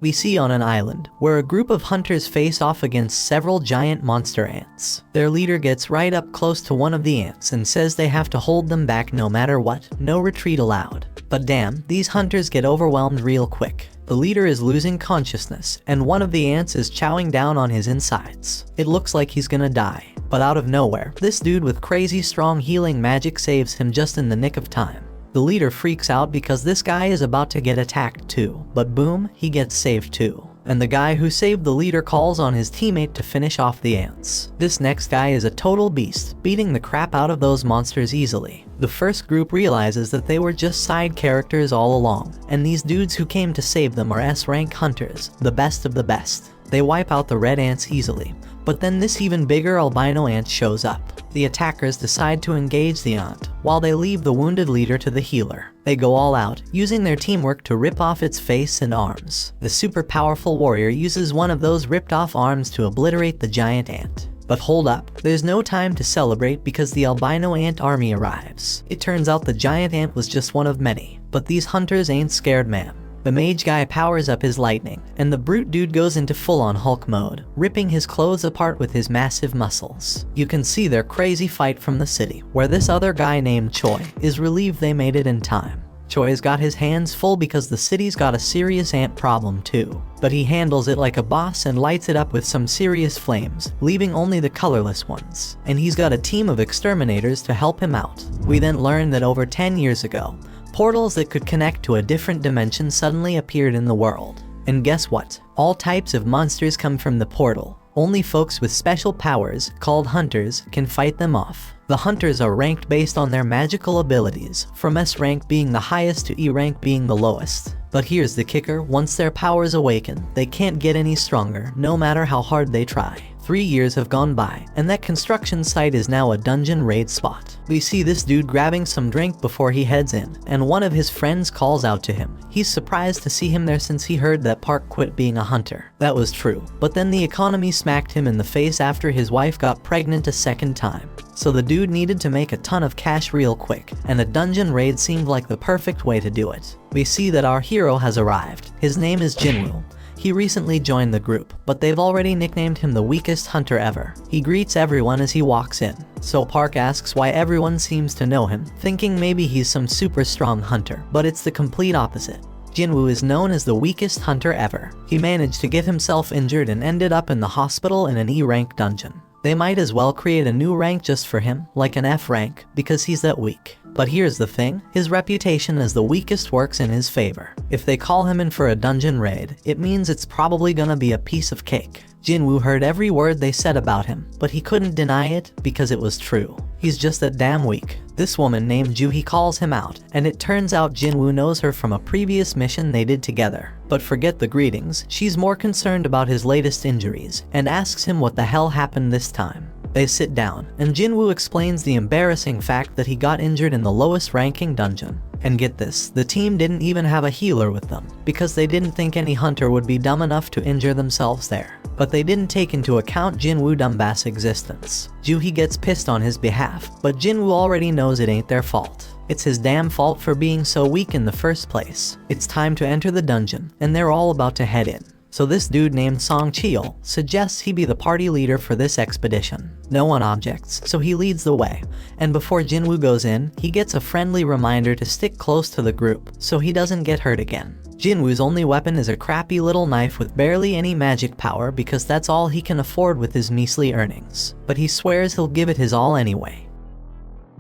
We see on an island, where a group of hunters face off against several giant monster ants. Their leader gets right up close to one of the ants and says they have to hold them back no matter what, no retreat allowed. But damn, these hunters get overwhelmed real quick. The leader is losing consciousness, and one of the ants is chowing down on his insides. It looks like he's gonna die. But out of nowhere, this dude with crazy strong healing magic saves him just in the nick of time. The leader freaks out because this guy is about to get attacked too, but boom, he gets saved too. And the guy who saved the leader calls on his teammate to finish off the ants. This next guy is a total beast, beating the crap out of those monsters easily. The first group realizes that they were just side characters all along, and these dudes who came to save them are S-rank hunters, the best of the best. They wipe out the red ants easily, but then this even bigger albino ant shows up. The attackers decide to engage the ant, while they leave the wounded leader to the healer. They go all out, using their teamwork to rip off its face and arms. The super powerful warrior uses one of those ripped off arms to obliterate the giant ant. But hold up, there's no time to celebrate because the albino ant army arrives. It turns out the giant ant was just one of many, but these hunters ain't scared, man. The mage guy powers up his lightning, and the brute dude goes into full-on Hulk mode, ripping his clothes apart with his massive muscles. You can see their crazy fight from the city, where this other guy named Choi is relieved they made it in time. Choi's got his hands full because the city's got a serious ant problem too. But he handles it like a boss and lights it up with some serious flames, leaving only the colorless ones. And he's got a team of exterminators to help him out. We then learn that over 10 years ago, portals that could connect to a different dimension suddenly appeared in the world. And guess what? All types of monsters come from the portal. Only folks with special powers, called hunters, can fight them off. The hunters are ranked based on their magical abilities, from S rank being the highest to E rank being the lowest. But here's the kicker, once their powers awaken, they can't get any stronger, no matter how hard they try. 3 years have gone by, and that construction site is now a dungeon raid spot. We see this dude grabbing some drink before he heads in, and one of his friends calls out to him. He's surprised to see him there since he heard that Park quit being a hunter. That was true, but then the economy smacked him in the face after his wife got pregnant a second time. So the dude needed to make a ton of cash real quick, and a dungeon raid seemed like the perfect way to do it. We see that our hero has arrived. His name is Jinwoo. He recently joined the group, but they've already nicknamed him the weakest hunter ever. He greets everyone as he walks in. So Park asks why everyone seems to know him, thinking maybe he's some super strong hunter, but it's the complete opposite. Jinwoo is known as the weakest hunter ever. He managed to get himself injured and ended up in the hospital in an E rank dungeon. They might as well create a new rank just for him, like an F rank, because he's that weak. But here's the thing, his reputation as the weakest works in his favor. If they call him in for a dungeon raid, it means it's probably gonna be a piece of cake. Jinwoo heard every word they said about him, but he couldn't deny it because it was true. He's just that damn weak. This woman named Juhi calls him out, and it turns out Jinwoo knows her from a previous mission they did together. But forget the greetings, she's more concerned about his latest injuries, and asks him what the hell happened this time. They sit down, and Jinwoo explains the embarrassing fact that he got injured in the lowest ranking dungeon. And get this, the team didn't even have a healer with them, because they didn't think any hunter would be dumb enough to injure themselves there. But they didn't take into account Jinwoo Dumbass' existence. Juhi gets pissed on his behalf, but Jinwoo already knows it ain't their fault. It's his damn fault for being so weak in the first place. It's time to enter the dungeon, and they're all about to head in. So this dude named Song Cheol suggests he be the party leader for this expedition. No one objects, so he leads the way. And before Jinwoo goes in, he gets a friendly reminder to stick close to the group, so he doesn't get hurt again. Jinwoo's only weapon is a crappy little knife with barely any magic power because that's all he can afford with his measly earnings. But he swears he'll give it his all anyway.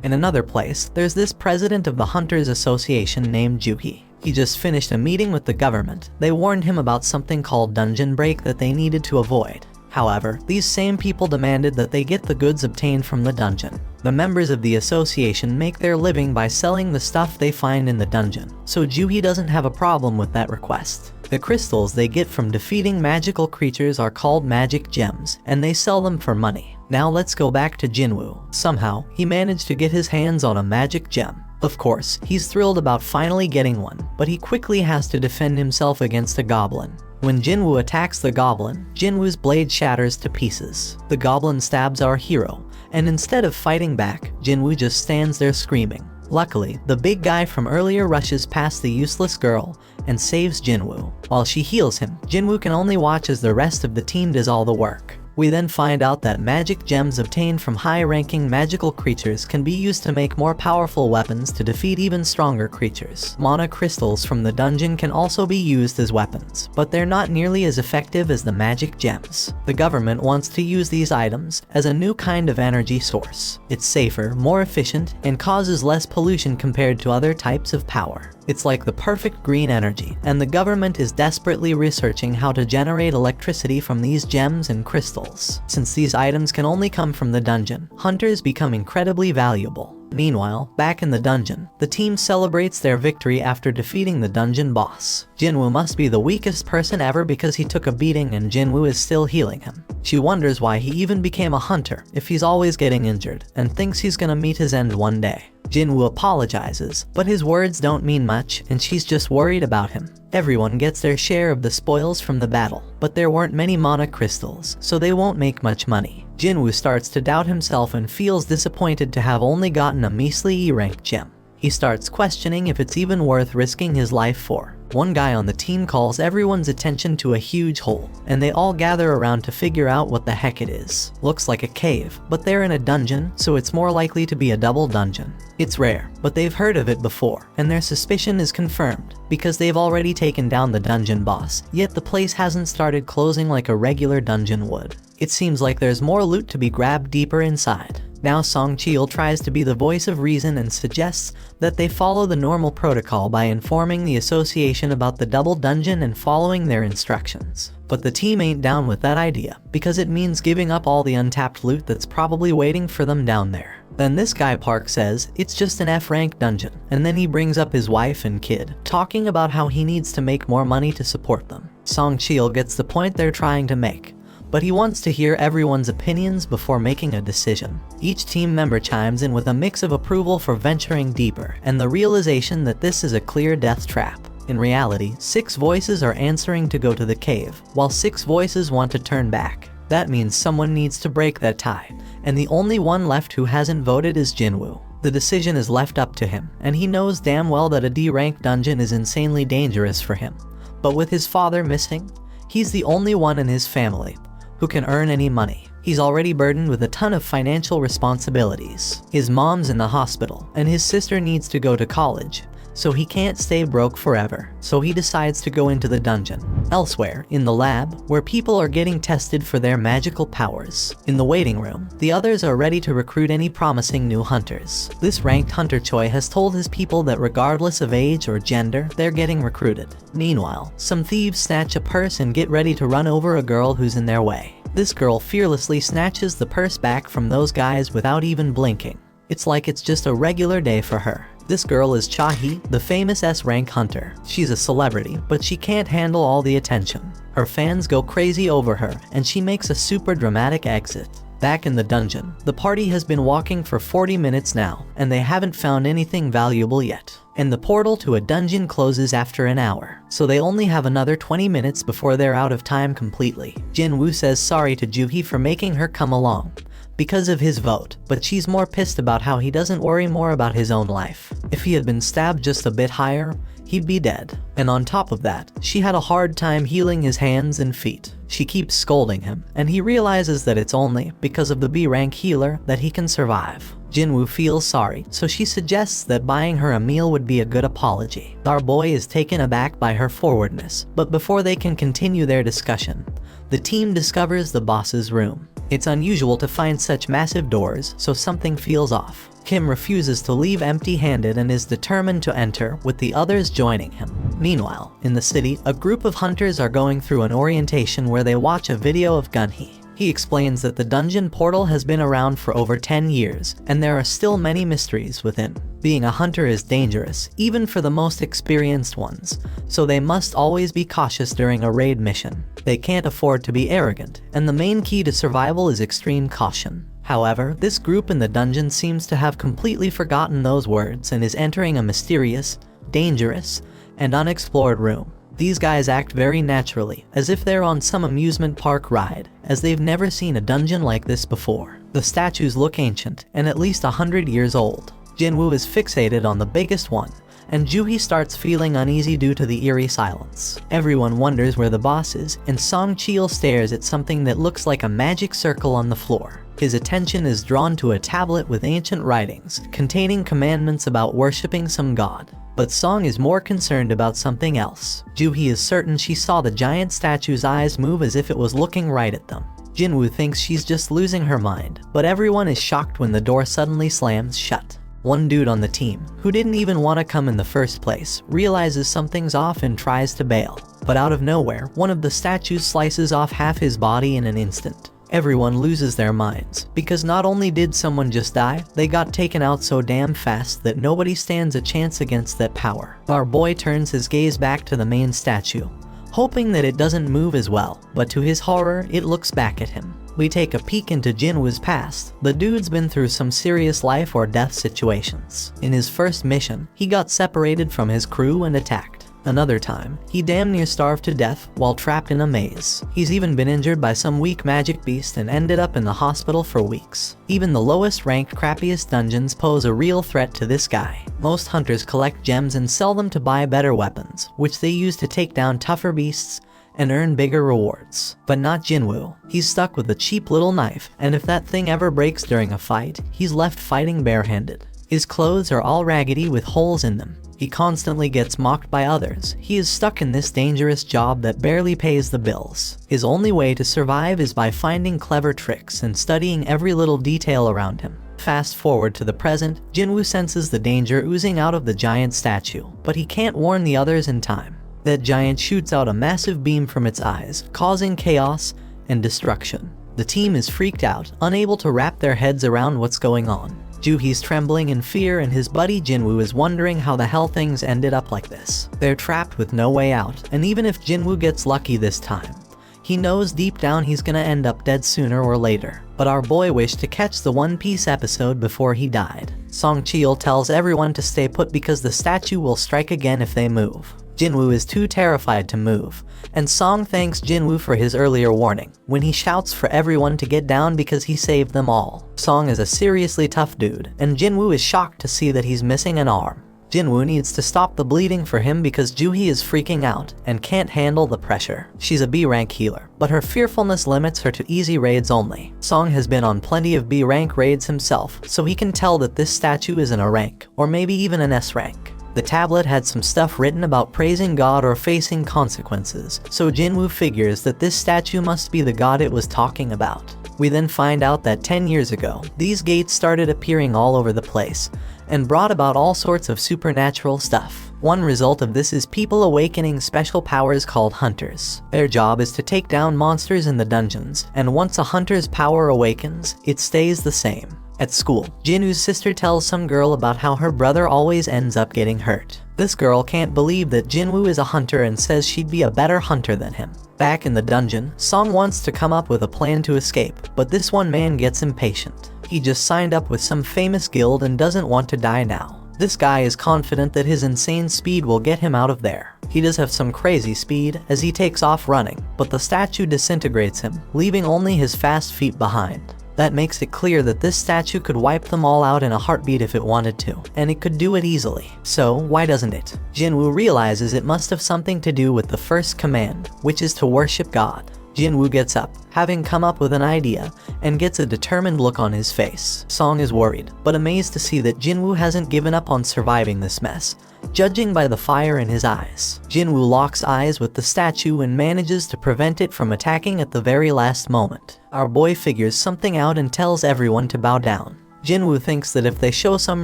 In another place, there's this president of the Hunters Association named Juhi. He just finished a meeting with the government. They warned him about something called dungeon break that they needed to avoid. However, these same people demanded that they get the goods obtained from the dungeon. The members of the association make their living by selling the stuff they find in the dungeon, so Juhi doesn't have a problem with that request. The crystals they get from defeating magical creatures are called magic gems, and they sell them for money. Now let's go back to Jinwoo. Somehow, he managed to get his hands on a magic gem. Of course, he's thrilled about finally getting one, but he quickly has to defend himself against a goblin. When Jinwoo attacks the goblin, Jinwoo's blade shatters to pieces. The goblin stabs our hero, and instead of fighting back, Jinwoo just stands there screaming. Luckily, the big guy from earlier rushes past the useless girl and saves Jinwoo. While she heals him, Jinwoo can only watch as the rest of the team does all the work. We then find out that magic gems obtained from high-ranking magical creatures can be used to make more powerful weapons to defeat even stronger creatures. Mana crystals from the dungeon can also be used as weapons, but they're not nearly as effective as the magic gems. The government wants to use these items as a new kind of energy source. It's safer, more efficient, and causes less pollution compared to other types of power. It's like the perfect green energy, and the government is desperately researching how to generate electricity from these gems and crystals. Since these items can only come from the dungeon, hunters become incredibly valuable. Meanwhile, back in the dungeon, the team celebrates their victory after defeating the dungeon boss. Jinwoo must be the weakest person ever because he took a beating and Jinwoo is still healing him. She wonders why he even became a hunter if he's always getting injured, and thinks he's gonna meet his end one day. Jinwoo apologizes, but his words don't mean much and she's just worried about him. Everyone gets their share of the spoils from the battle, but there weren't many mana crystals, so they won't make much money. Jinwoo starts to doubt himself and feels disappointed to have only gotten a measly E-rank gem. He starts questioning if it's even worth risking his life for. One guy on the team calls everyone's attention to a huge hole, and they all gather around to figure out what the heck it is. Looks like a cave, but they're in a dungeon, so it's more likely to be a double dungeon. It's rare, but they've heard of it before, and their suspicion is confirmed, because they've already taken down the dungeon boss, yet the place hasn't started closing like a regular dungeon would. It seems like there's more loot to be grabbed deeper inside. Now Song Cheol tries to be the voice of reason and suggests that they follow the normal protocol by informing the association about the double dungeon and following their instructions. But the team ain't down with that idea, because it means giving up all the untapped loot that's probably waiting for them down there. Then this guy Park says it's just an F-rank dungeon, and then he brings up his wife and kid, talking about how he needs to make more money to support them. Song Cheol gets the point they're trying to make, but he wants to hear everyone's opinions before making a decision. Each team member chimes in with a mix of approval for venturing deeper and the realization that this is a clear death trap. In reality, 6 voices are answering to go to the cave, while 6 voices want to turn back. That means someone needs to break that tie, and the only one left who hasn't voted is Jinwoo. The decision is left up to him, and he knows damn well that a D-rank dungeon is insanely dangerous for him. But with his father missing, he's the only one in his family who can earn any money. He's already burdened with a ton of financial responsibilities. His mom's in the hospital, and his sister needs to go to college, so he can't stay broke forever. So he decides to go into the dungeon. Elsewhere, in the lab, where people are getting tested for their magical powers. In the waiting room, the others are ready to recruit any promising new hunters. This ranked hunter Choi has told his people that regardless of age or gender, they're getting recruited. Meanwhile, some thieves snatch a purse and get ready to run over a girl who's in their way. This girl fearlessly snatches the purse back from those guys without even blinking. It's like it's just a regular day for her. This girl is Cha-hee, the famous S-rank hunter. She's a celebrity, but she can't handle all the attention. Her fans go crazy over her, and she makes a super dramatic exit. Back in the dungeon, the party has been walking for 40 minutes now, and they haven't found anything valuable yet. And the portal to a dungeon closes after an hour, so they only have another 20 minutes before they're out of time completely. Jinwoo says sorry to Joo-hee for making her come along because of his vote, but she's more pissed about how he doesn't worry more about his own life. If he had been stabbed just a bit higher, he'd be dead. And on top of that, she had a hard time healing his hands and feet. She keeps scolding him, and he realizes that it's only because of the B-rank healer that he can survive. Jinwoo feels sorry, so she suggests that buying her a meal would be a good apology. Our boy is taken aback by her forwardness, but before they can continue their discussion, the team discovers the boss's room. It's unusual to find such massive doors, so something feels off. Kim refuses to leave empty-handed and is determined to enter, with the others joining him. Meanwhile, in the city, a group of hunters are going through an orientation where they watch a video of Gunhee. He explains that the dungeon portal has been around for over 10 years, and there are still many mysteries within. Being a hunter is dangerous, even for the most experienced ones, so they must always be cautious during a raid mission. They can't afford to be arrogant, and the main key to survival is extreme caution. However, this group in the dungeon seems to have completely forgotten those words and is entering a mysterious, dangerous, and unexplored room. These guys act very naturally, as if they're on some amusement park ride, as they've never seen a dungeon like this before. The statues look ancient, and at least 100 years old. Jinwoo is fixated on the biggest one, and Joohee starts feeling uneasy due to the eerie silence. Everyone wonders where the boss is, and Song Chil stares at something that looks like a magic circle on the floor. His attention is drawn to a tablet with ancient writings, containing commandments about worshipping some god. But Song is more concerned about something else. Joohee is certain she saw the giant statue's eyes move as if it was looking right at them. Jinwoo thinks she's just losing her mind, but everyone is shocked when the door suddenly slams shut. One dude on the team, who didn't even want to come in the first place, realizes something's off and tries to bail. But out of nowhere, one of the statues slices off half his body in an instant. Everyone loses their minds, because not only did someone just die, they got taken out so damn fast that nobody stands a chance against that power. Our boy turns his gaze back to the main statue, hoping that it doesn't move as well, but to his horror, it looks back at him. We take a peek into Jinwoo's past. The dude's been through some serious life or death situations. In his first mission, he got separated from his crew and attacked. Another time, he damn near starved to death while trapped in a maze. He's even been injured by some weak magic beast and ended up in the hospital for weeks. Even the lowest ranked, crappiest dungeons pose a real threat to this guy. Most hunters collect gems and sell them to buy better weapons, which they use to take down tougher beasts and earn bigger rewards. But not Jinwoo. He's stuck with a cheap little knife, and if that thing ever breaks during a fight, he's left fighting barehanded. His clothes are all raggedy with holes in them. He constantly gets mocked by others. He is stuck in this dangerous job that barely pays the bills. His only way to survive is by finding clever tricks and studying every little detail around him. Fast forward to the present, Jinwoo senses the danger oozing out of the giant statue, but he can't warn the others in time. That giant shoots out a massive beam from its eyes, causing chaos and destruction. The team is freaked out, unable to wrap their heads around what's going on. Joohee's trembling in fear, and his buddy Jinwoo is wondering how the hell things ended up like this. They're trapped with no way out, and even if Jinwoo gets lucky this time, he knows deep down he's gonna end up dead sooner or later. But our boy wished to catch the One Piece episode before he died. Song Chil tells everyone to stay put because the statue will strike again if they move. Jinwoo is too terrified to move, and Song thanks Jinwoo for his earlier warning, when he shouts for everyone to get down because he saved them all. Song is a seriously tough dude, and Jinwoo is shocked to see that he's missing an arm. Jinwoo needs to stop the bleeding for him because Joohee is freaking out and can't handle the pressure. She's a B rank healer, but her fearfulness limits her to easy raids only. Song has been on plenty of B rank raids himself, so he can tell that this statue isn't a rank, or maybe even an S rank. The tablet had some stuff written about praising God or facing consequences, so Jinwoo figures that this statue must be the god it was talking about. We then find out that 10 years ago, these gates started appearing all over the place, and brought about all sorts of supernatural stuff. One result of this is people awakening special powers called hunters. Their job is to take down monsters in the dungeons, and once a hunter's power awakens, it stays the same. At school, Jinwoo's sister tells some girl about how her brother always ends up getting hurt. This girl can't believe that Jinwoo is a hunter and says she'd be a better hunter than him. Back in the dungeon, Song wants to come up with a plan to escape, but this one man gets impatient. He just signed up with some famous guild and doesn't want to die now. This guy is confident that his insane speed will get him out of there. He does have some crazy speed as he takes off running, but the statue disintegrates him, leaving only his fast feet behind. That makes it clear that this statue could wipe them all out in a heartbeat if it wanted to, and it could do it easily. So why doesn't it? Jinwoo realizes it must have something to do with the first command, which is to worship God. Jinwoo gets up, having come up with an idea, and gets a determined look on his face. Song is worried, but amazed to see that Jinwoo hasn't given up on surviving this mess, judging by the fire in his eyes. Jinwoo locks eyes with the statue and manages to prevent it from attacking at the very last moment. Our boy figures something out and tells everyone to bow down. Jinwoo thinks that if they show some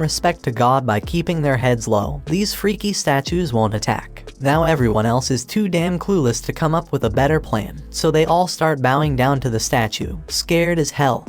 respect to God by keeping their heads low, these freaky statues won't attack. Now everyone else is too damn clueless to come up with a better plan, so they all start bowing down to the statue, scared as hell,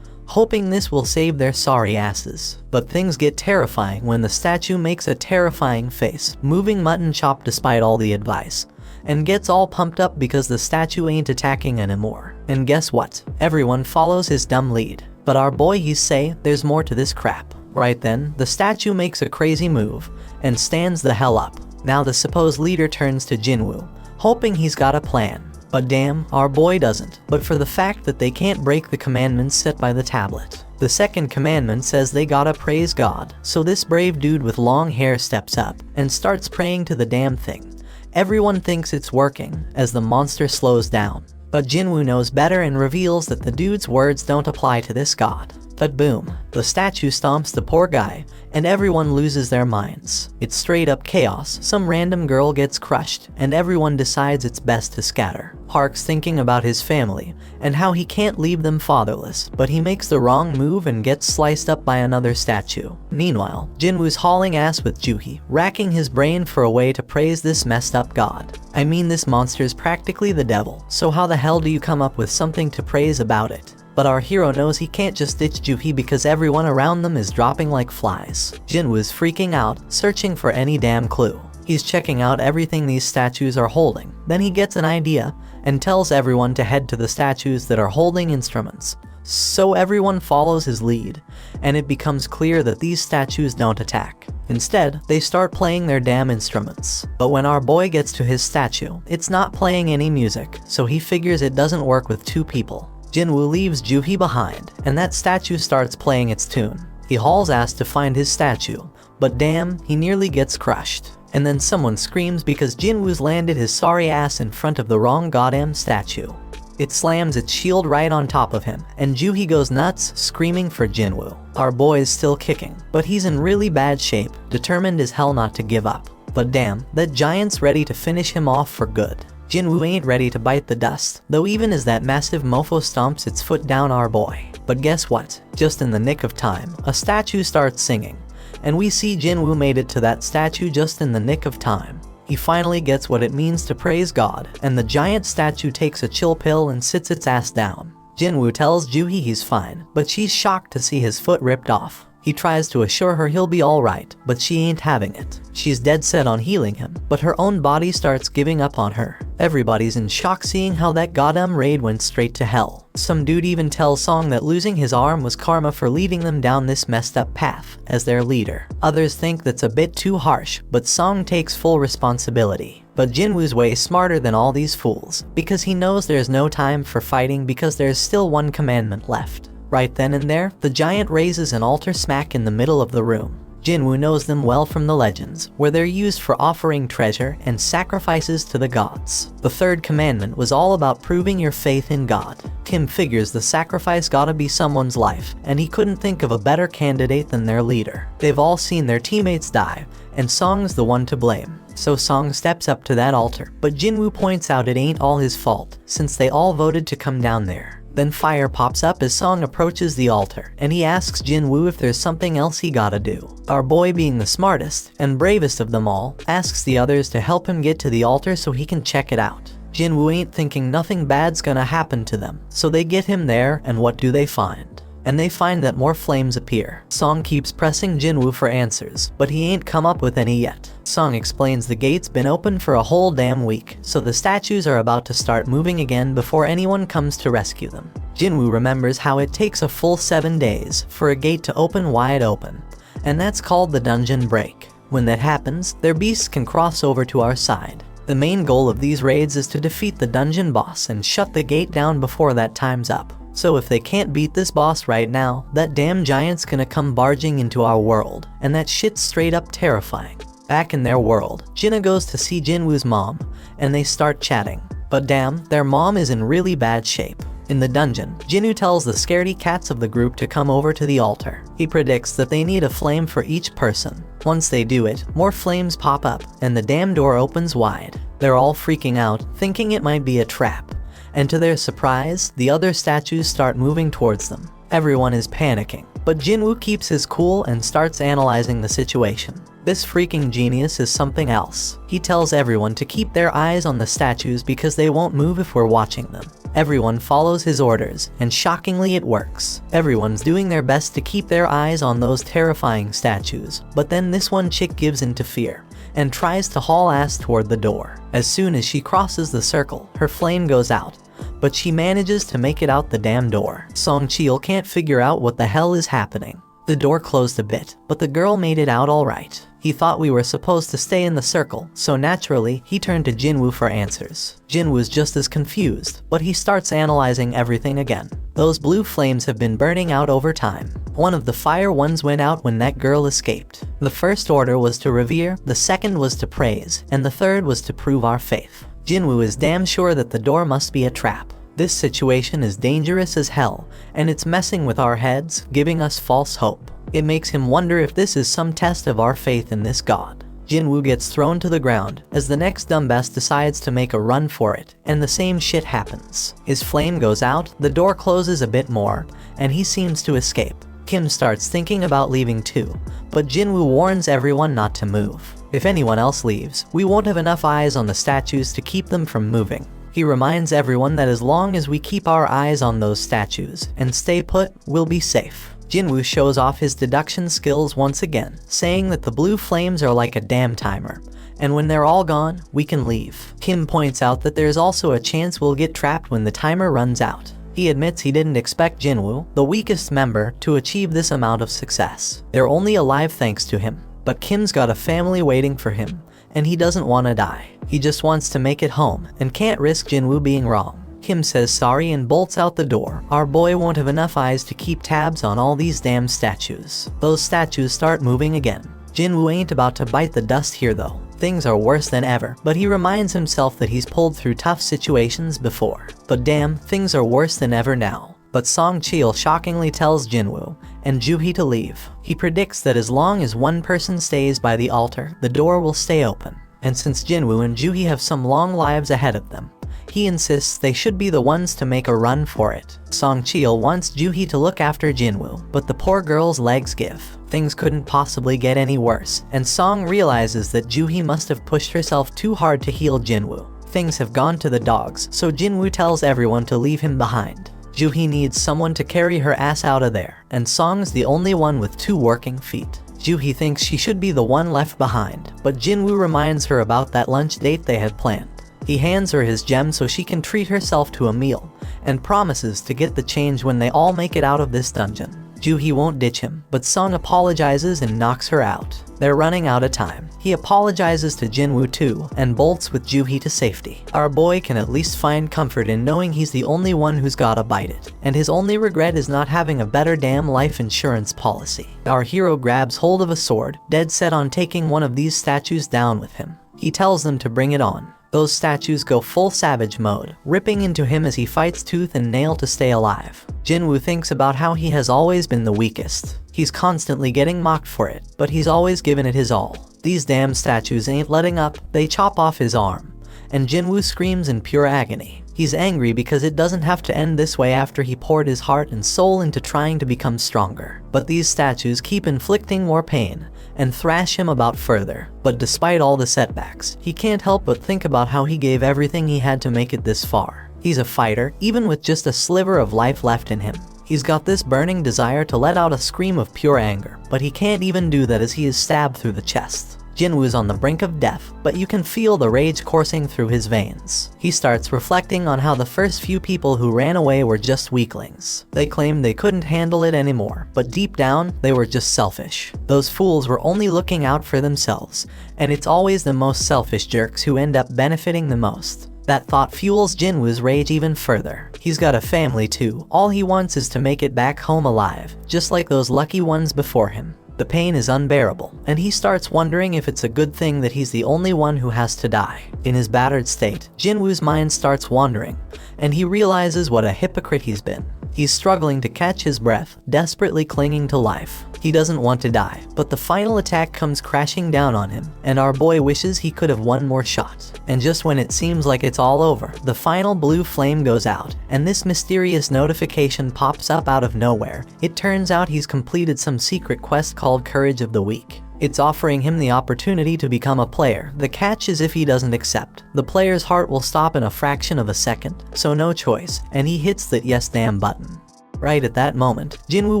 hoping this will save their sorry asses. But things get terrifying when the statue makes a terrifying face, moving mutton chop despite all the advice, and gets all pumped up because the statue ain't attacking anymore. And guess what? Everyone follows his dumb lead. But our boy he's say there's more to this crap. Right then, the statue makes a crazy move and stands the hell up. Now the supposed leader turns to Jinwoo, hoping he's got a plan. But damn, our boy doesn't, but for the fact that they can't break the commandments set by the tablet. The second commandment says they gotta praise God, so this brave dude with long hair steps up and starts praying to the damn thing. Everyone thinks it's working as the monster slows down, but Jinwoo knows better and reveals that the dude's words don't apply to this god. But boom, the statue stomps the poor guy, and everyone loses their minds. It's straight up chaos. Some random girl gets crushed, and everyone decides it's best to scatter. Park's thinking about his family, and how he can't leave them fatherless, but he makes the wrong move and gets sliced up by another statue. Meanwhile, Jinwoo's hauling ass with Juhi, racking his brain for a way to praise this messed up god. I mean, this monster's practically the devil, so how the hell do you come up with something to praise about it? But our hero knows he can't just ditch Juhi because everyone around them is dropping like flies. Jinwoo's freaking out, searching for any damn clue. He's checking out everything these statues are holding. Then he gets an idea and tells everyone to head to the statues that are holding instruments. So everyone follows his lead, and it becomes clear that these statues don't attack. Instead, they start playing their damn instruments. But when our boy gets to his statue, it's not playing any music, so he figures it doesn't work with two people. Jinwoo leaves Juhi behind, and that statue starts playing its tune. He hauls ass to find his statue, but damn, he nearly gets crushed. And then someone screams because Jinwoo's landed his sorry ass in front of the wrong goddamn statue. It slams its shield right on top of him, and Juhi goes nuts, screaming for Jinwoo. Our boy is still kicking, but he's in really bad shape, determined as hell not to give up. But damn, that giant's ready to finish him off for good. Jinwoo ain't ready to bite the dust, though even as that massive mofo stomps its foot down our boy. But guess what? Just in the nick of time, a statue starts singing, and we see Jinwoo made it to that statue just in the nick of time. He finally gets what it means to praise God, and the giant statue takes a chill pill and sits its ass down. Jinwoo tells Juhi he's fine, but she's shocked to see his foot ripped off. He tries to assure her he'll be alright, but she ain't having it. She's dead set on healing him, but her own body starts giving up on her. Everybody's in shock seeing how that goddamn raid went straight to hell. Some dude even tells Song that losing his arm was karma for leading them down this messed up path as their leader. Others think that's a bit too harsh, but Song takes full responsibility. But Jinwoo's way smarter than all these fools, because he knows there's no time for fighting because there's still one commandment left. Right then and there, the giant raises an altar smack in the middle of the room. Jinwoo knows them well from the legends, where they're used for offering treasure and sacrifices to the gods. The third commandment was all about proving your faith in God. Kim figures the sacrifice gotta be someone's life, and he couldn't think of a better candidate than their leader. They've all seen their teammates die, and Song's the one to blame. So Song steps up to that altar, but Jinwoo points out it ain't all his fault, since they all voted to come down there. Then fire pops up as Song approaches the altar, and he asks Jinwoo if there's something else he gotta do. Our boy, being the smartest and bravest of them all, asks the others to help him get to the altar so he can check it out. Jinwoo ain't thinking nothing bad's gonna happen to them, so they get him there, and what do they find? And they find that more flames appear. Song keeps pressing Jinwoo for answers, but he ain't come up with any yet. Song explains the gate's been open for a whole damn week, so the statues are about to start moving again before anyone comes to rescue them. Jinwoo remembers how it takes a full 7 days for a gate to open wide open, and that's called the dungeon break. When that happens, their beasts can cross over to our side. The main goal of these raids is to defeat the dungeon boss and shut the gate down before that time's up. So if they can't beat this boss right now, that damn giant's gonna come barging into our world, and that shit's straight up terrifying. Back in their world, Jinna goes to see Jinwoo's mom, and they start chatting. But damn, their mom is in really bad shape. In the dungeon, Jinwoo tells the scaredy cats of the group to come over to the altar. He predicts that they need a flame for each person. Once they do it, more flames pop up, and the damn door opens wide. They're all freaking out, thinking it might be a trap. And to their surprise, the other statues start moving towards them. Everyone is panicking, but Jinwoo keeps his cool and starts analyzing the situation. This freaking genius is something else. He tells everyone to keep their eyes on the statues because they won't move if we're watching them. Everyone follows his orders, and shockingly it works. Everyone's doing their best to keep their eyes on those terrifying statues, but then this one chick gives in to fear and tries to haul ass toward the door. As soon as she crosses the circle, her flame goes out, but she manages to make it out the damn door. Song Cheol can't figure out what the hell is happening. The door closed a bit, but the girl made it out alright. He thought we were supposed to stay in the circle, so naturally, he turned to Jinwoo for answers. Jinwoo's just as confused, but he starts analyzing everything again. Those blue flames have been burning out over time. One of the fire ones went out when that girl escaped. The first order was to revere, the second was to praise, and the third was to prove our faith. Jinwoo is damn sure that the door must be a trap. This situation is dangerous as hell, and it's messing with our heads, giving us false hope. It makes him wonder if this is some test of our faith in this god. Jinwoo gets thrown to the ground as the next dumbass decides to make a run for it, and the same shit happens. His flame goes out, the door closes a bit more, and he seems to escape. Kim starts thinking about leaving too, but Jinwoo warns everyone not to move. If anyone else leaves, we won't have enough eyes on the statues to keep them from moving. He reminds everyone that as long as we keep our eyes on those statues and stay put, we'll be safe. Jinwoo shows off his deduction skills once again, saying that the blue flames are like a damn timer, and when they're all gone, we can leave. Kim points out that there's also a chance we'll get trapped when the timer runs out. He admits he didn't expect Jinwoo, the weakest member, to achieve this amount of success. They're only alive thanks to him, but Kim's got a family waiting for him, and he doesn't want to die. He just wants to make it home, and can't risk Jinwoo being wrong. Kim says sorry and bolts out the door. Our boy won't have enough eyes to keep tabs on all these damn statues. Those statues start moving again. Jinwoo ain't about to bite the dust here though. Things are worse than ever, but he reminds himself that he's pulled through tough situations before. But damn, things are worse than ever now. But Song Cheol shockingly tells Jinwoo and Juhee to leave. He predicts that as long as one person stays by the altar, the door will stay open. And since Jinwoo and Juhee have some long lives ahead of them, he insists they should be the ones to make a run for it. Song Cheol wants Juhee to look after Jinwoo, but the poor girl's legs give. Things couldn't possibly get any worse, and Song realizes that Juhee must have pushed herself too hard to heal Jinwoo. Things have gone to the dogs, so Jinwoo tells everyone to leave him behind. Juhee needs someone to carry her ass out of there, and Song's the only one with 2 working feet. Juhee thinks she should be the one left behind, but Jinwoo reminds her about that lunch date they had planned. He hands her his gem so she can treat herself to a meal, and promises to get the change when they all make it out of this dungeon. Juhee won't ditch him, but Sung apologizes and knocks her out. They're running out of time. He apologizes to Jinwoo too, and bolts with Juhee to safety. Our boy can at least find comfort in knowing he's the only one who's gotta bite it, and his only regret is not having a better damn life insurance policy. Our hero grabs hold of a sword, dead set on taking one of these statues down with him. He tells them to bring it on. Those statues go full savage mode, ripping into him as he fights tooth and nail to stay alive. Jinwoo thinks about how he has always been the weakest. He's constantly getting mocked for it, but he's always given it his all. These damn statues ain't letting up, they chop off his arm, and Jinwoo screams in pure agony. He's angry because it doesn't have to end this way after he poured his heart and soul into trying to become stronger. But these statues keep inflicting more pain, and thrash him about further. But despite all the setbacks, he can't help but think about how he gave everything he had to make it this far. He's a fighter, even with just a sliver of life left in him. He's got this burning desire to let out a scream of pure anger, but he can't even do that as he is stabbed through the chest. Jinwoo's on the brink of death, but you can feel the rage coursing through his veins. He starts reflecting on how the first few people who ran away were just weaklings. They claimed they couldn't handle it anymore, but deep down, they were just selfish. Those fools were only looking out for themselves, and it's always the most selfish jerks who end up benefiting the most. That thought fuels Jinwoo's rage even further. He's got a family too. All he wants is to make it back home alive, just like those lucky ones before him. The pain is unbearable, and he starts wondering if it's a good thing that he's the only one who has to die. In his battered state, Jinwoo's mind starts wandering, and he realizes what a hypocrite he's been. He's struggling to catch his breath, desperately clinging to life. He doesn't want to die, but the final attack comes crashing down on him, and our boy wishes he could have one more shot. And just when it seems like it's all over, the final blue flame goes out, and this mysterious notification pops up out of nowhere. It turns out he's completed some secret quest called Courage of the Weak. It's offering him the opportunity to become a player. The catch is if he doesn't accept, the player's heart will stop in a fraction of a second, so no choice, and he hits that yes damn button. Right at that moment, Jinwoo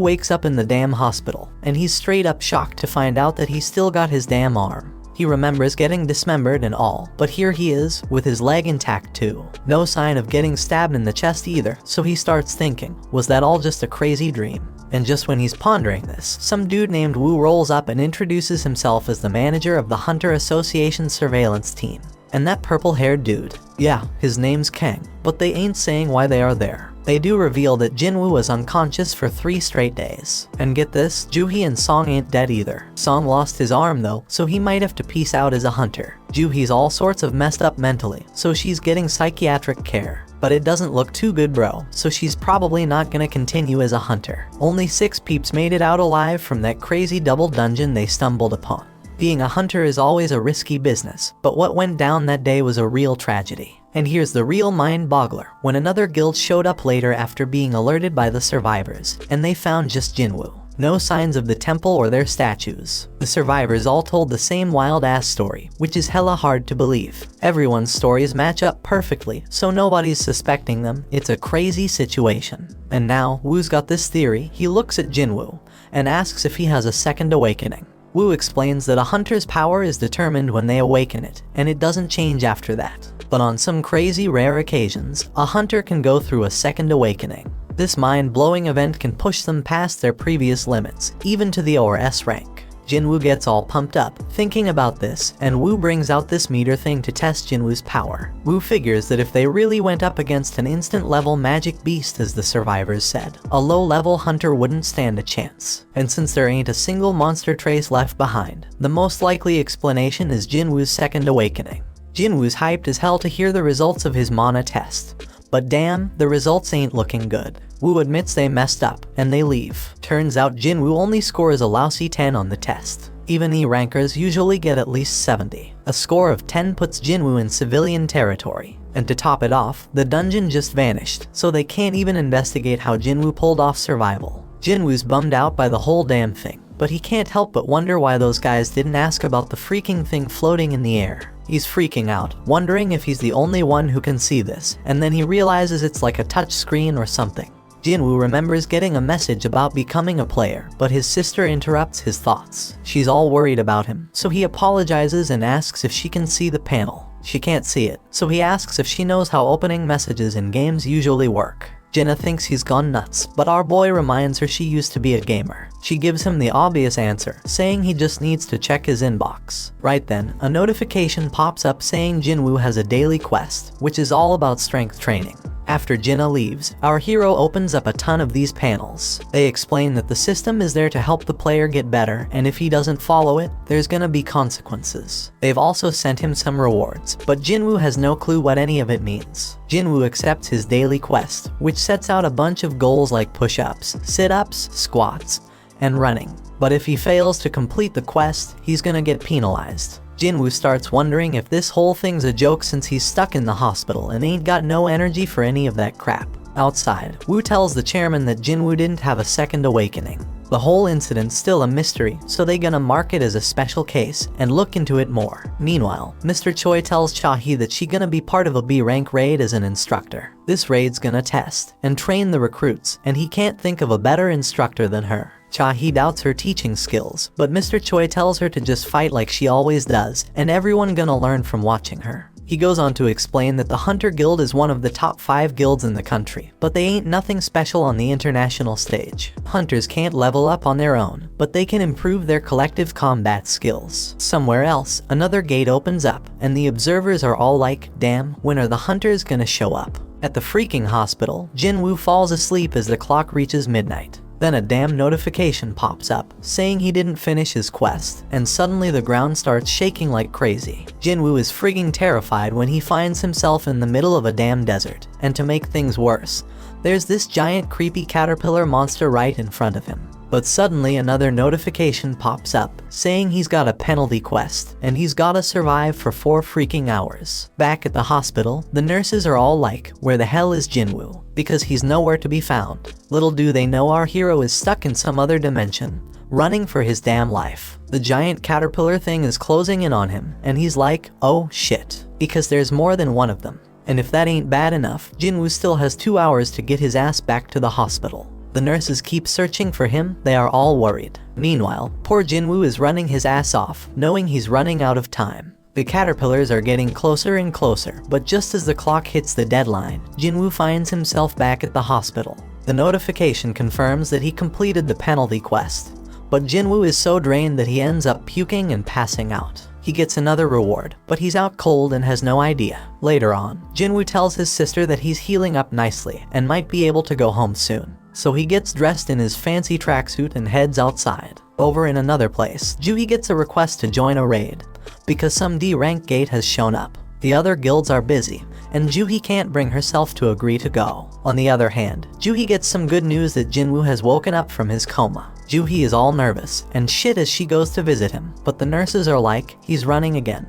wakes up in the damn hospital, and he's straight up shocked to find out that he's still got his damn arm. He remembers getting dismembered and all, but here he is, with his leg intact too. No sign of getting stabbed in the chest either, so he starts thinking, was that all just a crazy dream? And just when he's pondering this, some dude named Woo rolls up and introduces himself as the manager of the Hunter Association surveillance team. And that purple-haired dude, yeah, his name's Kang, but they ain't saying why they are there. They do reveal that Jinwoo was unconscious for 3 straight days. And get this, Joohee and Song ain't dead either. Song lost his arm though, so he might have to peace out as a hunter. Joohee's all sorts of messed up mentally, so she's getting psychiatric care. But it doesn't look too good, bro, so she's probably not gonna continue as a hunter. Only 6 peeps made it out alive from that crazy double dungeon they stumbled upon. Being a hunter is always a risky business, but what went down that day was a real tragedy. And here's the real mind-boggler, when another guild showed up later after being alerted by the survivors, and they found just Jinwoo. No signs of the temple or their statues. The survivors all told the same wild-ass story, which is hella hard to believe. Everyone's stories match up perfectly, so nobody's suspecting them. It's a crazy situation. And now, Woo's got this theory. He looks at Jinwoo and asks if he has a second awakening. Woo explains that a hunter's power is determined when they awaken it, and it doesn't change after that. But on some crazy rare occasions, a hunter can go through a second awakening. This mind-blowing event can push them past their previous limits, even to the ORS rank. Jinwoo gets all pumped up, thinking about this, and Woo brings out this meter thing to test Jinwoo's power. Woo figures that if they really went up against an instant-level magic beast as the survivors said, a low-level hunter wouldn't stand a chance. And since there ain't a single monster trace left behind, the most likely explanation is Jinwoo's second awakening. Jinwoo's hyped as hell to hear the results of his mana test. But damn, the results ain't looking good. Woo admits they messed up, and they leave. Turns out Jinwoo only scores a lousy 10 on the test. Even E-rankers usually get at least 70. A score of 10 puts Jinwoo in civilian territory. And to top it off, the dungeon just vanished, so they can't even investigate how Jinwoo pulled off survival. Jinwoo's bummed out by the whole damn thing, but he can't help but wonder why those guys didn't ask about the freaking thing floating in the air. He's freaking out, wondering if he's the only one who can see this, and then he realizes it's like a touch screen or something. Jinwoo remembers getting a message about becoming a player, but his sister interrupts his thoughts. She's all worried about him, so he apologizes and asks if she can see the panel. She can't see it, so he asks if she knows how opening messages in games usually work. Jinna thinks he's gone nuts, but our boy reminds her she used to be a gamer. She gives him the obvious answer, saying he just needs to check his inbox. Right then, a notification pops up saying Jinwoo has a daily quest, which is all about strength training. After Jinna leaves, our hero opens up a ton of these panels. They explain that the system is there to help the player get better, and if he doesn't follow it, there's gonna be consequences. They've also sent him some rewards, but Jinwoo has no clue what any of it means. Jinwoo accepts his daily quest, which sets out a bunch of goals like push-ups, sit-ups, squats, and running. But if he fails to complete the quest, he's gonna get penalized. Jinwoo starts wondering if this whole thing's a joke since he's stuck in the hospital and ain't got no energy for any of that crap. Outside, Woo tells the chairman that Jinwoo didn't have a second awakening. The whole incident's still a mystery, so they gonna mark it as a special case and look into it more. Meanwhile, Mr. Choi tells Cha-hee that she gonna be part of a B-rank raid as an instructor. This raid's gonna test and train the recruits, and he can't think of a better instructor than her. Cha-hee doubts her teaching skills, but Mr. Choi tells her to just fight like she always does, and everyone gonna learn from watching her. He goes on to explain that the Hunter Guild is one of the top 5 guilds in the country, but they ain't nothing special on the international stage. Hunters can't level up on their own, but they can improve their collective combat skills. Somewhere else, another gate opens up, and the observers are all like, damn, when are the hunters gonna show up? At the freaking hospital, Jinwoo falls asleep as the clock reaches midnight. Then a damn notification pops up, saying he didn't finish his quest, and suddenly the ground starts shaking like crazy. Jinwoo is frigging terrified when he finds himself in the middle of a damn desert, and to make things worse, there's this giant creepy caterpillar monster right in front of him. But suddenly another notification pops up, saying he's got a penalty quest, and he's gotta survive for 4 freaking hours. Back at the hospital, the nurses are all like, where the hell is Jinwoo? Because he's nowhere to be found. Little do they know our hero is stuck in some other dimension, running for his damn life. The giant caterpillar thing is closing in on him, and he's like, oh shit, because there's more than one of them. And if that ain't bad enough, Jinwoo still has 2 hours to get his ass back to the hospital. The nurses keep searching for him, they are all worried. Meanwhile, poor Jinwoo is running his ass off, knowing he's running out of time. The caterpillars are getting closer and closer, but just as the clock hits the deadline, Jinwoo finds himself back at the hospital. The notification confirms that he completed the penalty quest, but Jinwoo is so drained that he ends up puking and passing out. He gets another reward, but he's out cold and has no idea. Later on, Jinwoo tells his sister that he's healing up nicely and might be able to go home soon. So he gets dressed in his fancy tracksuit and heads outside. Over in another place, Juhi gets a request to join a raid, because some D-rank gate has shown up. The other guilds are busy, and Juhi can't bring herself to agree to go. On the other hand, Juhi gets some good news that Jinwoo has woken up from his coma. Juhi is all nervous and shit as she goes to visit him, but the nurses are like, he's running again,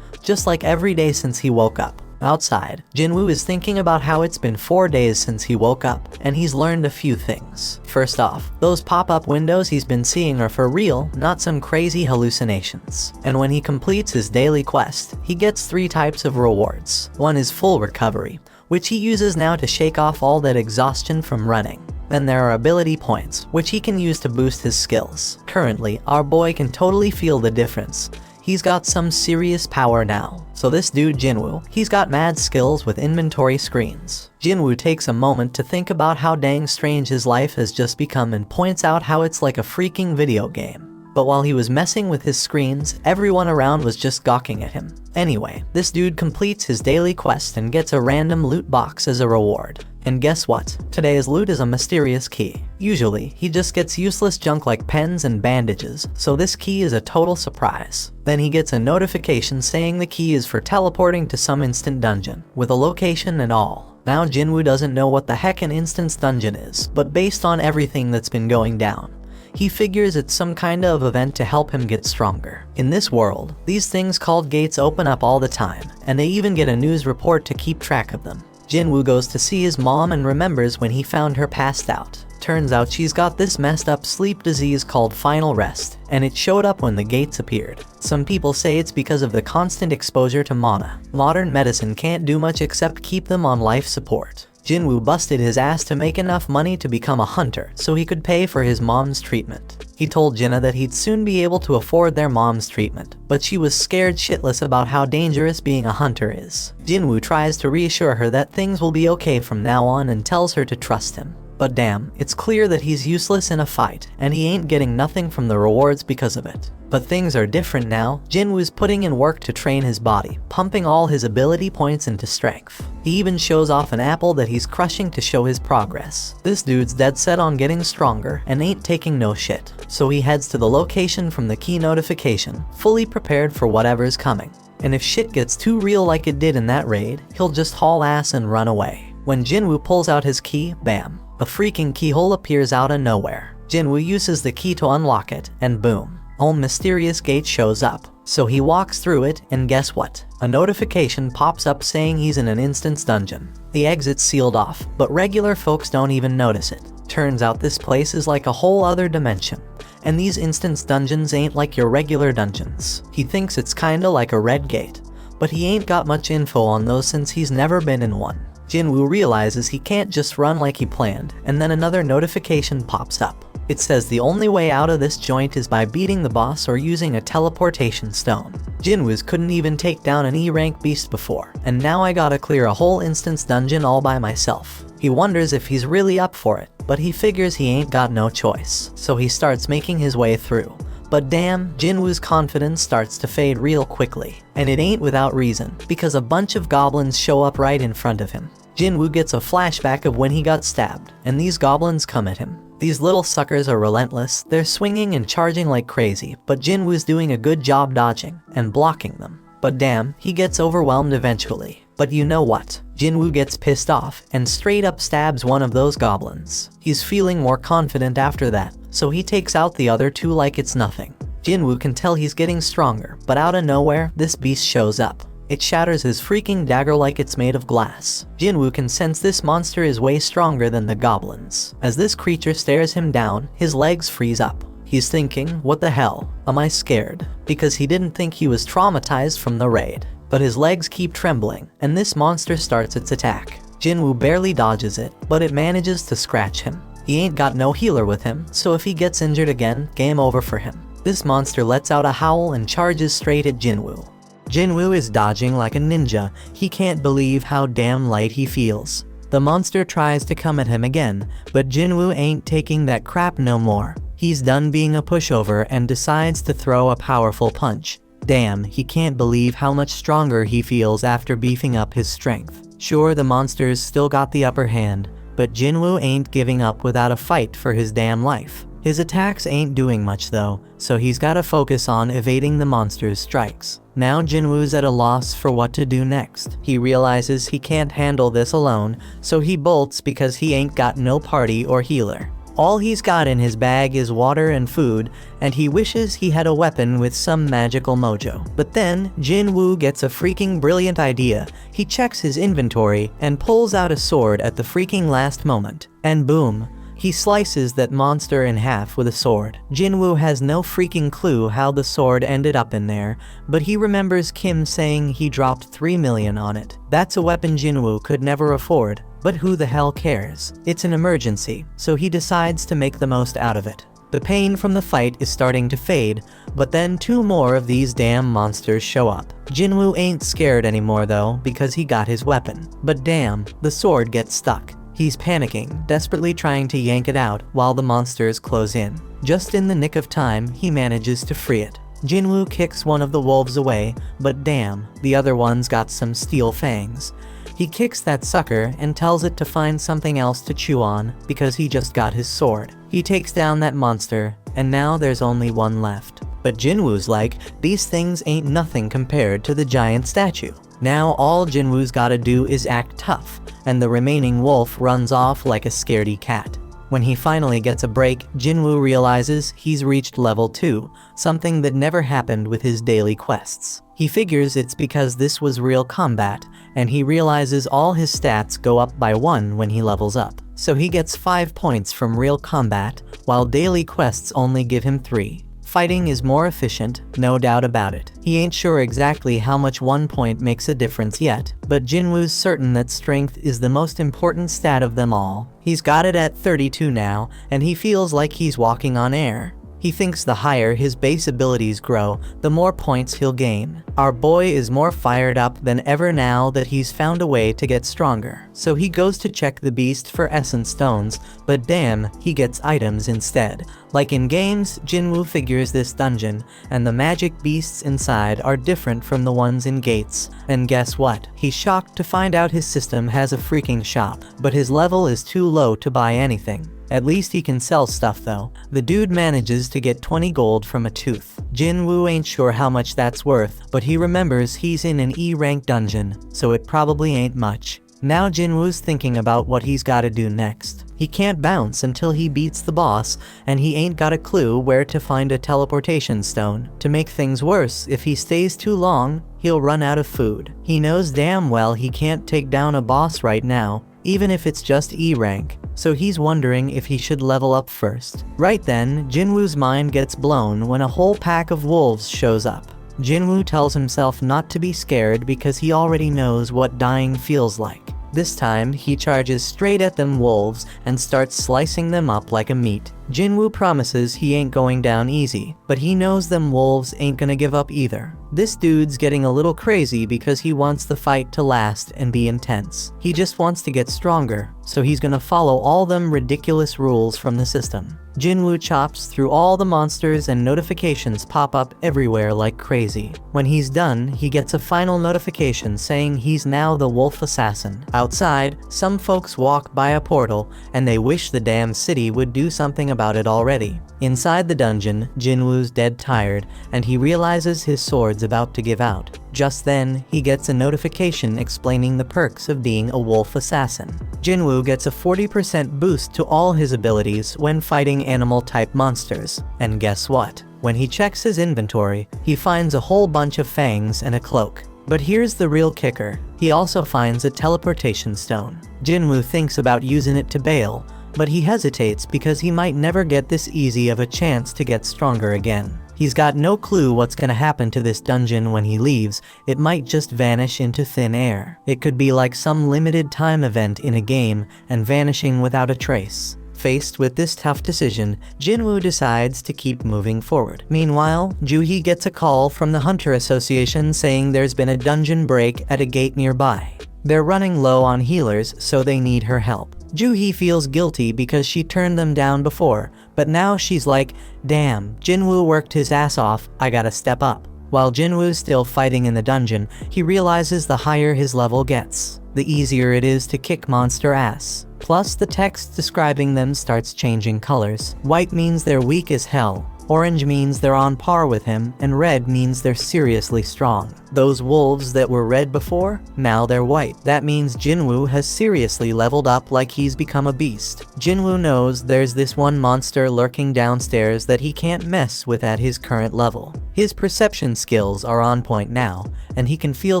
just like every day since he woke up. Outside, Jinwoo is thinking about how it's been 4 days since he woke up, and he's learned a few things. First off, those pop-up windows he's been seeing are for real, not some crazy hallucinations. And when he completes his daily quest, he gets 3 types of rewards. One is full recovery, which he uses now to shake off all that exhaustion from running. Then there are ability points, which he can use to boost his skills. Currently, our boy can totally feel the difference. He's got some serious power now. So this dude Jinwoo, he's got mad skills with inventory screens. Jinwoo takes a moment to think about how dang strange his life has just become and points out how it's like a freaking video game. But while he was messing with his screens, everyone around was just gawking at him. Anyway, this dude completes his daily quest and gets a random loot box as a reward. And guess what? Today's loot is a mysterious key. Usually, he just gets useless junk like pens and bandages, so this key is a total surprise. Then he gets a notification saying the key is for teleporting to some instant dungeon, with a location and all. Now Jinwoo doesn't know what the heck an instance dungeon is, but based on everything that's been going down, he figures it's some kind of event to help him get stronger. In this world, these things called gates open up all the time, and they even get a news report to keep track of them. Jinwoo goes to see his mom and remembers when he found her passed out. Turns out she's got this messed up sleep disease called final rest, and it showed up when the gates appeared. Some people say it's because of the constant exposure to mana. Modern medicine can't do much except keep them on life support. Jinwoo busted his ass to make enough money to become a hunter so he could pay for his mom's treatment. He told Jinna that he'd soon be able to afford their mom's treatment, but she was scared shitless about how dangerous being a hunter is. Jinwoo tries to reassure her that things will be okay from now on and tells her to trust him. But damn, it's clear that he's useless in a fight, and he ain't getting nothing from the rewards because of it. But things are different now. Jinwoo's putting in work to train his body, pumping all his ability points into strength. He even shows off an apple that he's crushing to show his progress. This dude's dead set on getting stronger and ain't taking no shit. So he heads to the location from the key notification, fully prepared for whatever's coming. And if shit gets too real like it did in that raid, he'll just haul ass and run away. When Jinwoo pulls out his key, bam, a freaking keyhole appears out of nowhere. Jinwoo uses the key to unlock it, and boom, a mysterious gate shows up. So he walks through it, and guess what? A notification pops up saying he's in an instance dungeon. The exit's sealed off, but regular folks don't even notice it. Turns out this place is like a whole other dimension, and these instance dungeons ain't like your regular dungeons. He thinks it's kinda like a red gate, but he ain't got much info on those since he's never been in one. Jinwoo realizes he can't just run like he planned, and then another notification pops up. It says the only way out of this joint is by beating the boss or using a teleportation stone. Jinwoo's couldn't even take down an E-rank beast before, and now I gotta clear a whole instance dungeon all by myself. He wonders if he's really up for it, but he figures he ain't got no choice, so he starts making his way through. But damn, Jinwoo's confidence starts to fade real quickly. And it ain't without reason, because a bunch of goblins show up right in front of him. Jinwoo gets a flashback of when he got stabbed, and these goblins come at him. These little suckers are relentless, they're swinging and charging like crazy, but Jinwoo's doing a good job dodging and blocking them. But damn, he gets overwhelmed eventually. But you know what? Jinwoo gets pissed off and straight up stabs one of those goblins. He's feeling more confident after that, so he takes out the other two like it's nothing. Jinwoo can tell he's getting stronger, but out of nowhere, this beast shows up. It shatters his freaking dagger like it's made of glass. Jinwoo can sense this monster is way stronger than the goblins. As this creature stares him down, his legs freeze up. He's thinking, what the hell? Am I scared? Because he didn't think he was traumatized from the raid. But his legs keep trembling, and this monster starts its attack. Jinwoo barely dodges it, but it manages to scratch him. He ain't got no healer with him, so if he gets injured again, game over for him. This monster lets out a howl and charges straight at Jinwoo. Jinwoo is dodging like a ninja. He can't believe how damn light he feels. The monster tries to come at him again, but Jinwoo ain't taking that crap no more. He's done being a pushover and decides to throw a powerful punch. Damn, he can't believe how much stronger he feels after beefing up his strength. Sure, the monsters still got the upper hand, but Jinwoo ain't giving up without a fight for his damn life. His attacks ain't doing much though, so he's gotta focus on evading the monster's strikes. Now Jinwoo's at a loss for what to do next. He realizes he can't handle this alone, so he bolts because he ain't got no party or healer. All he's got in his bag is water and food, and he wishes he had a weapon with some magical mojo. But then, Jinwoo gets a freaking brilliant idea. He checks his inventory and pulls out a sword at the freaking last moment. And boom, he slices that monster in half with a sword. Jinwoo has no freaking clue how the sword ended up in there, but he remembers Kim saying he dropped 3 million on it. That's a weapon Jinwoo could never afford. But who the hell cares? It's an emergency, so he decides to make the most out of it. The pain from the fight is starting to fade, but then 2 more of these damn monsters show up. Jinwoo ain't scared anymore though, because he got his weapon. But damn, the sword gets stuck. He's panicking, desperately trying to yank it out while the monsters close in. Just in the nick of time, he manages to free it. Jinwoo kicks one of the wolves away, but damn, the other one's got some steel fangs. He kicks that sucker and tells it to find something else to chew on because he just got his sword. He takes down that monster, and now there's only one left. But Jinwoo's like, these things ain't nothing compared to the giant statue. Now all Jinwoo's gotta do is act tough, and the remaining wolf runs off like a scaredy cat. When he finally gets a break, Jinwoo realizes he's reached level 2, something that never happened with his daily quests. He figures it's because this was real combat, and he realizes all his stats go up by 1 when he levels up. So he gets 5 points from real combat, while daily quests only give him 3. Fighting is more efficient, no doubt about it. He ain't sure exactly how much 1 point makes a difference yet, but Jinwoo's certain that strength is the most important stat of them all. He's got it at 32 now, and he feels like he's walking on air. He thinks the higher his base abilities grow, the more points he'll gain. Our boy is more fired up than ever now that he's found a way to get stronger. So he goes to check the beast for essence stones, but damn, he gets items instead. Like in games, Jinwoo figures this dungeon, and the magic beasts inside are different from the ones in gates. And guess what? He's shocked to find out his system has a freaking shop, but his level is too low to buy anything. At least he can sell stuff though. The dude manages to get 20 gold from a tooth. Jinwoo ain't sure how much that's worth, but he remembers he's in an E-rank dungeon, so it probably ain't much. Now Jinwoo's thinking about what he's gotta do next. He can't bounce until he beats the boss, and he ain't got a clue where to find a teleportation stone. To make things worse, if he stays too long, he'll run out of food. He knows damn well he can't take down a boss right now, even if it's just E-rank, so he's wondering if he should level up first. Right then, Jinwoo's mind gets blown when a whole pack of wolves shows up. Jinwoo tells himself not to be scared because he already knows what dying feels like. This time, he charges straight at them wolves and starts slicing them up like a meat. Jinwoo promises he ain't going down easy, but he knows them wolves ain't gonna give up either. This dude's getting a little crazy because he wants the fight to last and be intense. He just wants to get stronger, so he's gonna follow all them ridiculous rules from the system. Jinwoo chops through all the monsters and notifications pop up everywhere like crazy. When he's done, he gets a final notification saying he's now the wolf assassin. Outside, some folks walk by a portal, and they wish the damn city would do something about it already. Inside the dungeon, Jinwoo's dead tired, and he realizes his sword's about to give out. Just then, he gets a notification explaining the perks of being a wolf assassin. Jinwoo gets a 40% boost to all his abilities when fighting animal-type monsters. And guess what? When he checks his inventory, he finds a whole bunch of fangs and a cloak. But here's the real kicker. He also finds a teleportation stone. Jinwoo thinks about using it to bail, but he hesitates because he might never get this easy of a chance to get stronger again. He's got no clue what's gonna happen to this dungeon when he leaves. It might just vanish into thin air. It could be like some limited time event in a game and vanishing without a trace. Faced with this tough decision, Jinwoo decides to keep moving forward. Meanwhile, Juhee gets a call from the Hunter Association saying there's been a dungeon break at a gate nearby. They're running low on healers, so they need her help. Juhee feels guilty because she turned them down before, but now she's like, damn, Jinwoo worked his ass off, I gotta step up. While Jinwoo's still fighting in the dungeon, he realizes the higher his level gets, the easier it is to kick monster ass. Plus, the text describing them starts changing colors. White means they're weak as hell, orange means they're on par with him, and red means they're seriously strong. Those wolves that were red before, now they're white. That means Jinwoo has seriously leveled up like he's become a beast. Jinwoo knows there's this one monster lurking downstairs that he can't mess with at his current level. His perception skills are on point now, and he can feel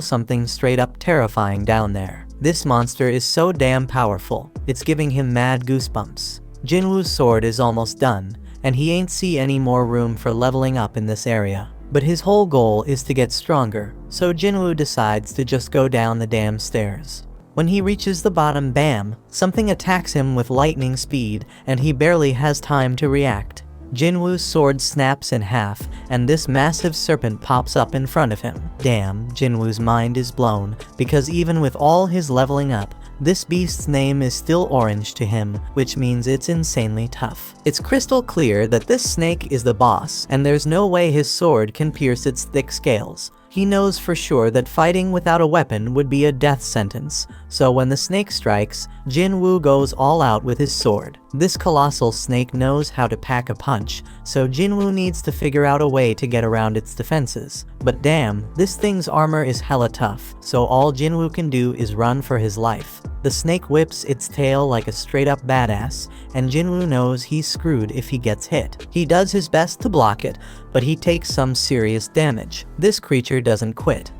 something straight up terrifying down there. This monster is so damn powerful, it's giving him mad goosebumps. Jinwoo's sword is almost done, and he ain't see any more room for leveling up in this area. But his whole goal is to get stronger, so Jinwoo decides to just go down the damn stairs. When he reaches the bottom, bam, something attacks him with lightning speed, and he barely has time to react. Jinwoo's sword snaps in half, and this massive serpent pops up in front of him. Damn, Jinwoo's mind is blown, because even with all his leveling up, this beast's name is still orange to him, which means it's insanely tough. It's crystal clear that this snake is the boss, and there's no way his sword can pierce its thick scales. He knows for sure that fighting without a weapon would be a death sentence, so when the snake strikes, Jinwoo goes all out with his sword. This colossal snake knows how to pack a punch, so Jinwoo needs to figure out a way to get around its defenses. But damn, this thing's armor is hella tough, so all Jinwoo can do is run for his life. The snake whips its tail like a straight-up badass, and Jinwoo knows he's screwed if he gets hit. He does his best to block it, but he takes some serious damage. This creature doesn't quit.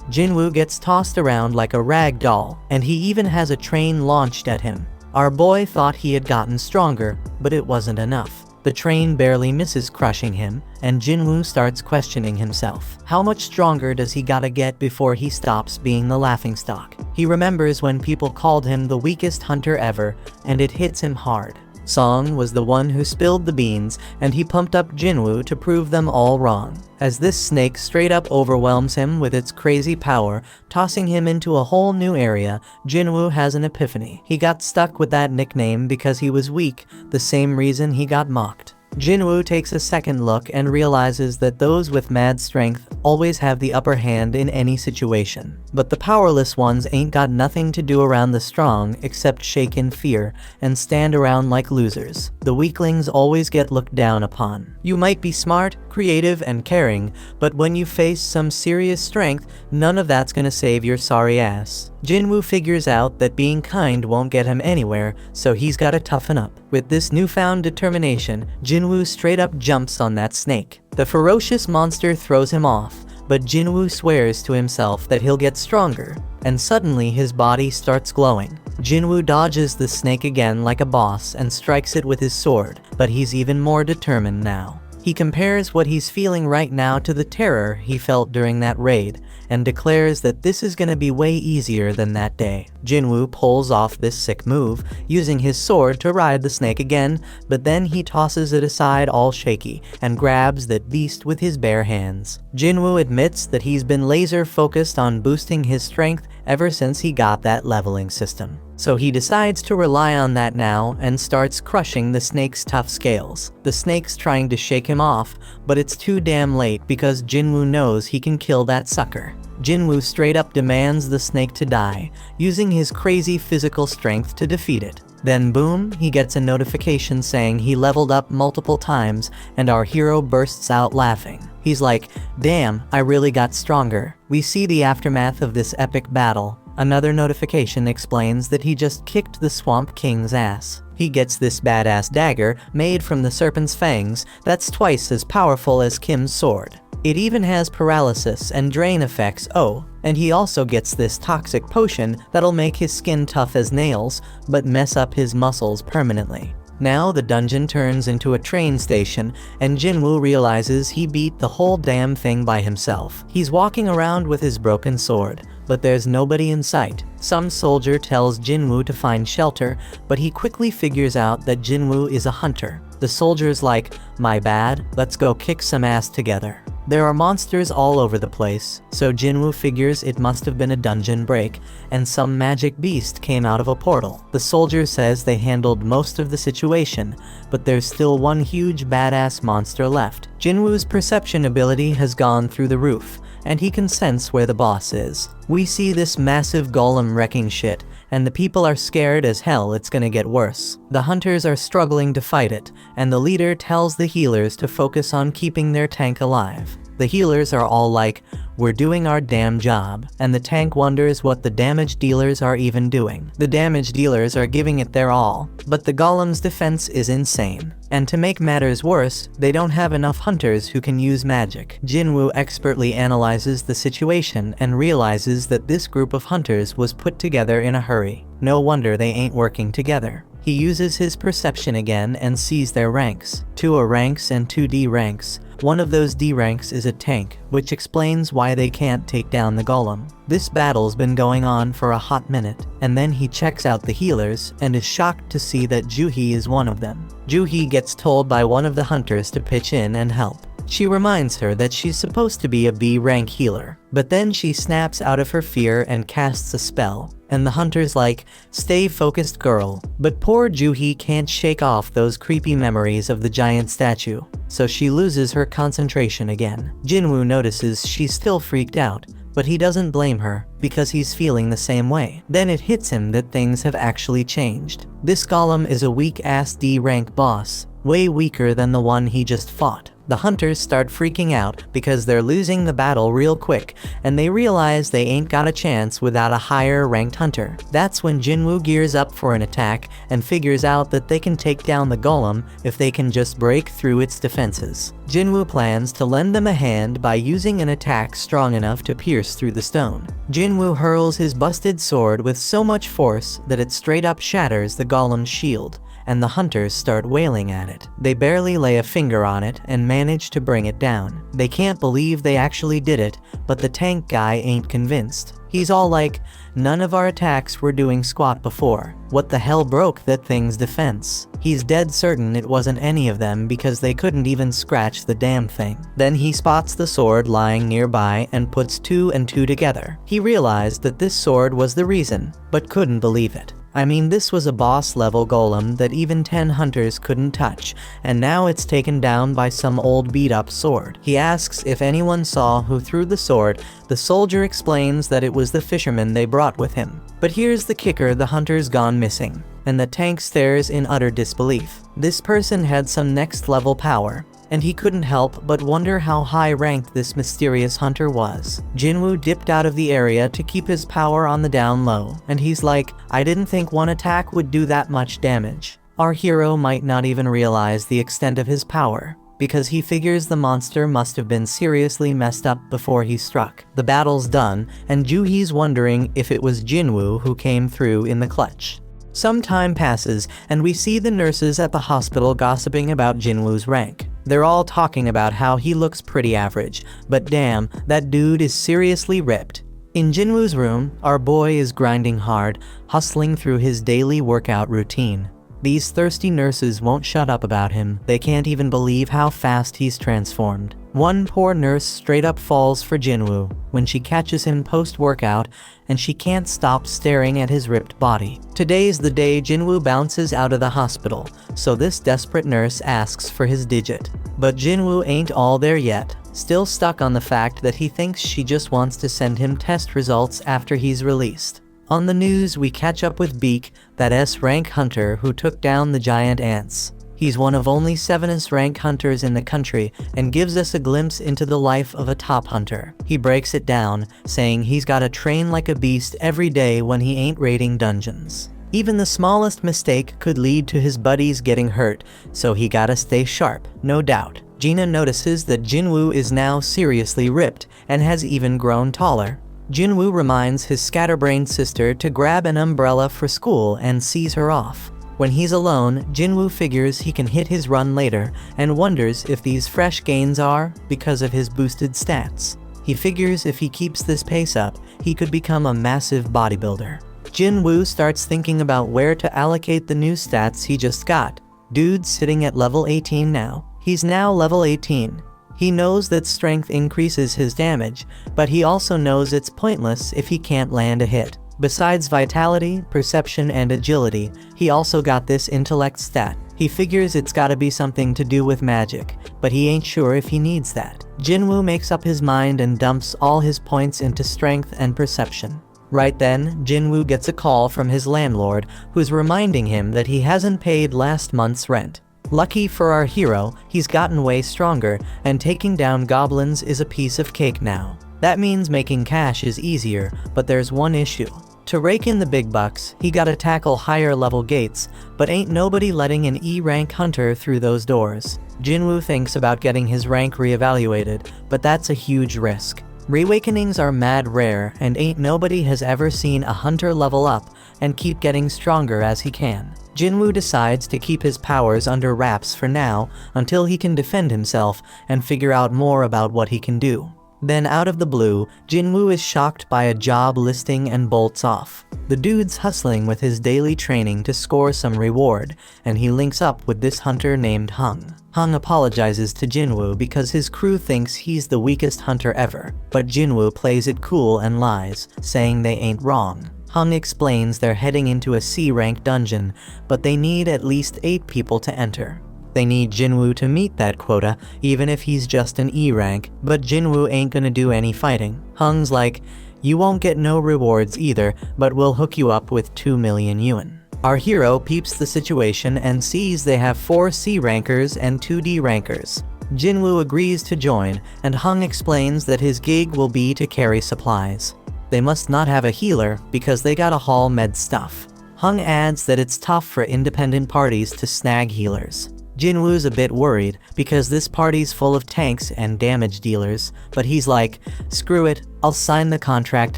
Jinwoo gets tossed around like a rag doll, and he even has a train launched at him. Our boy thought he had gotten stronger, but it wasn't enough. The train barely misses crushing him, and Jinwoo starts questioning himself. How much stronger does he gotta get before he stops being the laughingstock? He remembers when people called him the weakest hunter ever, and it hits him hard. Song was the one who spilled the beans, and he pumped up Jinwoo to prove them all wrong. As this snake straight up overwhelms him with its crazy power, tossing him into a whole new area, Jinwoo has an epiphany. He got stuck with that nickname because he was weak, the same reason he got mocked. Jinwoo takes a second look and realizes that those with mad strength always have the upper hand in any situation. But the powerless ones ain't got nothing to do around the strong except shake in fear and stand around like losers. The weaklings always get looked down upon. You might be smart, creative, and caring, but when you face some serious strength, none of that's gonna save your sorry ass. Jinwoo figures out that being kind won't get him anywhere, so he's gotta toughen up. With this newfound determination, Jinwoo straight up jumps on that snake. The ferocious monster throws him off, but Jinwoo swears to himself that he'll get stronger, and suddenly his body starts glowing. Jinwoo dodges the snake again like a boss and strikes it with his sword, but he's even more determined now. He compares what he's feeling right now to the terror he felt during that raid, and declares that this is gonna be way easier than that day. Jinwoo pulls off this sick move, using his sword to ride the snake again, but then he tosses it aside all shaky, and grabs that beast with his bare hands. Jinwoo admits that he's been laser focused on boosting his strength ever since he got that leveling system. So he decides to rely on that now and starts crushing the snake's tough scales. The snake's trying to shake him off, but it's too damn late because Jinwoo knows he can kill that sucker. Jinwoo straight up demands the snake to die, using his crazy physical strength to defeat it. Then boom, he gets a notification saying he leveled up multiple times, and our hero bursts out laughing. He's like, damn, I really got stronger. We see the aftermath of this epic battle. Another notification explains that he just kicked the Swamp King's ass. He gets this badass dagger made from the serpent's fangs that's twice as powerful as Kim's sword. It even has paralysis and drain effects, oh, and he also gets this toxic potion that'll make his skin tough as nails, but mess up his muscles permanently. Now the dungeon turns into a train station, and Jinwoo realizes he beat the whole damn thing by himself. He's walking around with his broken sword, but there's nobody in sight. Some soldier tells Jinwoo to find shelter, but he quickly figures out that Jinwoo is a hunter. The soldier's like, my bad, let's go kick some ass together. There are monsters all over the place, so Jinwoo figures it must have been a dungeon break, and some magic beast came out of a portal. The soldier says they handled most of the situation, but there's still one huge badass monster left. Jinwoo's perception ability has gone through the roof, and he can sense where the boss is. We see this massive golem wrecking shit, and the people are scared as hell it's gonna get worse. The hunters are struggling to fight it, and the leader tells the healers to focus on keeping their tank alive. The healers are all like, "We're doing our damn job," and the tank wonders what the damage dealers are even doing. The damage dealers are giving it their all, but the golem's defense is insane. And to make matters worse, they don't have enough hunters who can use magic. Jinwoo expertly analyzes the situation and realizes that this group of hunters was put together in a hurry. No wonder they ain't working together. He uses his perception again and sees their ranks. 2 A ranks and 2 D ranks. One of those D ranks is a tank, which explains why they can't take down the golem. This battle's been going on for a hot minute, and then he checks out the healers and is shocked to see that Juhee is one of them. Juhee gets told by one of the hunters to pitch in and help. She reminds her that she's supposed to be a B rank healer, but then she snaps out of her fear and casts a spell. And the hunter's like, "Stay focused, girl." But poor Juhee can't shake off those creepy memories of the giant statue, so she loses her concentration again. Jinwoo notices she's still freaked out, but he doesn't blame her, because he's feeling the same way. Then it hits him that things have actually changed. This golem is a weak-ass D rank boss, way weaker than the one he just fought. The hunters start freaking out because they're losing the battle real quick, and they realize they ain't got a chance without a higher ranked hunter. That's when Jinwoo gears up for an attack and figures out that they can take down the golem if they can just break through its defenses. Jinwoo plans to lend them a hand by using an attack strong enough to pierce through the stone. Jinwoo hurls his busted sword with so much force that it straight up shatters the golem's shield, and the hunters start wailing at it. They barely lay a finger on it and manage to bring it down. They can't believe they actually did it, but the tank guy ain't convinced. He's all like, "None of our attacks were doing squat before. What the hell broke that thing's defense?" He's dead certain it wasn't any of them because they couldn't even scratch the damn thing. Then he spots the sword lying nearby and puts 2 and 2 together. He realized that this sword was the reason, but couldn't believe it. I mean, this was a boss-level golem that even 10 hunters couldn't touch, and now it's taken down by some old beat-up sword. He asks if anyone saw who threw the sword. The soldier explains that it was the fisherman they brought with him. But here's the kicker: the hunter's gone missing, and the tank stares in utter disbelief. This person had some next-level power, and he couldn't help but wonder how high-ranked this mysterious hunter was. Jinwoo dipped out of the area to keep his power on the down low, and he's like, "I didn't think one attack would do that much damage." Our hero might not even realize the extent of his power, because he figures the monster must have been seriously messed up before he struck. The battle's done, and Juhee's wondering if it was Jinwoo who came through in the clutch. Some time passes, and we see the nurses at the hospital gossiping about Jinwoo's rank. They're all talking about how he looks pretty average, but damn, that dude is seriously ripped. In Jinwoo's room, our boy is grinding hard, hustling through his daily workout routine. These thirsty nurses won't shut up about him. They can't even believe how fast he's transformed. One poor nurse straight up falls for Jinwoo when she catches him post-workout, and she can't stop staring at his ripped body. Today's the day Jinwoo bounces out of the hospital, so this desperate nurse asks for his digit. But Jinwoo ain't all there yet, still stuck on the fact that he thinks she just wants to send him test results after he's released. On the news, we catch up with Beak, that S-rank hunter who took down the giant ants. He's one of only 7 S-rank hunters in the country and gives us a glimpse into the life of a top hunter. He breaks it down, saying he's gotta train like a beast every day when he ain't raiding dungeons. Even the smallest mistake could lead to his buddies getting hurt, so he gotta stay sharp, no doubt. Gina notices that Jinwoo is now seriously ripped and has even grown taller. Jinwoo reminds his scatterbrained sister to grab an umbrella for school and sees her off. When he's alone, Jinwoo figures he can hit his run later and wonders if these fresh gains are because of his boosted stats. He figures if he keeps this pace up, he could become a massive bodybuilder. Jinwoo starts thinking about where to allocate the new stats he just got. Dude's sitting at level 18 now. He's now level 18. He knows that strength increases his damage, but he also knows it's pointless if he can't land a hit. Besides vitality, perception, and agility, he also got this intellect stat. He figures it's gotta be something to do with magic, but he ain't sure if he needs that. Jinwoo makes up his mind and dumps all his points into strength and perception. Right then, Jinwoo gets a call from his landlord, who's reminding him that he hasn't paid last month's rent. Lucky for our hero, he's gotten way stronger, and taking down goblins is a piece of cake now. That means making cash is easier, but there's one issue. To rake in the big bucks, he gotta tackle higher level gates, but ain't nobody letting an E-rank hunter through those doors. Jinwoo thinks about getting his rank reevaluated, but that's a huge risk. Reawakenings are mad rare, and ain't nobody has ever seen a hunter level up and keep getting stronger as he can. Jinwoo decides to keep his powers under wraps for now until he can defend himself and figure out more about what he can do. Then out of the blue, Jinwoo is shocked by a job listing and bolts off. The dude's hustling with his daily training to score some reward, and he links up with this hunter named Hung. Hung apologizes to Jinwoo because his crew thinks he's the weakest hunter ever, but Jinwoo plays it cool and lies, saying they ain't wrong. Hung explains they're heading into a C-rank dungeon, but they need at least 8 people to enter. They need Jinwoo to meet that quota, even if he's just an E rank, but Jinwoo ain't gonna do any fighting. Hung's like, you won't get no rewards either, but we'll hook you up with 2 million yuan. Our hero peeps the situation and sees they have 4 C rankers and 2 D rankers. Jinwoo agrees to join, and Hung explains that his gig will be to carry supplies. They must not have a healer because they gotta haul med stuff. Hung adds that it's tough for independent parties to snag healers. Jinwoo's a bit worried because this party's full of tanks and damage dealers, but he's like, screw it, I'll sign the contract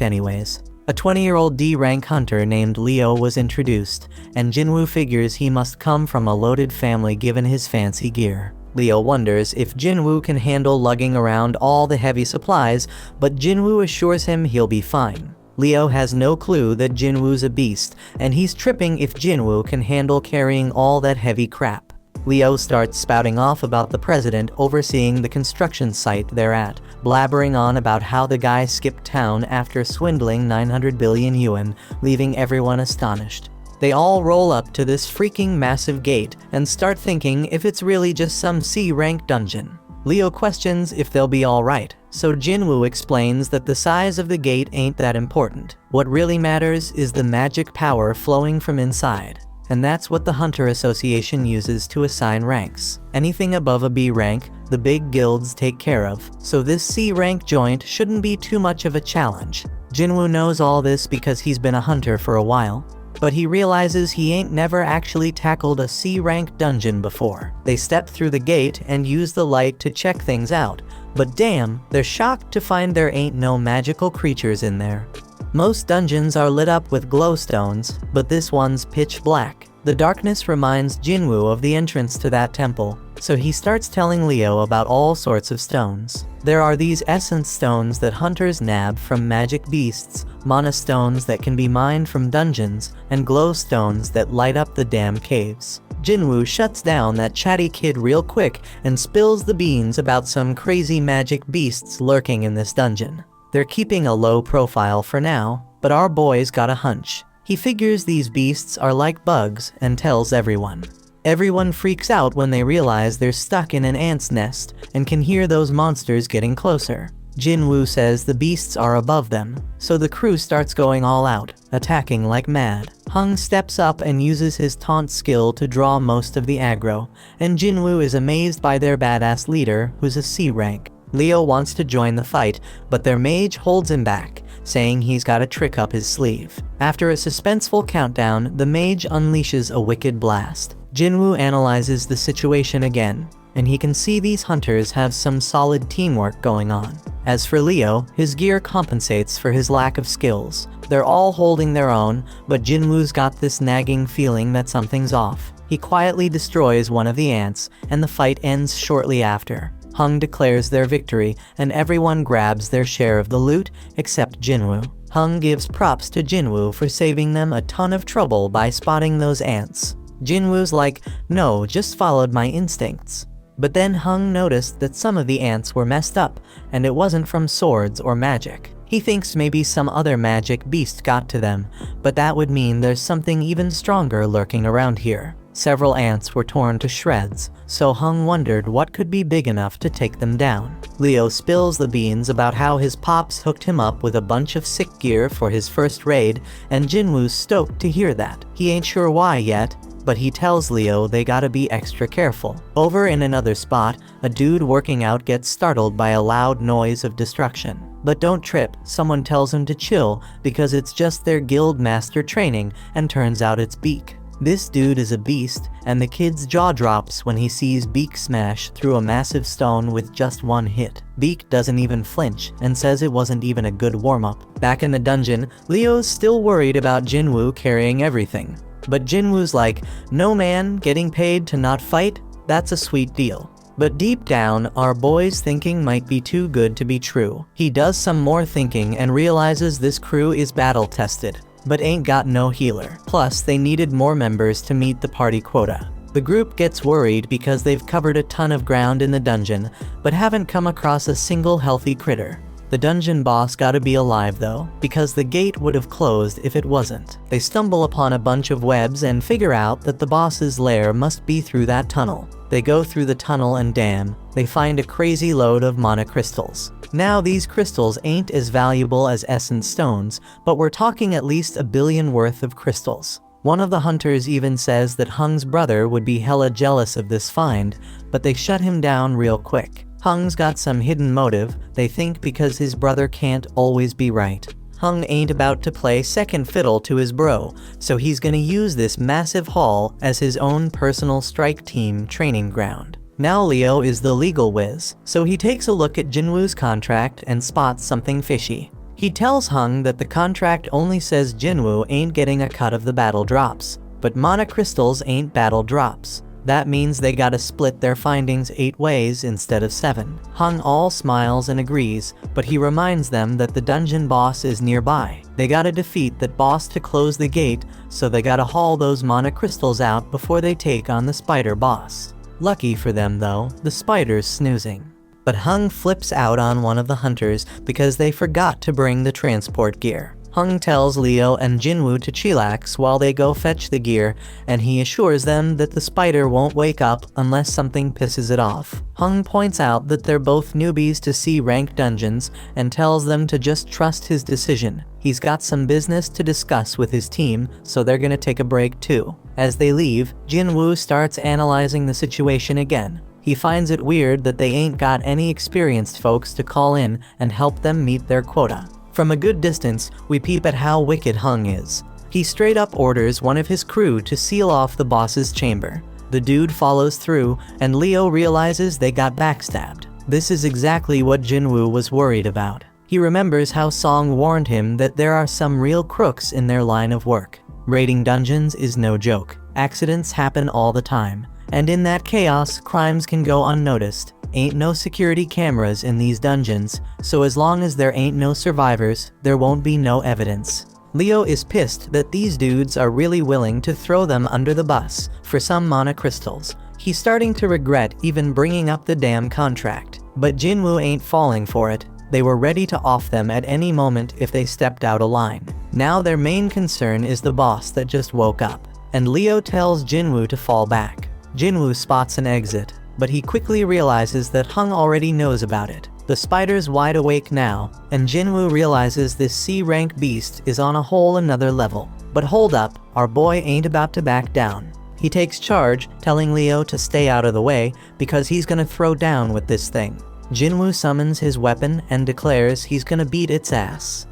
anyways. A 20-year-old D-rank hunter named Leo was introduced, and Jinwoo figures he must come from a loaded family given his fancy gear. Leo wonders if Jinwoo can handle lugging around all the heavy supplies, but Jinwoo assures him he'll be fine. Leo has no clue that Jinwoo's a beast, and he's tripping if Jinwoo can handle carrying all that heavy crap. Leo starts spouting off about the president overseeing the construction site they're at, blabbering on about how the guy skipped town after swindling 900 billion yuan, leaving everyone astonished. They all roll up to this freaking massive gate and start thinking if it's really just some C-rank dungeon. Leo questions if they'll be alright, so Jinwoo explains that the size of the gate ain't that important. What really matters is the magic power flowing from inside. And that's what the Hunter Association uses to assign ranks. Anything above a B rank, the big guilds take care of, so this C rank joint shouldn't be too much of a challenge. Jinwoo knows all this because he's been a hunter for a while, but he realizes he ain't never actually tackled a C rank dungeon before. They step through the gate and use the light to check things out, but damn, they're shocked to find there ain't no magical creatures in there. Most dungeons are lit up with glowstones, but this one's pitch black. The darkness reminds Jinwoo of the entrance to that temple, so he starts telling Leo about all sorts of stones. There are these essence stones that hunters nab from magic beasts, mana stones that can be mined from dungeons, and glow stones that light up the damn caves. Jinwoo shuts down that chatty kid real quick and spills the beans about some crazy magic beasts lurking in this dungeon. They're keeping a low profile for now, but our boy's got a hunch. He figures these beasts are like bugs and tells everyone. Everyone freaks out when they realize they're stuck in an ant's nest and can hear those monsters getting closer. Jinwoo says the beasts are above them, so the crew starts going all out, attacking like mad. Hung steps up and uses his taunt skill to draw most of the aggro, and Jinwoo is amazed by their badass leader, who's a C rank. Leo wants to join the fight, but their mage holds him back, saying he's got a trick up his sleeve. After a suspenseful countdown, the mage unleashes a wicked blast. Jinwoo analyzes the situation again, and he can see these hunters have some solid teamwork going on. As for Leo, his gear compensates for his lack of skills. They're all holding their own, but Jinwoo's got this nagging feeling that something's off. He quietly destroys one of the ants, and the fight ends shortly after. Hung declares their victory, and everyone grabs their share of the loot, except Jinwoo. Hung gives props to Jinwoo for saving them a ton of trouble by spotting those ants. Jinwoo's like, no, just followed my instincts. But then Hung noticed that some of the ants were messed up, and it wasn't from swords or magic. He thinks maybe some other magic beast got to them, but that would mean there's something even stronger lurking around here. Several ants were torn to shreds, so Hung wondered what could be big enough to take them down. Leo spills the beans about how his pops hooked him up with a bunch of sick gear for his first raid, and Jinwoo's stoked to hear that. He ain't sure why yet, but he tells Leo they gotta be extra careful. Over in another spot, a dude working out gets startled by a loud noise of destruction. But don't trip, someone tells him to chill because it's just their guild master training, and turns out it's Beak. This dude is a beast, and the kid's jaw drops when he sees Beak smash through a massive stone with just one hit. Beak doesn't even flinch, and says it wasn't even a good warm-up. Back in the dungeon, Leo's still worried about Jinwoo carrying everything. But Jinwoo's like, no man, getting paid to not fight? That's a sweet deal. But deep down, our boy's thinking might be too good to be true. He does some more thinking and realizes this crew is battle-tested, but ain't got no healer. Plus, they needed more members to meet the party quota. The group gets worried because they've covered a ton of ground in the dungeon, but haven't come across a single healthy critter. The dungeon boss gotta be alive though, because the gate would have closed if it wasn't. They stumble upon a bunch of webs and figure out that the boss's lair must be through that tunnel. They go through the tunnel and damn, they find a crazy load of mana crystals. Now these crystals ain't as valuable as essence stones, but we're talking at least 1 billion worth of crystals. One of the hunters even says that Hung's brother would be hella jealous of this find, but they shut him down real quick. Hung's got some hidden motive, they think, because his brother can't always be right. Hung ain't about to play second fiddle to his bro, so he's gonna use this massive haul as his own personal strike team training ground. Now Leo is the legal whiz, so he takes a look at Jinwoo's contract and spots something fishy. He tells Hung that the contract only says Jinwoo ain't getting a cut of the battle drops, but mana crystals ain't battle drops. That means they gotta split their findings 8 ways instead of 7. Hung all smiles and agrees, but he reminds them that the dungeon boss is nearby. They gotta defeat that boss to close the gate, so they gotta haul those mana crystals out before they take on the spider boss. Lucky for them though, the spider's snoozing. But Hung flips out on one of the hunters because they forgot to bring the transport gear. Hung tells Leo and Jinwoo to chillax while they go fetch the gear, and he assures them that the spider won't wake up unless something pisses it off. Hung points out that they're both newbies to C-rank dungeons and tells them to just trust his decision. He's got some business to discuss with his team, so they're gonna take a break too. As they leave, Jinwoo starts analyzing the situation again. He finds it weird that they ain't got any experienced folks to call in and help them meet their quota. From a good distance, we peep at how wicked Hung is. He straight up orders one of his crew to seal off the boss's chamber. The dude follows through, and Leo realizes they got backstabbed. This is exactly what Jinwoo was worried about. He remembers how Song warned him that there are some real crooks in their line of work. Raiding dungeons is no joke. Accidents happen all the time. And in that chaos, crimes can go unnoticed. Ain't no security cameras in these dungeons, so as long as there ain't no survivors, there won't be no evidence. Leo is pissed that these dudes are really willing to throw them under the bus for some mana crystals. He's starting to regret even bringing up the damn contract. But Jinwoo ain't falling for it. They were ready to off them at any moment if they stepped out of line. Now their main concern is the boss that just woke up, and Leo tells Jinwoo to fall back. Jinwoo spots an exit, but he quickly realizes that Hung already knows about it. The spider's wide awake now, and Jinwoo realizes this C-rank beast is on a whole another level. But hold up, our boy ain't about to back down. He takes charge, telling Leo to stay out of the way because he's gonna throw down with this thing. Jinwoo summons his weapon and declares he's gonna beat its ass.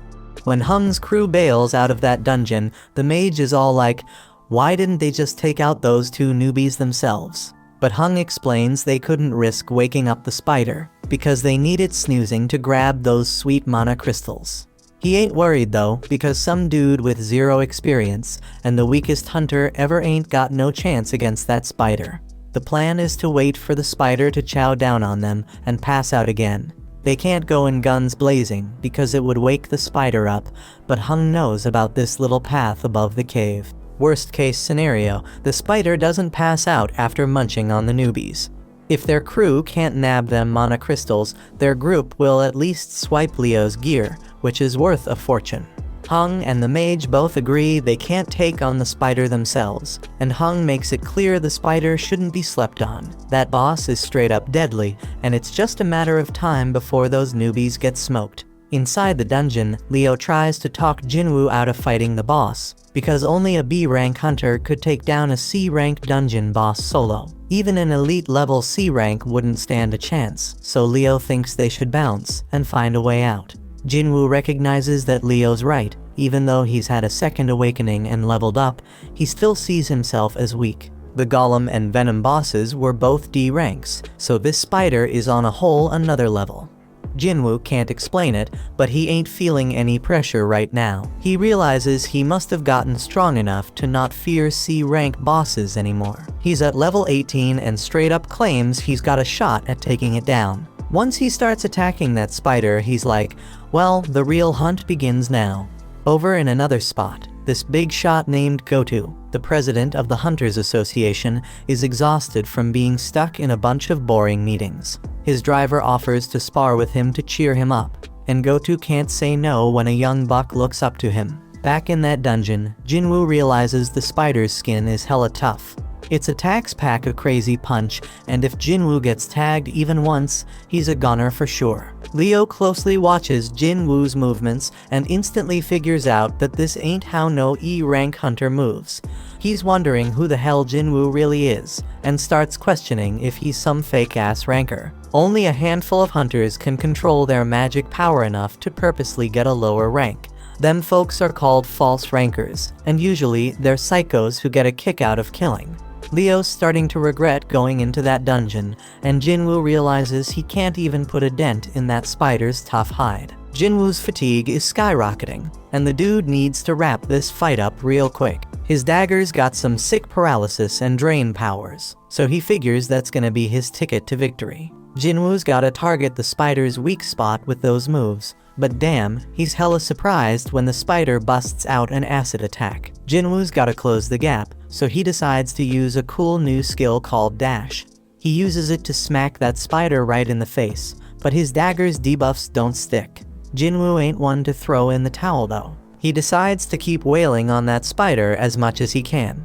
When Hung's crew bails out of that dungeon, the mage is all like, why didn't they just take out those 2 newbies themselves? But Hung explains they couldn't risk waking up the spider, because they needed snoozing to grab those sweet mana crystals. He ain't worried though, because some dude with 0 experience, and the weakest hunter ever ain't got no chance against that spider. The plan is to wait for the spider to chow down on them and pass out again. They can't go in guns blazing, because it would wake the spider up, but Hung knows about this little path above the cave. Worst case scenario, the spider doesn't pass out after munching on the newbies. If their crew can't nab them mana crystals, their group will at least swipe Leo's gear, which is worth a fortune. Hung and the mage both agree they can't take on the spider themselves, and Hung makes it clear the spider shouldn't be slept on. That boss is straight up deadly, and it's just a matter of time before those newbies get smoked. Inside the dungeon, Leo tries to talk Jinwoo out of fighting the boss, because only a B-rank hunter could take down a C-rank dungeon boss solo. Even an elite level C rank wouldn't stand a chance, so Leo thinks they should bounce and find a way out. Jinwoo recognizes that Leo's right. Even though he's had a second awakening and leveled up, he still sees himself as weak. The Golem and Venom bosses were both D ranks, so this spider is on a whole another level. Jinwoo can't explain it, but he ain't feeling any pressure right now. He realizes he must have gotten strong enough to not fear C-rank bosses anymore. He's at level 18 and straight up claims he's got a shot at taking it down. Once he starts attacking that spider, he's like, well, the real hunt begins now. Over in another spot, this big shot named Gotu, the president of the Hunters Association, is exhausted from being stuck in a bunch of boring meetings. His driver offers to spar with him to cheer him up, and Gotu can't say no when a young buck looks up to him. Back in that dungeon, Jinwoo realizes the spider's skin is hella tough. Its attacks pack a crazy punch, and if Jinwoo gets tagged even once, he's a goner for sure. Leo closely watches Jinwoo's movements and instantly figures out that this ain't how no E-rank hunter moves. He's wondering who the hell Jinwoo really is, and starts questioning if he's some fake-ass ranker. Only a handful of hunters can control their magic power enough to purposely get a lower rank. Them folks are called false rankers, and usually they're psychos who get a kick out of killing. Leo's starting to regret going into that dungeon, and Jinwoo realizes he can't even put a dent in that spider's tough hide. Jinwoo's fatigue is skyrocketing, and the dude needs to wrap this fight up real quick. His dagger's got some sick paralysis and drain powers, so he figures that's gonna be his ticket to victory. Jinwoo's gotta target the spider's weak spot with those moves, but damn, he's hella surprised when the spider busts out an acid attack. Jinwoo's gotta close the gap, so he decides to use a cool new skill called Dash. He uses it to smack that spider right in the face, but his dagger's debuffs don't stick. Jinwoo ain't one to throw in the towel though. He decides to keep wailing on that spider as much as he can.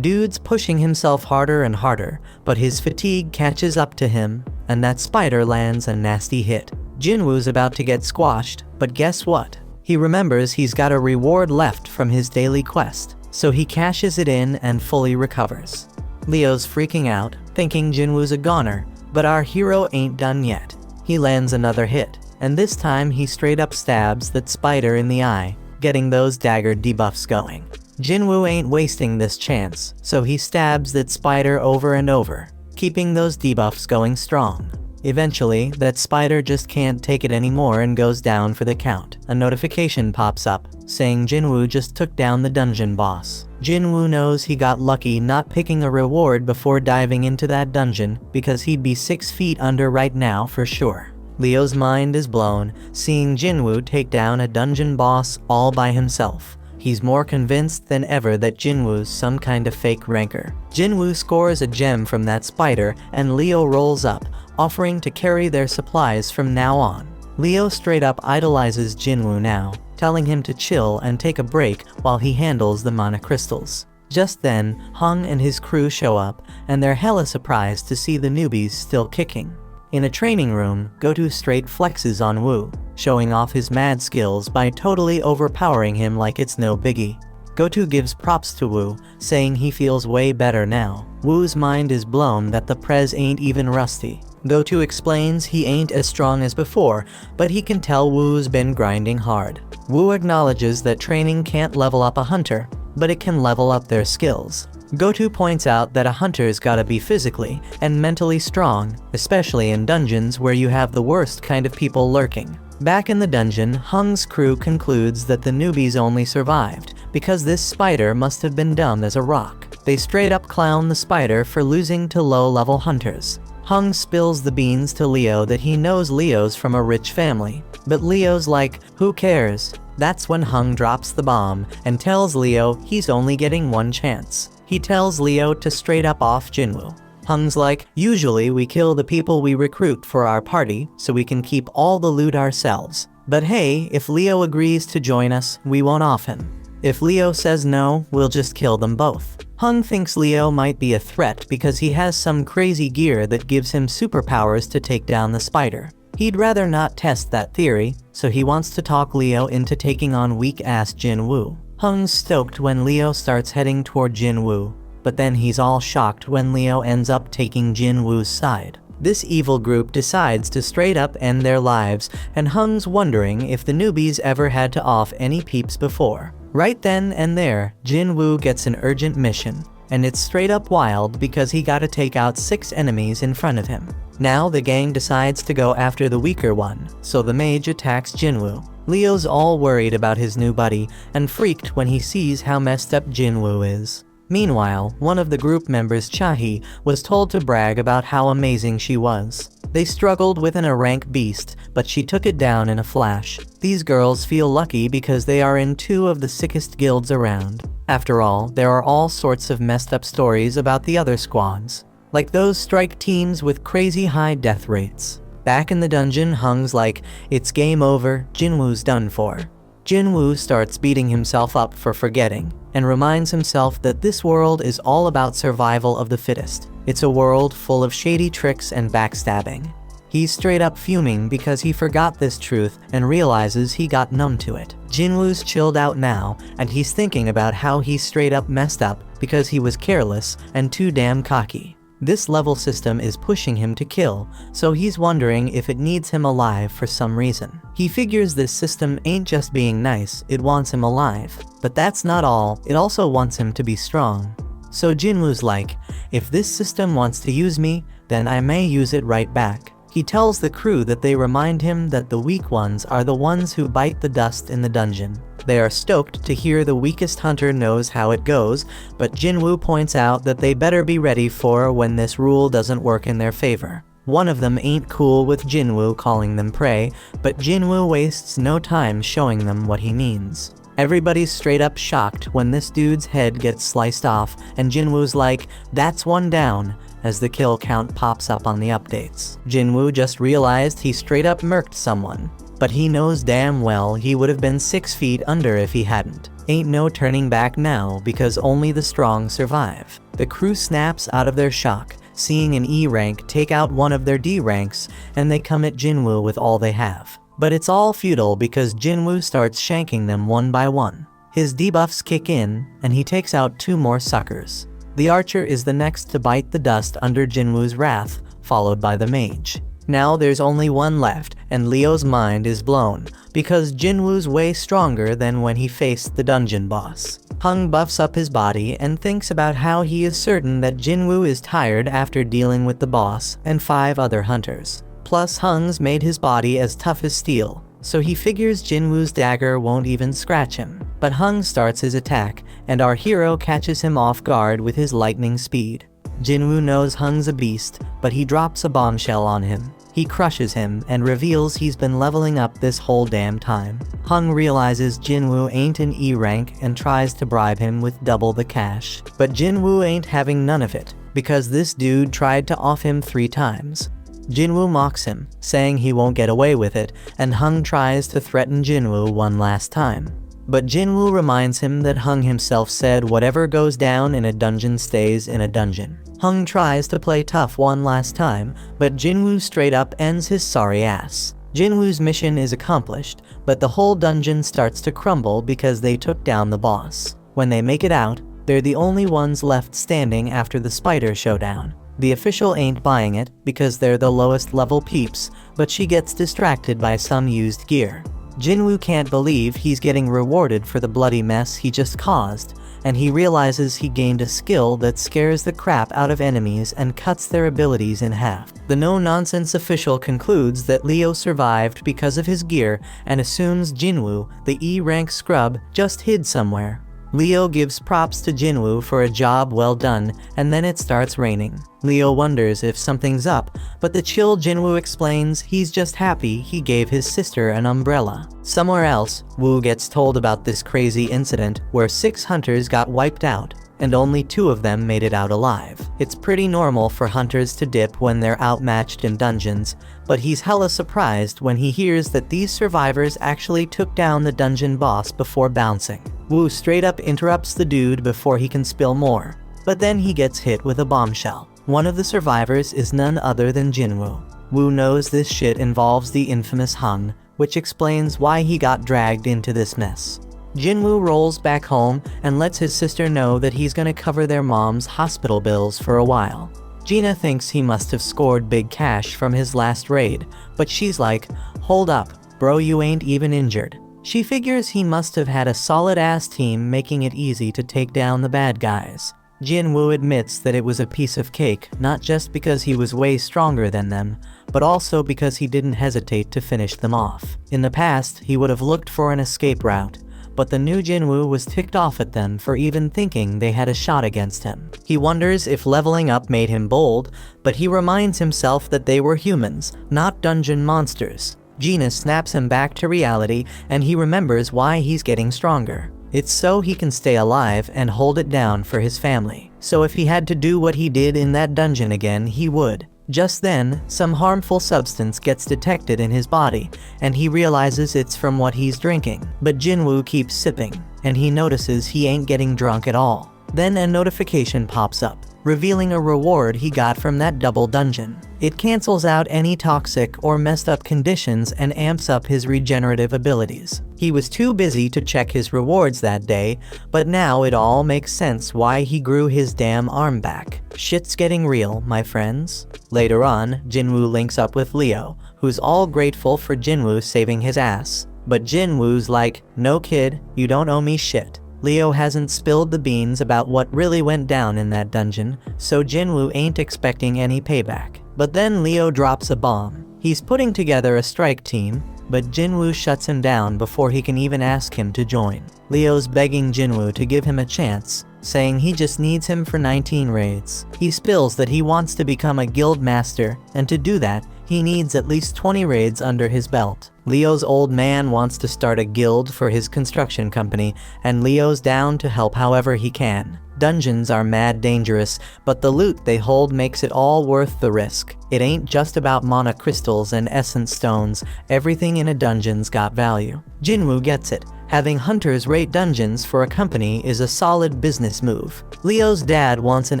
Dude's pushing himself harder and harder, but his fatigue catches up to him, and that spider lands a nasty hit. Jinwoo's about to get squashed, but guess what? He remembers he's got a reward left from his daily quest, so he cashes it in and fully recovers. Leo's freaking out, thinking Jinwoo's a goner, but our hero ain't done yet. He lands another hit, and this time he straight up stabs that spider in the eye, getting those dagger debuffs going. Jinwoo ain't wasting this chance, so he stabs that spider over and over, keeping those debuffs going strong. Eventually, that spider just can't take it anymore and goes down for the count. A notification pops up, saying Jinwoo just took down the dungeon boss. Jinwoo knows he got lucky not picking a reward before diving into that dungeon, because he'd be 6 feet under right now for sure. Leo's mind is blown, seeing Jinwoo take down a dungeon boss all by himself. He's more convinced than ever that Jinwoo's some kind of fake ranker. Jinwoo scores a gem from that spider, and Leo rolls up, offering to carry their supplies from now on. Leo straight up idolizes Jinwoo now, telling him to chill and take a break while he handles the mana crystals. Just then, Hung and his crew show up, and they're hella surprised to see the newbies still kicking. In a training room, Gotu straight flexes on Woo, showing off his mad skills by totally overpowering him like it's no biggie. Gotu gives props to Woo, saying he feels way better now. Woo's mind is blown that the prez ain't even rusty. Gotu explains he ain't as strong as before, but he can tell Woo's been grinding hard. Woo acknowledges that training can't level up a hunter, but it can level up their skills. Gotu points out that a hunter's gotta be physically and mentally strong, especially in dungeons where you have the worst kind of people lurking. Back in the dungeon, Hung's crew concludes that the newbies only survived because this spider must have been dumb as a rock. They straight up clown the spider for losing to low-level hunters. Hung spills the beans to Leo that he knows Leo's from a rich family, but Leo's like, who cares? That's when Hung drops the bomb and tells Leo he's only getting one chance. He tells Leo to straight up off Jinwoo. Hung's like, usually we kill the people we recruit for our party so we can keep all the loot ourselves. But hey, if Leo agrees to join us, we won't off him. If Leo says no, we'll just kill them both. Hung thinks Leo might be a threat because he has some crazy gear that gives him superpowers to take down the spider. He'd rather not test that theory, so he wants to talk Leo into taking on weak-ass Jinwoo. Hung's stoked when Leo starts heading toward Jinwoo, but then he's all shocked when Leo ends up taking Jinwoo's side. This evil group decides to straight up end their lives, and Hung's wondering if the newbies ever had to off any peeps before. Right then and there, Jinwoo gets an urgent mission, and it's straight up wild because he gotta take out 6 enemies in front of him. Now the gang decides to go after the weaker one, so the mage attacks Jinwoo. Leo's all worried about his new buddy, and freaked when he sees how messed up Jinwoo is. Meanwhile, one of the group members, Chahi, was told to brag about how amazing she was. They struggled with an rank beast, but she took it down in a flash. These girls feel lucky because they are in 2 of the sickest guilds around. After all, there are all sorts of messed up stories about the other squads, like those strike teams with crazy high death rates. Back in the dungeon, Hung's like, it's game over, Jinwoo's done for. Jinwoo starts beating himself up for forgetting, and reminds himself that this world is all about survival of the fittest. It's a world full of shady tricks and backstabbing. He's straight up fuming because he forgot this truth and realizes he got numb to it. Jinwoo's chilled out now, and he's thinking about how he straight up messed up because he was careless and too damn cocky. This level system is pushing him to kill, so he's wondering if it needs him alive for some reason. He figures this system ain't just being nice, it wants him alive. But that's not all, it also wants him to be strong. So Jinwoo's like, if this system wants to use me, then I may use it right back. He tells the crew that they remind him that the weak ones are the ones who bite the dust in the dungeon. They are stoked to hear the weakest hunter knows how it goes, but Jinwoo points out that they better be ready for when this rule doesn't work in their favor. One of them ain't cool with Jinwoo calling them prey, but Jinwoo wastes no time showing them what he means. Everybody's straight up shocked when this dude's head gets sliced off, and Jinwoo's like, that's one down, as the kill count pops up on the updates. Jinwoo just realized he straight up murked someone, but he knows damn well he would have been 6 feet under if he hadn't. Ain't no turning back now because only the strong survive. The crew snaps out of their shock, seeing an E rank take out one of their D ranks, and they come at Jinwoo with all they have. But it's all futile because Jinwoo starts shanking them one by one. His debuffs kick in, and he takes out 2 more suckers. The archer is the next to bite the dust under Jinwoo's wrath, followed by the mage. Now there's only one left, and Leo's mind is blown, because Jinwoo's way stronger than when he faced the dungeon boss. Hung buffs up his body and thinks about how he is certain that Jinwoo is tired after dealing with the boss and 5 other hunters. Plus Hung's made his body as tough as steel, so he figures Jinwoo's dagger won't even scratch him. But Hung starts his attack, and our hero catches him off guard with his lightning speed. Jinwoo knows Hung's a beast, but he drops a bombshell on him. He crushes him and reveals he's been leveling up this whole damn time. Hung realizes Jinwoo ain't an E rank and tries to bribe him with double the cash. But Jinwoo ain't having none of it, because this dude tried to off him 3 times. Jinwoo mocks him, saying he won't get away with it, and Hung tries to threaten Jinwoo one last time. But Jinwoo reminds him that Hung himself said whatever goes down in a dungeon stays in a dungeon. Hung tries to play tough one last time, but Jinwoo straight up ends his sorry ass. Jinwoo's mission is accomplished, but the whole dungeon starts to crumble because they took down the boss. When they make it out, they're the only ones left standing after the spider showdown. The official ain't buying it because they're the lowest level peeps, but she gets distracted by some used gear. Jinwoo can't believe he's getting rewarded for the bloody mess he just caused, and he realizes he gained a skill that scares the crap out of enemies and cuts their abilities in half. The no-nonsense official concludes that Leo survived because of his gear and assumes Jinwoo, the E-rank scrub, just hid somewhere. Leo gives props to Jinwoo for a job well done, and then it starts raining. Leo wonders if something's up, but the chill Jinwoo explains he's just happy he gave his sister an umbrella. Somewhere else, Woo gets told about this crazy incident where 6 hunters got wiped out. and only 2 of them made it out alive. It's pretty normal for hunters to dip when they're outmatched in dungeons, but he's hella surprised when he hears that these survivors actually took down the dungeon boss before bouncing. Woo straight up interrupts the dude before he can spill more, but then he gets hit with a bombshell. One of the survivors is none other than Jinwoo. Woo knows this shit involves the infamous Hung, which explains why he got dragged into this mess. Jinwoo rolls back home and lets his sister know that he's gonna cover their mom's hospital bills for a while. Gina thinks he must have scored big cash from his last raid, but she's like, hold up, bro, you ain't even injured. She figures he must have had a solid-ass team making it easy to take down the bad guys. Jinwoo admits that it was a piece of cake, not just because he was way stronger than them, but also because he didn't hesitate to finish them off. In the past, he would have looked for an escape route, but the new Jinwoo was ticked off at them for even thinking they had a shot against him. He wonders if leveling up made him bold, but he reminds himself that they were humans, not dungeon monsters. Gina snaps him back to reality, and he remembers why he's getting stronger. It's so he can stay alive and hold it down for his family. So if he had to do what he did in that dungeon again, he would. Just then, some harmful substance gets detected in his body, and he realizes it's from what he's drinking. But Jinwoo keeps sipping, and he notices he ain't getting drunk at all. Then a notification pops up, revealing a reward he got from that double dungeon. It cancels out any toxic or messed up conditions and amps up his regenerative abilities. He was too busy to check his rewards that day, but now it all makes sense why he grew his damn arm back. Shit's getting real, my friends. Later on, Jinwoo links up with Leo, who's all grateful for Jinwoo saving his ass. But Jinwoo's like, no kid, you don't owe me shit. Leo hasn't spilled the beans about what really went down in that dungeon, so Jinwoo ain't expecting any payback. But then Leo drops a bomb. He's putting together a strike team, but Jinwoo shuts him down before he can even ask him to join. Leo's begging Jinwoo to give him a chance, saying he just needs him for 19 raids. He spills that he wants to become a guild master, and to do that, he needs at least 20 raids under his belt. Leo's old man wants to start a guild for his construction company, and Leo's down to help however he can. Dungeons are mad dangerous, but the loot they hold makes it all worth the risk. It ain't just about mana crystals and essence stones, everything in a dungeon's got value. Jinwoo gets it. Having hunters raid dungeons for a company is a solid business move. Leo's dad wants an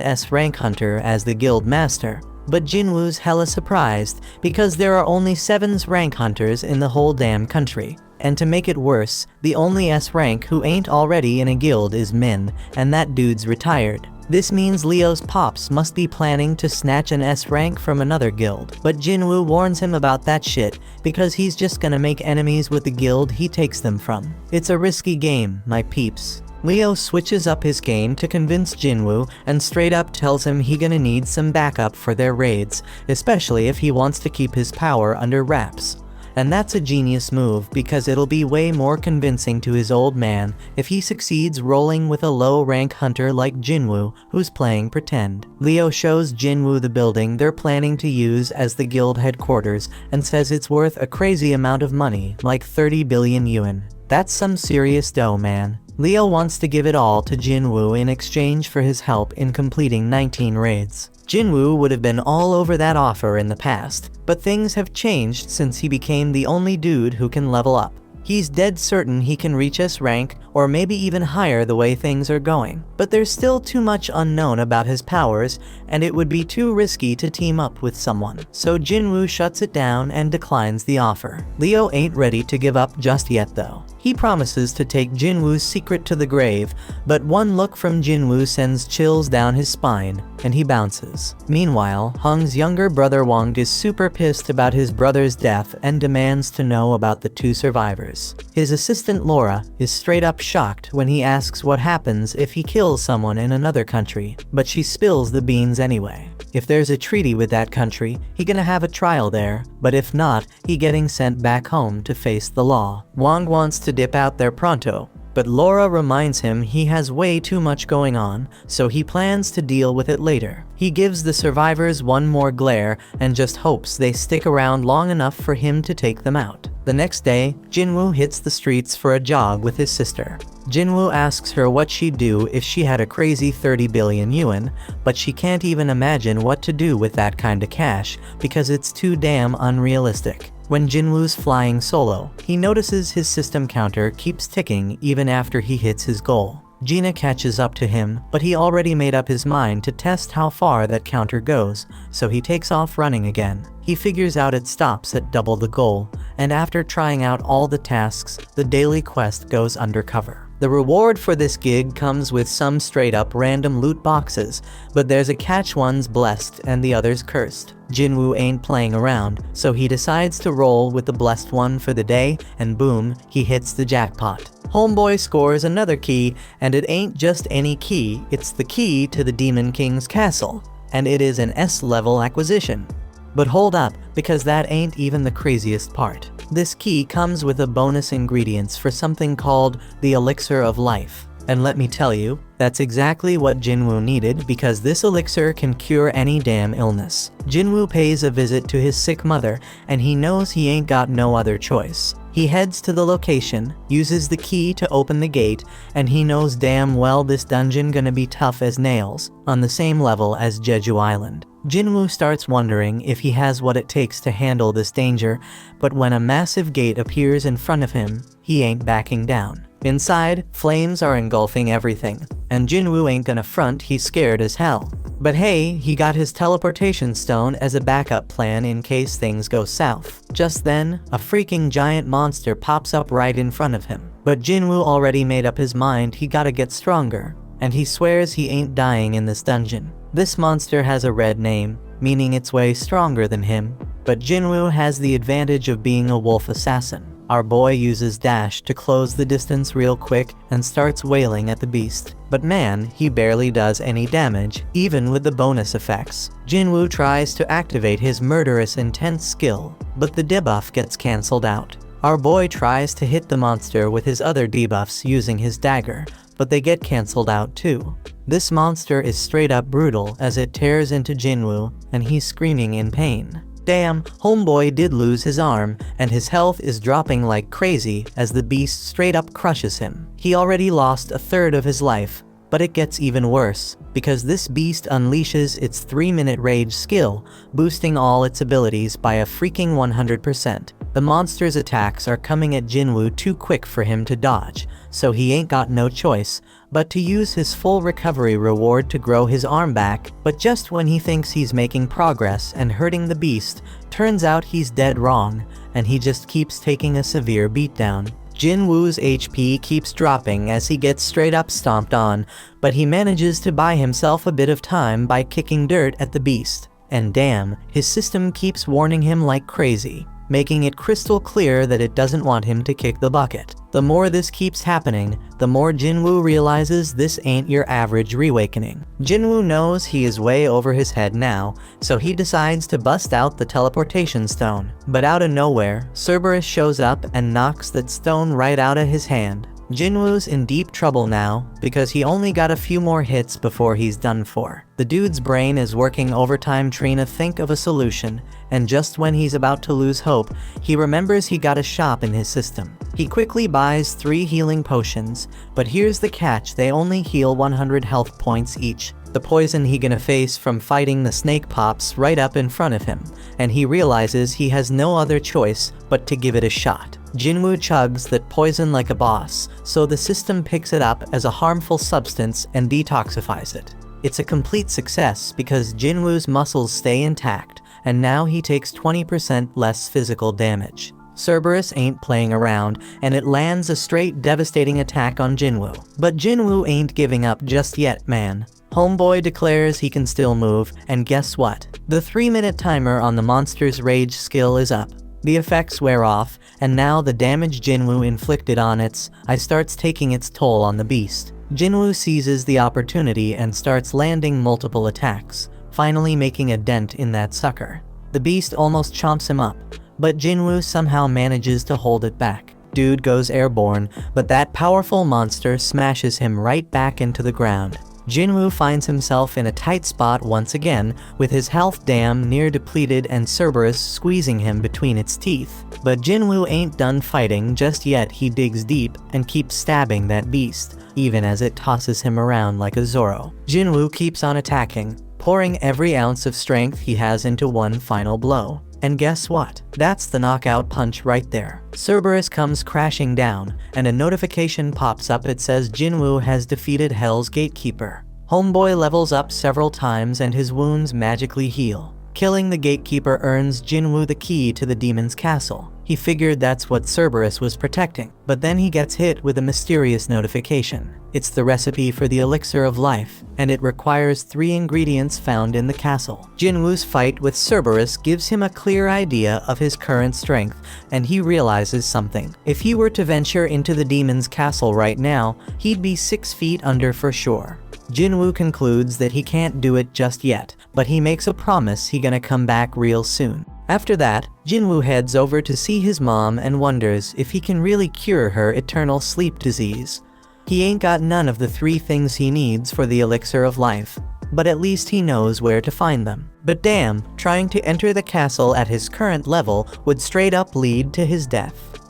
S-rank hunter as the guild master, but Jinwoo's hella surprised because there are only 7 rank hunters in the whole damn country. And to make it worse, the only S-rank who ain't already in a guild is Min, and that dude's retired. This means Leo's pops must be planning to snatch an S-rank from another guild. But Jinwoo warns him about that shit, because he's just gonna make enemies with the guild he takes them from. It's a risky game, my peeps. Leo switches up his game to convince Jinwoo and straight up tells him he gonna need some backup for their raids, especially if he wants to keep his power under wraps. And that's a genius move because it'll be way more convincing to his old man if he succeeds rolling with a low-rank hunter like Jinwoo who's playing pretend. Leo shows Jinwoo the building they're planning to use as the guild headquarters and says it's worth a crazy amount of money, like 30 billion yuan. That's some serious dough, man. Leo wants to give it all to Jinwoo in exchange for his help in completing 19 raids. Jinwoo would have been all over that offer in the past, but things have changed since he became the only dude who can level up. He's dead certain he can reach S rank, or maybe even higher the way things are going. But there's still too much unknown about his powers, and it would be too risky to team up with someone. So Jinwoo shuts it down and declines the offer. Leo ain't ready to give up just yet though. He promises to take Jinwoo's secret to the grave, but one look from Jinwoo sends chills down his spine, and he bounces. Meanwhile, Hung's younger brother Wang is super pissed about his brother's death and demands to know about the 2 survivors. His assistant Laura is straight up shocked when he asks what happens if he kills someone in another country, but she spills the beans anyway. If there's a treaty with that country, he gonna have a trial there, but if not, he getting sent back home to face the law. Wang wants to dip out there pronto, but Laura reminds him he has way too much going on, so he plans to deal with it later. He gives the survivors one more glare and just hopes they stick around long enough for him to take them out. The next day, Jinwoo hits the streets for a jog with his sister. Jinwoo asks her what she'd do if she had a crazy 30 billion yuan, but she can't even imagine what to do with that kind of cash because it's too damn unrealistic. When Jinwoo's flying solo, he notices his system counter keeps ticking even after he hits his goal. Gina catches up to him, but he already made up his mind to test how far that counter goes, so he takes off running again. He figures out it stops at double the goal, and after trying out all the tasks, the daily quest goes undercover. The reward for this gig comes with some straight up random loot boxes, but there's a catch: one's blessed and the other's cursed. Jinwoo ain't playing around, so he decides to roll with the blessed one for the day, and boom, he hits the jackpot. Homeboy scores another key, and it ain't just any key, it's the key to the Demon King's castle, and it is an S-level acquisition. But hold up, because that ain't even the craziest part. This key comes with a bonus ingredients for something called the Elixir of Life. And let me tell you, that's exactly what Jinwoo needed, because this elixir can cure any damn illness. Jinwoo pays a visit to his sick mother, and he knows he ain't got no other choice. He heads to the location, uses the key to open the gate, and he knows damn well this dungeon gonna be tough as nails, on the same level as Jeju Island. Jinwoo starts wondering if he has what it takes to handle this danger, but when a massive gate appears in front of him, he ain't backing down. Inside, flames are engulfing everything, and Jinwoo ain't gonna front, he's scared as hell. But hey, he got his teleportation stone as a backup plan in case things go south. Just then, a freaking giant monster pops up right in front of him. But Jinwoo already made up his mind he gotta get stronger, and he swears he ain't dying in this dungeon. This monster has a red name, meaning it's way stronger than him, but Jinwoo has the advantage of being a wolf assassin. Our boy uses dash to close the distance real quick and starts wailing at the beast. But man, he barely does any damage, even with the bonus effects. Jinwoo tries to activate his murderous intense skill, but the debuff gets cancelled out. Our boy tries to hit the monster with his other debuffs using his dagger, but they get cancelled out too. This monster is straight up brutal as it tears into Jinwoo, and he's screaming in pain. Damn, homeboy did lose his arm, and his health is dropping like crazy as the beast straight up crushes him. He already lost a third of his life, but it gets even worse, because this beast unleashes its 3-minute rage skill, boosting all its abilities by a freaking 100%. The monster's attacks are coming at Jinwoo too quick for him to dodge, so he ain't got no choice but to use his full recovery reward to grow his arm back. But just when he thinks he's making progress and hurting the beast, turns out he's dead wrong, and he just keeps taking a severe beatdown. Jinwoo's HP keeps dropping as he gets straight up stomped on, but he manages to buy himself a bit of time by kicking dirt at the beast. And damn, his system keeps warning him like crazy, making it crystal clear that it doesn't want him to kick the bucket. The more this keeps happening, the more Jinwoo realizes this ain't your average reawakening. Jinwoo knows he is way over his head now, so he decides to bust out the teleportation stone. But out of nowhere, Cerberus shows up and knocks that stone right out of his hand. Jinwoo's in deep trouble now, because he only got a few more hits before he's done for. The dude's brain is working overtime trying to think of a solution, and just when he's about to lose hope, he remembers he got a shop in his system. He quickly buys 3 healing potions, but here's the catch: they only heal 100 health points each. The poison he gonna face from fighting the snake pops right up in front of him, and he realizes he has no other choice but to give it a shot. Jinwoo chugs that poison like a boss, so the system picks it up as a harmful substance and detoxifies it. It's a complete success because Jinwoo's muscles stay intact, and now he takes 20% less physical damage. Cerberus ain't playing around, and it lands a straight devastating attack on Jinwoo. But Jinwoo ain't giving up just yet, man. Homeboy declares he can still move, and guess what? The 3-minute timer on the monster's rage skill is up. The effects wear off, and now the damage Jinwoo inflicted on its eye starts taking its toll on the beast. Jinwoo seizes the opportunity and starts landing multiple attacks, finally making a dent in that sucker. The beast almost chomps him up, but Jinwoo somehow manages to hold it back. dude goes airborne, but that powerful monster smashes him right back into the ground. Jinwoo finds himself in a tight spot once again, with his health damn near depleted and Cerberus squeezing him between its teeth. But Jinwoo ain't done fighting just yet. He digs deep and keeps stabbing that beast, even as it tosses him around like a Zorro. Jinwoo keeps on attacking, pouring every ounce of strength he has into one final blow. And guess what? That's the knockout punch right there. Cerberus comes crashing down, and a notification pops up. It says Jinwoo has defeated Hell's Gatekeeper. Homeboy levels up several times and his wounds magically heal. Killing the Gatekeeper earns Jinwoo the key to the demon's castle. He figured that's what Cerberus was protecting, but then he gets hit with a mysterious notification. It's the recipe for the elixir of life, and it requires 3 ingredients found in the castle. Jinwoo's fight with Cerberus gives him a clear idea of his current strength, and he realizes something. If he were to venture into the demon's castle right now, he'd be 6 feet under for sure. Jinwoo concludes that he can't do it just yet, but he makes a promise he gonna come back real soon. After that, Jinwoo heads over to see his mom and wonders if he can really cure her eternal sleep disease. He ain't got none of the 3 things he needs for the elixir of life, but at least he knows where to find them. But damn, trying to enter the castle at his current level would straight up lead to his death.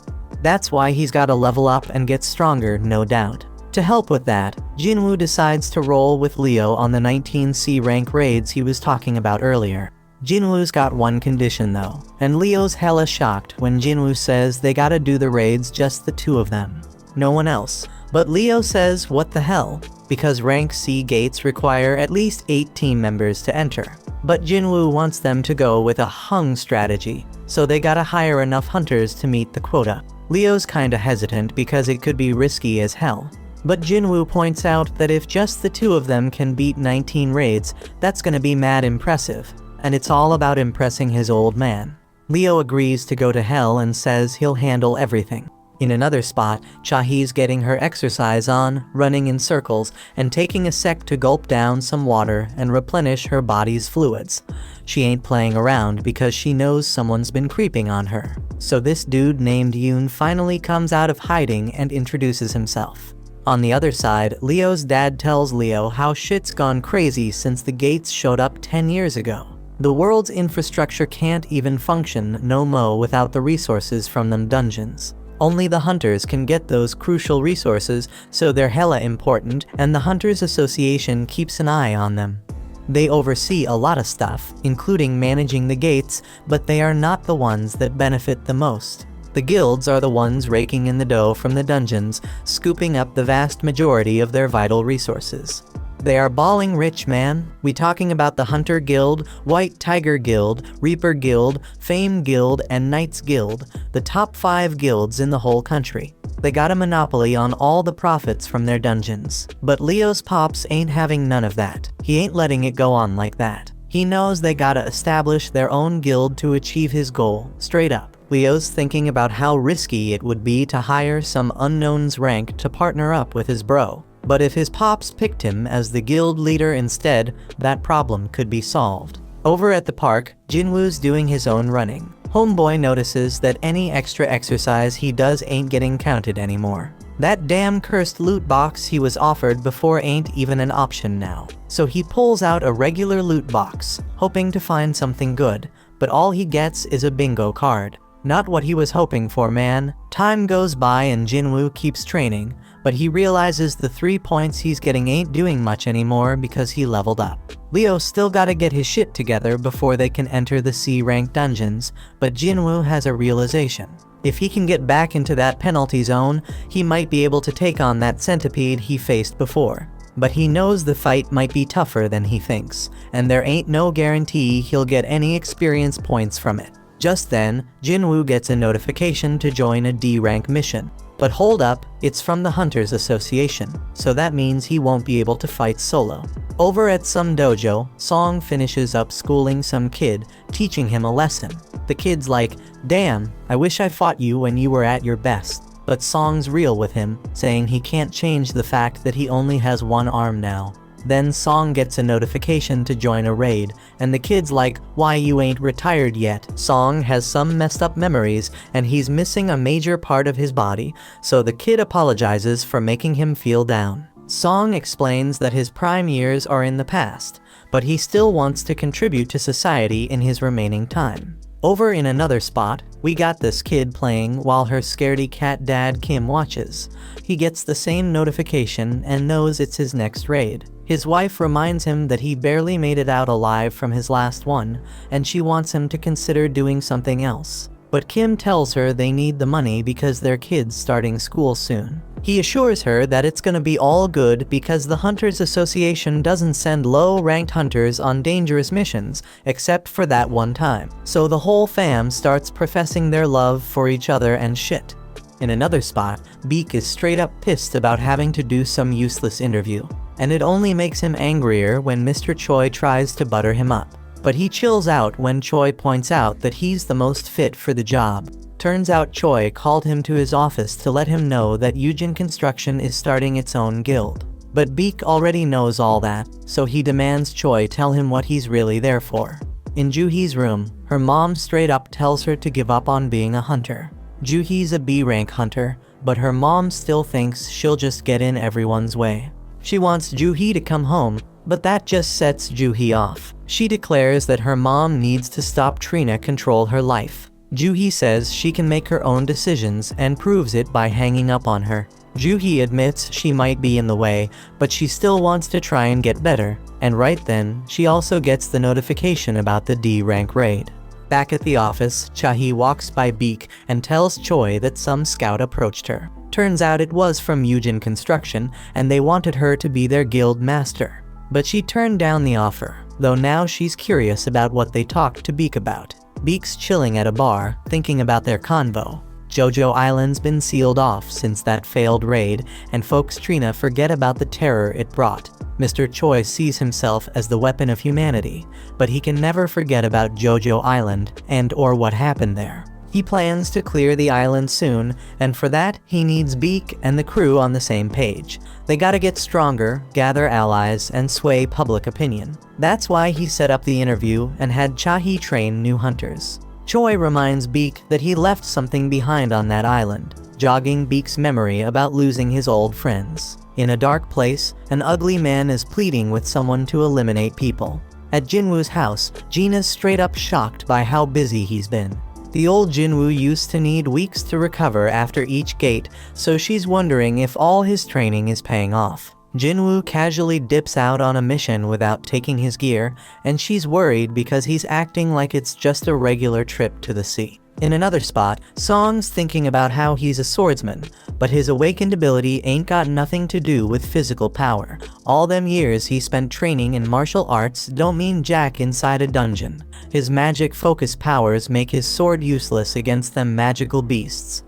That's why he's gotta level up and get stronger, no doubt. To help with that, Jinwoo decides to roll with Leo on the 19C rank raids he was talking about earlier. Jinwoo's got one condition though, and Leo's hella shocked when Jinwoo says they gotta do the raids just the 2 of them. No one else. But Leo says what the hell, because rank C gates require at least 8 team members to enter. But Jinwoo wants them to go with a hung strategy, so they gotta hire enough hunters to meet the quota. Leo's kinda hesitant because it could be risky as hell. But Jinwoo points out that if just the 2 of them can beat 19 raids, that's gonna be mad impressive. And it's all about impressing his old man. Leo agrees to go to hell and says he'll handle everything. In another spot, Chahee's getting her exercise on, running in circles, and taking a sec to gulp down some water and replenish her body's fluids. She ain't playing around because she knows someone's been creeping on her. So this dude named Yoon finally comes out of hiding and introduces himself. On the other side, Leo's dad tells Leo how shit's gone crazy since the gates showed up 10 years ago. The world's infrastructure can't even function no mo without the resources from them dungeons. Only the hunters can get those crucial resources, so they're hella important, and the Hunters Association keeps an eye on them. They oversee a lot of stuff, including managing the gates, but they are not the ones that benefit the most. The guilds are the ones raking in the dough from the dungeons, scooping up the vast majority of their vital resources. They are balling rich, man. We talking about the Hunter Guild, White Tiger Guild, Reaper Guild, Fame Guild, and Knights Guild, the top 5 guilds in the whole country. They got a monopoly on all the profits from their dungeons. But Leo's pops ain't having none of that. He ain't letting it go on like that. He knows they gotta establish their own guild to achieve his goal, straight up. Leo's thinking about how risky it would be to hire some unknown's rank to partner up with his bro. But if his pops picked him as the guild leader instead, that problem could be solved. Over at the park, Jinwoo's doing his own running. Homeboy notices that any extra exercise he does ain't getting counted anymore. That damn cursed loot box he was offered before ain't even an option now. So he pulls out a regular loot box, hoping to find something good, but all he gets is a bingo card. Not what he was hoping for, man. Time goes by and Jinwoo keeps training, but he realizes the 3 points he's getting ain't doing much anymore because he leveled up. Leo still gotta get his shit together before they can enter the C-rank dungeons, but Jinwoo has a realization. If he can get back into that penalty zone, he might be able to take on that centipede he faced before. But he knows the fight might be tougher than he thinks, and there ain't no guarantee he'll get any experience points from it. Just then, Jinwoo gets a notification to join a D-rank mission. But hold up, it's from the Hunters Association, so that means he won't be able to fight solo. Over at some dojo, Song finishes up schooling some kid, teaching him a lesson. The kid's like, "Damn, I wish I fought you when you were at your best." But Song's real with him, saying he can't change the fact that he only has one arm now. Then Song gets a notification to join a raid, and the kid's like, "Why you ain't retired yet?" Song has some messed up memories, and he's missing a major part of his body, so the kid apologizes for making him feel down. Song explains that his prime years are in the past, but he still wants to contribute to society in his remaining time. Over in another spot, we got this kid playing while her scaredy cat dad Kim watches. He gets the same notification and knows it's his next raid. His wife reminds him that he barely made it out alive from his last one, and she wants him to consider doing something else. But Kim tells her they need the money because their kid's starting school soon. He assures her that it's gonna be all good because the Hunters Association doesn't send low-ranked hunters on dangerous missions, except for that one time. So the whole fam starts professing their love for each other and shit. In another spot, Beak is straight up pissed about having to do some useless interview, and it only makes him angrier when Mr. Choi tries to butter him up. But he chills out when Choi points out that he's the most fit for the job. Turns out Choi called him to his office to let him know that Eugene Construction is starting its own guild. But Beak already knows all that, so he demands Choi tell him what he's really there for. In Juhi's room, her mom straight up tells her to give up on being a hunter. Juhi's a B-rank hunter, but her mom still thinks she'll just get in everyone's way. She wants Juhi to come home, but that just sets Juhi off. She declares that her mom needs to stop Trina control her life. Juhi says she can make her own decisions and proves it by hanging up on her. Juhi admits she might be in the way, but she still wants to try and get better, and right then, she also gets the notification about the D-rank raid. Back at the office, Chahi walks by Beak and tells Choi that some scout approached her. Turns out it was from Eugene Construction, and they wanted her to be their guild master. But she turned down the offer, though now she's curious about what they talked to Beak about. Beak's chilling at a bar, thinking about their convo. Jojo Island's been sealed off since that failed raid, and folks Trina forget about the terror it brought. Mr. Choi sees himself as the weapon of humanity, but he can never forget about Jojo Island and/or what happened there. He plans to clear the island soon, and for that, he needs Beak and the crew on the same page. They gotta get stronger, gather allies, and sway public opinion. That's why he set up the interview and had Chahi train new hunters. Choi reminds Beak that he left something behind on that island, jogging Beak's memory about losing his old friends. In a dark place, an ugly man is pleading with someone to eliminate people. At Jinwoo's house, Gina's straight up shocked by how busy he's been. The old Jinwoo used to need weeks to recover after each gate, so she's wondering if all his training is paying off. Jinwoo casually dips out on a mission without taking his gear, and she's worried because he's acting like it's just a regular trip to the sea. In another spot, Song's thinking about how he's a swordsman, but his awakened ability ain't got nothing to do with physical power. All them years he spent training in martial arts don't mean jack inside a dungeon. His magic focus powers make his sword useless against them magical beasts.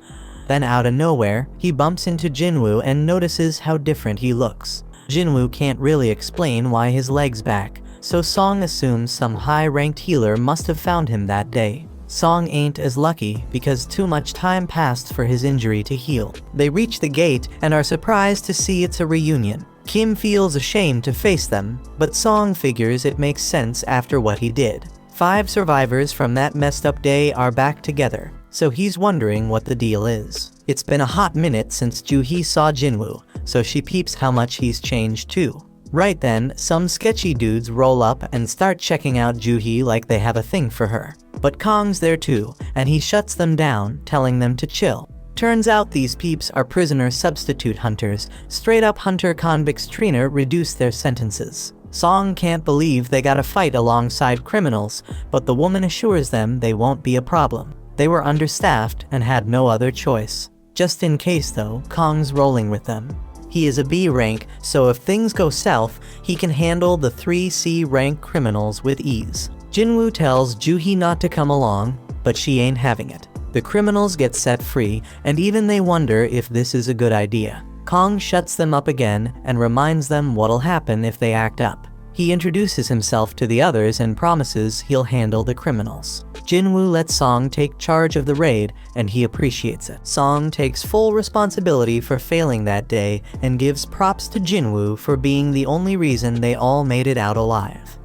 Then out of nowhere, he bumps into Jinwoo and notices how different he looks. Jinwoo can't really explain why his leg's back, so Song assumes some high-ranked healer must have found him that day. Song ain't as lucky because too much time passed for his injury to heal. They reach the gate and are surprised to see it's a reunion. Kim feels ashamed to face them, but Song figures it makes sense after what he did. 5 survivors from that messed up day are back together, so he's wondering what the deal is. It's been a hot minute since Juhi saw Jinwoo, so she peeps how much he's changed too. Right then, some sketchy dudes roll up and start checking out Juhi like they have a thing for her. But Kong's there too, and he shuts them down, telling them to chill. Turns out these peeps are prisoner substitute hunters. Straight up hunter convicts. Trina reduced their sentences. Song can't believe they gotta fight alongside criminals, but the woman assures them they won't be a problem. They were understaffed and had no other choice. Just in case though, Kong's rolling with them. He is a B rank, so if things go south, he can handle the 3 C rank criminals with ease. Jinwoo tells Juhi not to come along, but she ain't having it. The criminals get set free, and even they wonder if this is a good idea. Kong shuts them up again and reminds them what'll happen if they act up. He introduces himself to the others and promises he'll handle the criminals. Jinwoo lets Song take charge of the raid, and he appreciates it. Song takes full responsibility for failing that day and gives props to Jinwoo for being the only reason they all made it out alive.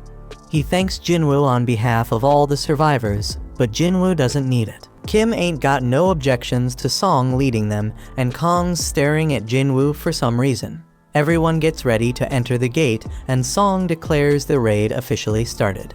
He thanks Jinwoo on behalf of all the survivors, but Jinwoo doesn't need it. Kim ain't got no objections to Song leading them, and Kong's staring at Jinwoo for some reason. Everyone gets ready to enter the gate, and Song declares the raid officially started.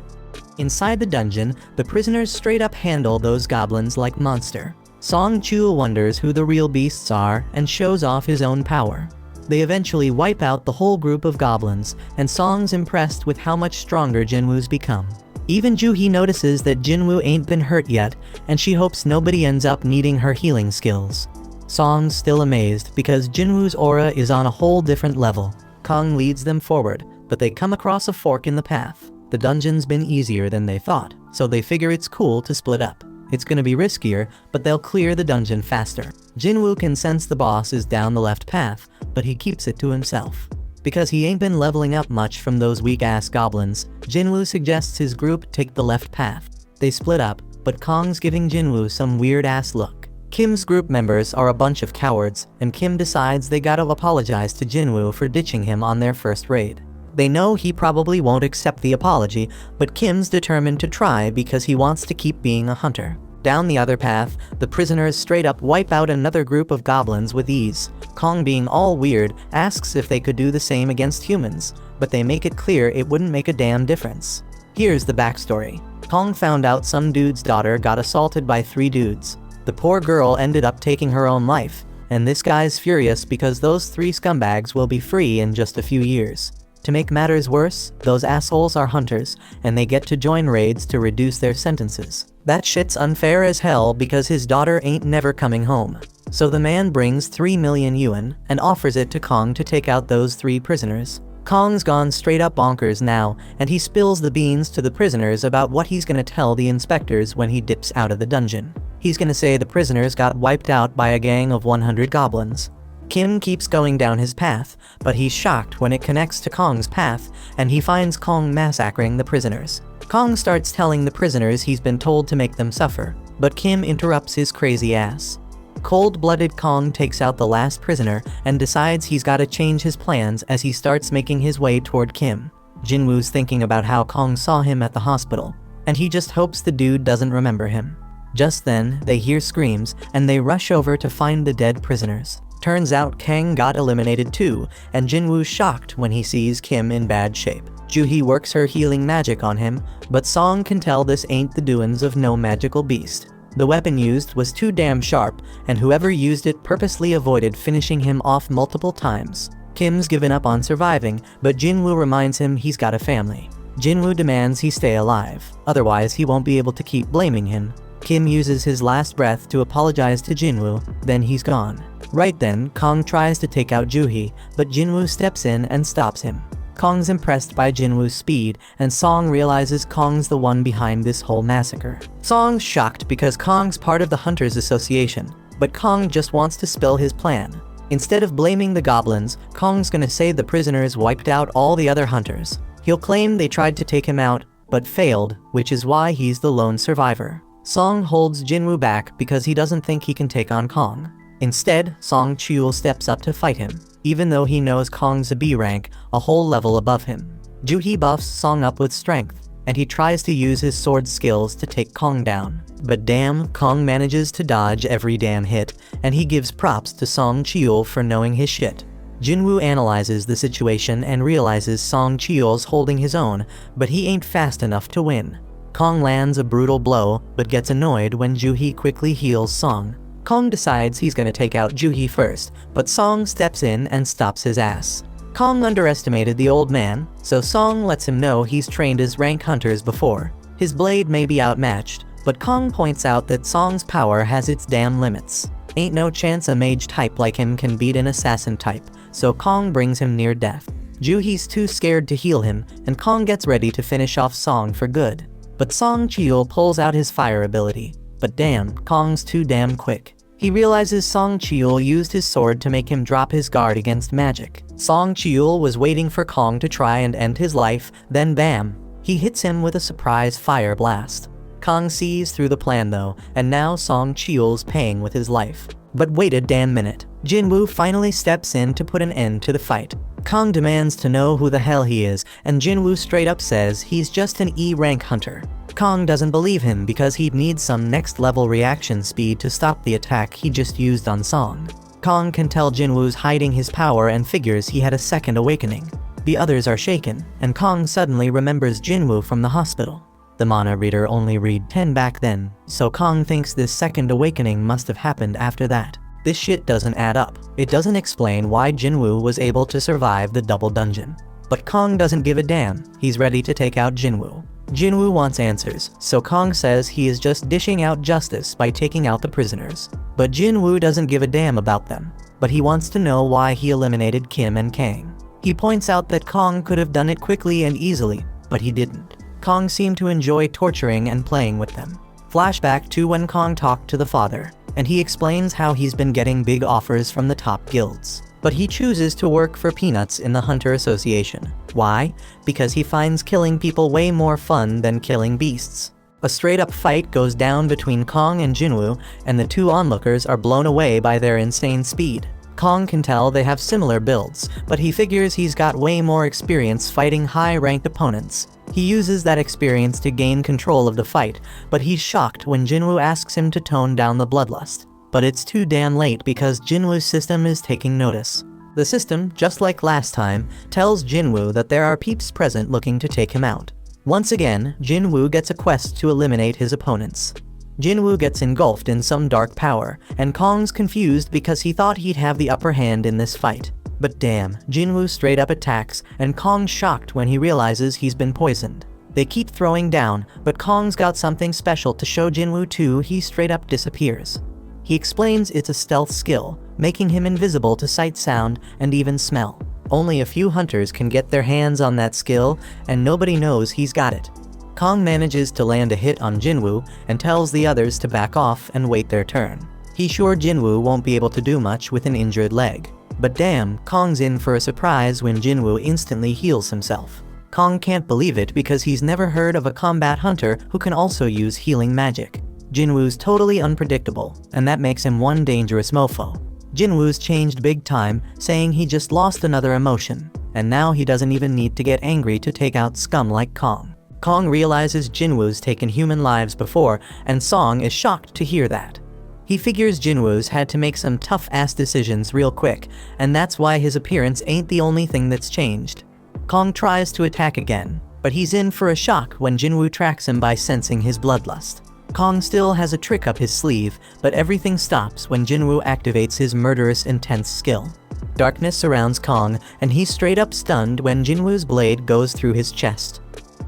Inside the dungeon, the prisoners straight up handle those goblins like monster. Song Chul wonders who the real beasts are and shows off his own power. They eventually wipe out the whole group of goblins, and Song's impressed with how much stronger Jinwoo's become. Even Juhee notices that Jinwoo ain't been hurt yet, and she hopes nobody ends up needing her healing skills. Song's still amazed because Jinwoo's aura is on a whole different level. Kong leads them forward, but they come across a fork in the path. The dungeon's been easier than they thought, so they figure it's cool to split up. It's gonna be riskier, but they'll clear the dungeon faster. Jinwoo can sense the boss is down the left path, but he keeps it to himself. Because he ain't been leveling up much from those weak-ass goblins, Jinwoo suggests his group take the left path. They split up, but Kong's giving Jinwoo some weird-ass look. Kim's group members are a bunch of cowards, and Kim decides they gotta apologize to Jinwoo for ditching him on their first raid. They know he probably won't accept the apology, but Kim's determined to try because he wants to keep being a hunter. Down the other path, the prisoners straight up wipe out another group of goblins with ease. Kong, being all weird, asks if they could do the same against humans, but they make it clear it wouldn't make a damn difference. Here's the backstory. Kong found out some dude's daughter got assaulted by 3 dudes. The poor girl ended up taking her own life, and this guy's furious because those 3 scumbags will be free in just a few years. To make matters worse, those assholes are hunters, and they get to join raids to reduce their sentences. That shit's unfair as hell because his daughter ain't never coming home. So the man brings 3 million yuan and offers it to Kong to take out those 3 prisoners. Kong's gone straight up bonkers now, and he spills the beans to the prisoners about what he's gonna tell the inspectors when he dips out of the dungeon. He's gonna say the prisoners got wiped out by a gang of 100 goblins. Kim keeps going down his path, but he's shocked when it connects to Kong's path, and he finds Kong massacring the prisoners. Kong starts telling the prisoners he's been told to make them suffer, but Kim interrupts his crazy ass. Cold-blooded Kong takes out the last prisoner and decides he's gotta change his plans as he starts making his way toward Kim. Jinwoo's thinking about how Kong saw him at the hospital, and he just hopes the dude doesn't remember him. Just then, they hear screams, and they rush over to find the dead prisoners. Turns out Kang got eliminated too, and Jinwoo's shocked when he sees Kim in bad shape. Juhee works her healing magic on him, but Song can tell this ain't the doings of no magical beast. The weapon used was too damn sharp, and whoever used it purposely avoided finishing him off multiple times. Kim's given up on surviving, but Jinwoo reminds him he's got a family. Jinwoo demands he stay alive, otherwise he won't be able to keep blaming him. Kim uses his last breath to apologize to Jinwoo, then he's gone. Right then, Kong tries to take out Juhee, but Jinwoo steps in and stops him. Kong's impressed by Jinwoo's speed, and Song realizes Kong's the one behind this whole massacre. Song's shocked because Kong's part of the Hunters Association, but Kong just wants to spill his plan. Instead of blaming the goblins, Kong's gonna say the prisoners wiped out all the other hunters. He'll claim they tried to take him out, but failed, which is why he's the lone survivor. Song holds Jinwoo back because he doesn't think he can take on Kong. Instead, Song Chul steps up to fight him, even though he knows Kong's a B rank, a whole level above him. Juhee buffs Song up with strength, and he tries to use his sword skills to take Kong down. But damn, Kong manages to dodge every damn hit, and he gives props to Song Chul for knowing his shit. Jinwoo analyzes the situation and realizes Song Chul's holding his own, but he ain't fast enough to win. Kong lands a brutal blow, but gets annoyed when Juhee quickly heals Song. Kong decides he's gonna take out Juhee first, but Song steps in and stops his ass. Kong underestimated the old man, so Song lets him know he's trained as rank hunters before. His blade may be outmatched, but Kong points out that Song's power has its damn limits. Ain't no chance a mage type like him can beat an assassin type, so Kong brings him near death. Juhee's too scared to heal him, and Kong gets ready to finish off Song for good. But Song Chul pulls out his fire ability. But damn, Kong's too damn quick. He realizes Song Cheol used his sword to make him drop his guard against magic. Song Cheol was waiting for Kong to try and end his life, then bam! He hits him with a surprise fire blast. Kong sees through the plan though, and now Song Cheol's paying with his life. But wait a damn minute. Jinwoo finally steps in to put an end to the fight. Kong demands to know who the hell he is, and Jinwoo straight up says he's just an E-rank hunter. Kong doesn't believe him because he'd need some next level reaction speed to stop the attack he just used on Song. Kong can tell Jinwoo's hiding his power and figures he had a second awakening. The others are shaken, and Kong suddenly remembers Jinwoo from the hospital. The mana reader only read 10 back then, so Kong thinks this second awakening must have happened after that. This shit doesn't add up. It doesn't explain why Jinwoo was able to survive the double dungeon. But Kong doesn't give a damn, he's ready to take out Jinwoo. Jinwoo wants answers, so Kong says he is just dishing out justice by taking out the prisoners. But Jinwoo doesn't give a damn about them, but he wants to know why he eliminated Kim and Kang. He points out that Kong could have done it quickly and easily, but he didn't. Kong seemed to enjoy torturing and playing with them. Flashback to when Kong talked to the father, and he explains how he's been getting big offers from the top guilds. But he chooses to work for peanuts in the Hunter Association. Why? Because he finds killing people way more fun than killing beasts. A straight-up fight goes down between Kong and Jinwoo, and the two onlookers are blown away by their insane speed. Kong can tell they have similar builds, but he figures he's got way more experience fighting high-ranked opponents. He uses that experience to gain control of the fight, but he's shocked when Jinwoo asks him to tone down the bloodlust. But it's too damn late because Jinwoo's system is taking notice. The system, just like last time, tells Jinwoo that there are peeps present looking to take him out. Once again, Jinwoo gets a quest to eliminate his opponents. Jinwoo gets engulfed in some dark power, and Kong's confused because he thought he'd have the upper hand in this fight. But damn, Jinwoo straight up attacks, and Kong's shocked when he realizes he's been poisoned. They keep throwing down, but Kong's got something special to show Jinwoo too. He straight up disappears. He explains it's a stealth skill, making him invisible to sight, sound, and even smell. Only a few hunters can get their hands on that skill, and nobody knows he's got it. Kong manages to land a hit on Jinwoo and tells the others to back off and wait their turn. He's sure Jinwoo won't be able to do much with an injured leg. But damn, Kong's in for a surprise when Jinwoo instantly heals himself. Kong can't believe it because he's never heard of a combat hunter who can also use healing magic. Jinwoo's totally unpredictable, and that makes him one dangerous mofo. Jinwoo's changed big time, saying he just lost another emotion, and now he doesn't even need to get angry to take out scum like Kong. Kong realizes Jinwoo's taken human lives before, and Song is shocked to hear that. He figures Jinwoo's had to make some tough-ass decisions real quick, and that's why his appearance ain't the only thing that's changed. Kong tries to attack again, but he's in for a shock when Jinwoo tracks him by sensing his bloodlust. Kong still has a trick up his sleeve, but everything stops when Jinwoo activates his murderous intense skill. Darkness surrounds Kong, and he's straight up stunned when Jinwoo's blade goes through his chest.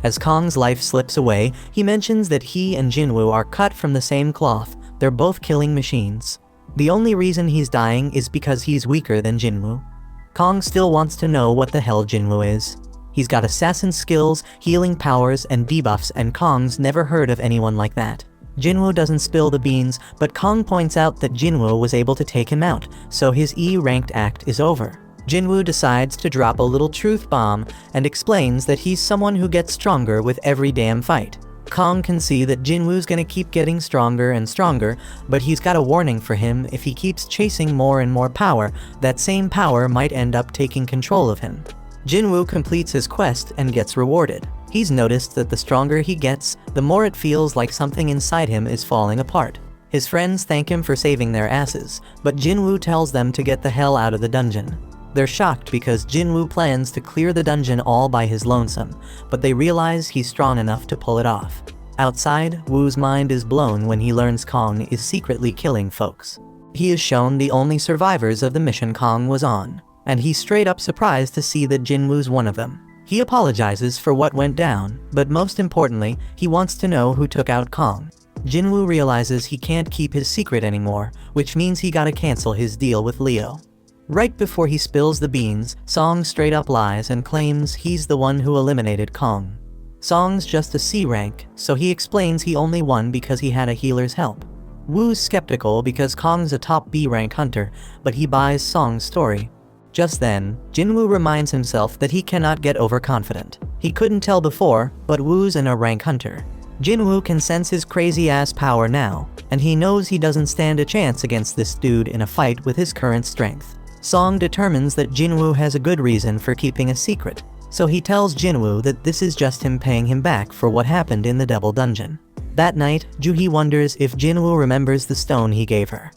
As Kong's life slips away, he mentions that he and Jinwoo are cut from the same cloth. They're both killing machines. The only reason he's dying is because he's weaker than Jinwoo. Kong still wants to know what the hell Jinwoo is. He's got assassin skills, healing powers, and debuffs, and Kong's never heard of anyone like that. Jinwoo doesn't spill the beans, but Kong points out that Jinwoo was able to take him out, so his E-ranked act is over. Jinwoo decides to drop a little truth bomb and explains that he's someone who gets stronger with every damn fight. Kong can see that Jinwoo's gonna keep getting stronger and stronger, but he's got a warning for him: if he keeps chasing more and more power, that same power might end up taking control of him. Jinwoo completes his quest and gets rewarded. He's noticed that the stronger he gets, the more it feels like something inside him is falling apart. His friends thank him for saving their asses, but Jinwoo tells them to get the hell out of the dungeon. They're shocked because Jinwoo plans to clear the dungeon all by his lonesome, but they realize he's strong enough to pull it off. Outside, Woo's mind is blown when he learns Kong is secretly killing folks. He is shown the only survivors of the mission Kong was on, and he's straight up surprised to see that Jinwoo's one of them. He apologizes for what went down, but most importantly, he wants to know who took out Kong. Jinwoo realizes he can't keep his secret anymore, which means he gotta cancel his deal with Leo. Right before he spills the beans, Song straight up lies and claims he's the one who eliminated Kong. Song's just a C rank, so he explains he only won because he had a healer's help. Woo's skeptical because Kong's a top B rank hunter, but he buys Song's story. Just then, Jinwoo reminds himself that he cannot get overconfident. He couldn't tell before, but Woo's an A rank hunter. Jinwoo can sense his crazy-ass power now, and he knows he doesn't stand a chance against this dude in a fight with his current strength. Song determines that Jinwoo has a good reason for keeping a secret, so he tells Jinwoo that this is just him paying him back for what happened in the Devil Dungeon. That night, Juhee wonders if Jinwoo remembers the stone he gave her.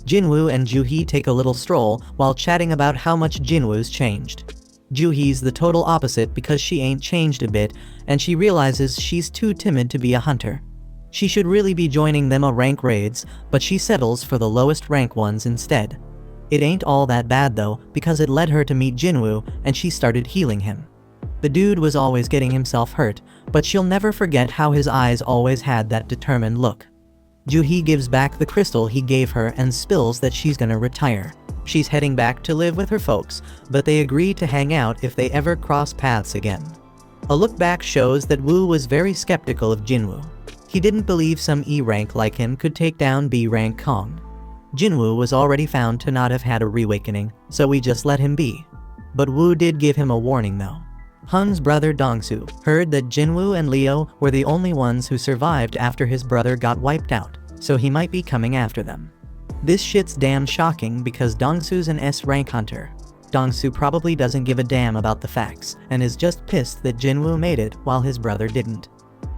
Jinwoo and Juhee take a little stroll while chatting about how much Jinwoo's changed. Juhee's the total opposite because she ain't changed a bit, and she realizes she's too timid to be a hunter. She should really be joining them A rank raids, but she settles for the lowest rank ones instead. It ain't all that bad though, because it led her to meet Jinwoo, and she started healing him. The dude was always getting himself hurt, but she'll never forget how his eyes always had that determined look. Juhee gives back the crystal he gave her and spills that she's gonna retire. She's heading back to live with her folks, but they agree to hang out if they ever cross paths again. A look back shows that Woo was very skeptical of Jinwoo. He didn't believe some E rank like him could take down B rank Kong. Jinwoo was already found to not have had a reawakening, so we just let him be. But Woo did give him a warning though. Hun's brother Dongsu heard that Jinwoo and Leo were the only ones who survived after his brother got wiped out, so he might be coming after them. This shit's damn shocking because Dongsu's an S rank hunter. Dongsu probably doesn't give a damn about the facts, and is just pissed that Jinwoo made it while his brother didn't.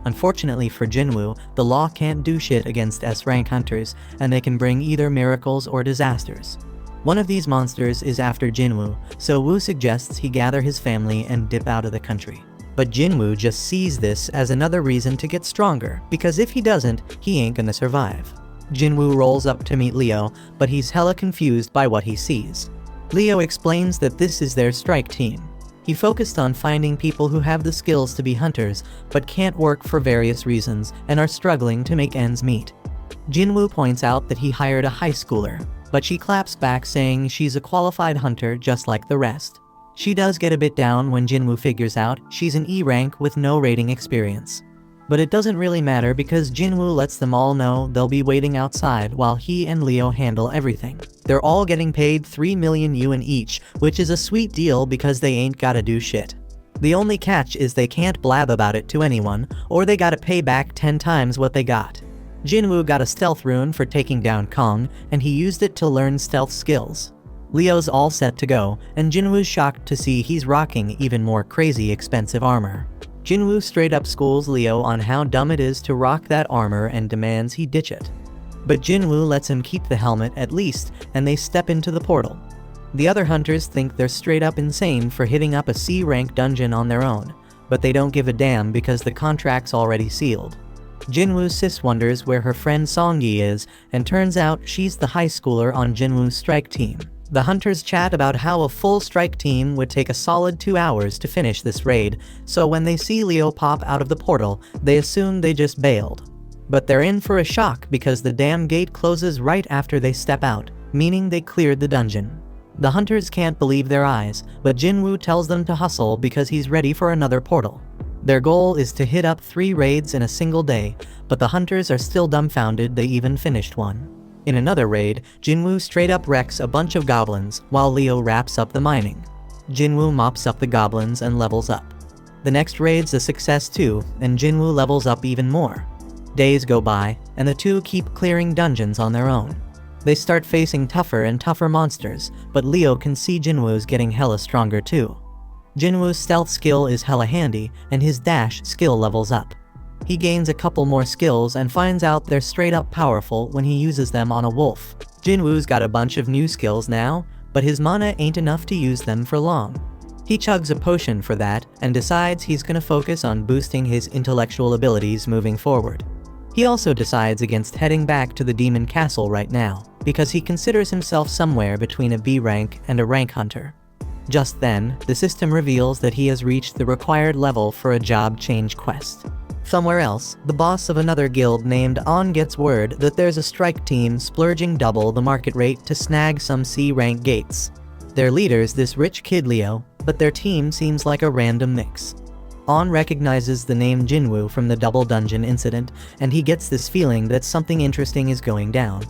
Unfortunately for Jinwoo, the law can't do shit against S rank hunters, and they can bring either miracles or disasters. One of these monsters is after Jinwoo, so Woo suggests he gather his family and dip out of the country. But Jinwoo just sees this as another reason to get stronger, because if he doesn't, he ain't gonna survive. Jinwoo rolls up to meet Leo, but he's hella confused by what he sees. Leo explains that this is their strike team. He focused on finding people who have the skills to be hunters, but can't work for various reasons and are struggling to make ends meet. Jinwoo points out that he hired a high schooler, but she claps back saying she's a qualified hunter just like the rest. She does get a bit down when Jinwoo figures out she's an E rank with no raiding experience. But it doesn't really matter because Jinwoo lets them all know they'll be waiting outside while he and Leo handle everything. They're all getting paid 3 million yuan each, which is a sweet deal because they ain't gotta do shit. The only catch is they can't blab about it to anyone, or they gotta pay back 10 times what they got. Jinwoo got a stealth rune for taking down Kong, and he used it to learn stealth skills. Leo's all set to go, and Jinwoo's shocked to see he's rocking even more crazy expensive armor. Jinwoo straight up schools Leo on how dumb it is to rock that armor and demands he ditch it. But Jinwoo lets him keep the helmet at least, and they step into the portal. The other hunters think they're straight up insane for hitting up a C rank dungeon on their own, but they don't give a damn because the contract's already sealed. Jinwoo's sis wonders where her friend Songyi is, and turns out she's the high schooler on Jinwoo's strike team. The hunters chat about how a full strike team would take a solid 2 hours to finish this raid, so when they see Leo pop out of the portal, they assume they just bailed. But they're in for a shock because the damn gate closes right after they step out, meaning they cleared the dungeon. The hunters can't believe their eyes, but Jinwoo tells them to hustle because he's ready for another portal. Their goal is to hit up 3 raids in a single day, but the hunters are still dumbfounded they even finished one. In another raid, Jinwoo straight up wrecks a bunch of goblins, while Leo wraps up the mining. Jinwoo mops up the goblins and levels up. The next raid's a success too, and Jinwoo levels up even more. Days go by, and the two keep clearing dungeons on their own. They start facing tougher and tougher monsters, but Leo can see Jinwoo's getting hella stronger too. Jinwoo's stealth skill is hella handy, and his dash skill levels up. He gains a couple more skills and finds out they're straight up powerful when he uses them on a wolf. Jinwoo's got a bunch of new skills now, but his mana ain't enough to use them for long. He chugs a potion for that and decides he's gonna focus on boosting his intellectual abilities moving forward. He also decides against heading back to the demon castle right now, because he considers himself somewhere between a B rank and a rank hunter. Just then, the system reveals that he has reached the required level for a job change quest. Somewhere else, the boss of another guild named On gets word that there's a strike team splurging double the market rate to snag some C-rank gates. Their leader's this rich kid Leo, but their team seems like a random mix. On recognizes the name Jinwoo from the double dungeon incident, and he gets this feeling that something interesting is going down.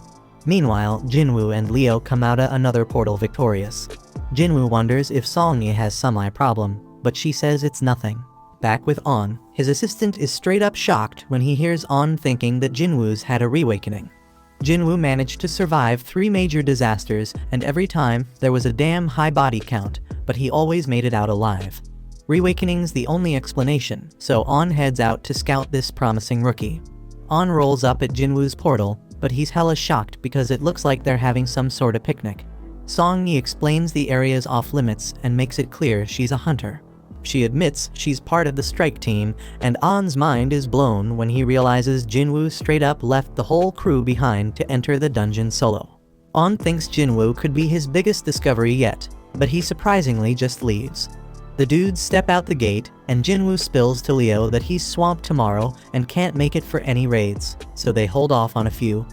Meanwhile, Jinwoo and Leo come out another portal victorious. Jinwoo wonders if Song has some eye problem, but she says it's nothing. Back with On, his assistant is straight up shocked when he hears On thinking that Jinwoo's had a reawakening. Jinwoo managed to survive 3 major disasters, and every time, there was a damn high body count, but he always made it out alive. Reawakening's the only explanation, so On heads out to scout this promising rookie. On rolls up at Jinwoo's portal, but he's hella shocked because it looks like they're having some sort of picnic. Song-yi explains the area's off limits and makes it clear she's a hunter. She admits she's part of the strike team, and On's mind is blown when he realizes Jinwoo straight up left the whole crew behind to enter the dungeon solo. On thinks Jinwoo could be his biggest discovery yet, but he surprisingly just leaves. The dudes step out the gate, and Jinwoo spills to Leo that he's swamped tomorrow and can't make it for any raids, so they hold off on a few.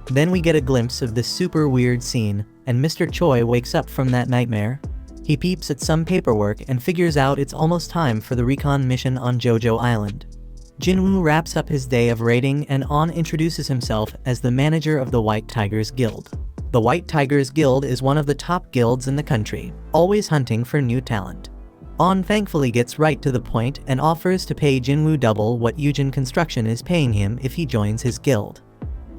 Then we get a glimpse of this super weird scene, and Mr. Choi wakes up from that nightmare. He peeps at some paperwork and figures out it's almost time for the recon mission on Jojo Island. Jinwoo wraps up his day of raiding, and On introduces himself as the manager of the White Tigers Guild. The White Tigers Guild is one of the top guilds in the country, always hunting for new talent. On thankfully gets right to the point and offers to pay Jinwoo double what Eugen Construction is paying him if he joins his guild.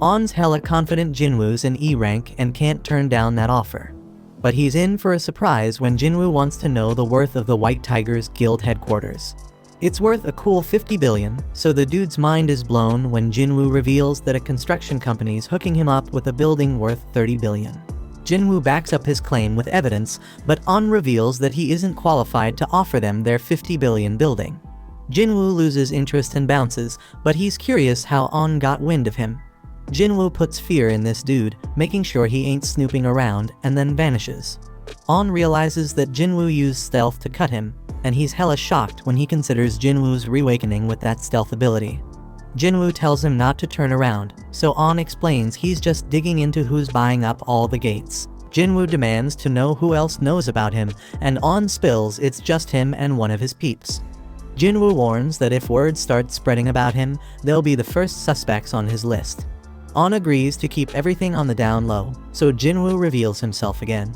On's hella confident Jinwoo's in E rank and can't turn down that offer. But he's in for a surprise when Jinwoo wants to know the worth of the White Tigers Guild headquarters. It's worth a cool 50 billion, so the dude's mind is blown when Jinwoo reveals that a construction company's hooking him up with a building worth 30 billion. Jinwoo backs up his claim with evidence, but On reveals that he isn't qualified to offer them their 50 billion building. Jinwoo loses interest and bounces, but he's curious how On got wind of him. Jinwoo puts fear in this dude, making sure he ain't snooping around, and then vanishes. On realizes that Jinwoo used stealth to cut him, and he's hella shocked when he considers Jinwoo's reawakening with that stealth ability. Jinwoo tells him not to turn around, so On explains he's just digging into who's buying up all the gates. Jinwoo demands to know who else knows about him, and On spills it's just him and one of his peeps. Jinwoo warns that if word starts spreading about him, they'll be the first suspects on his list. On agrees to keep everything on the down low, so Jinwoo reveals himself again.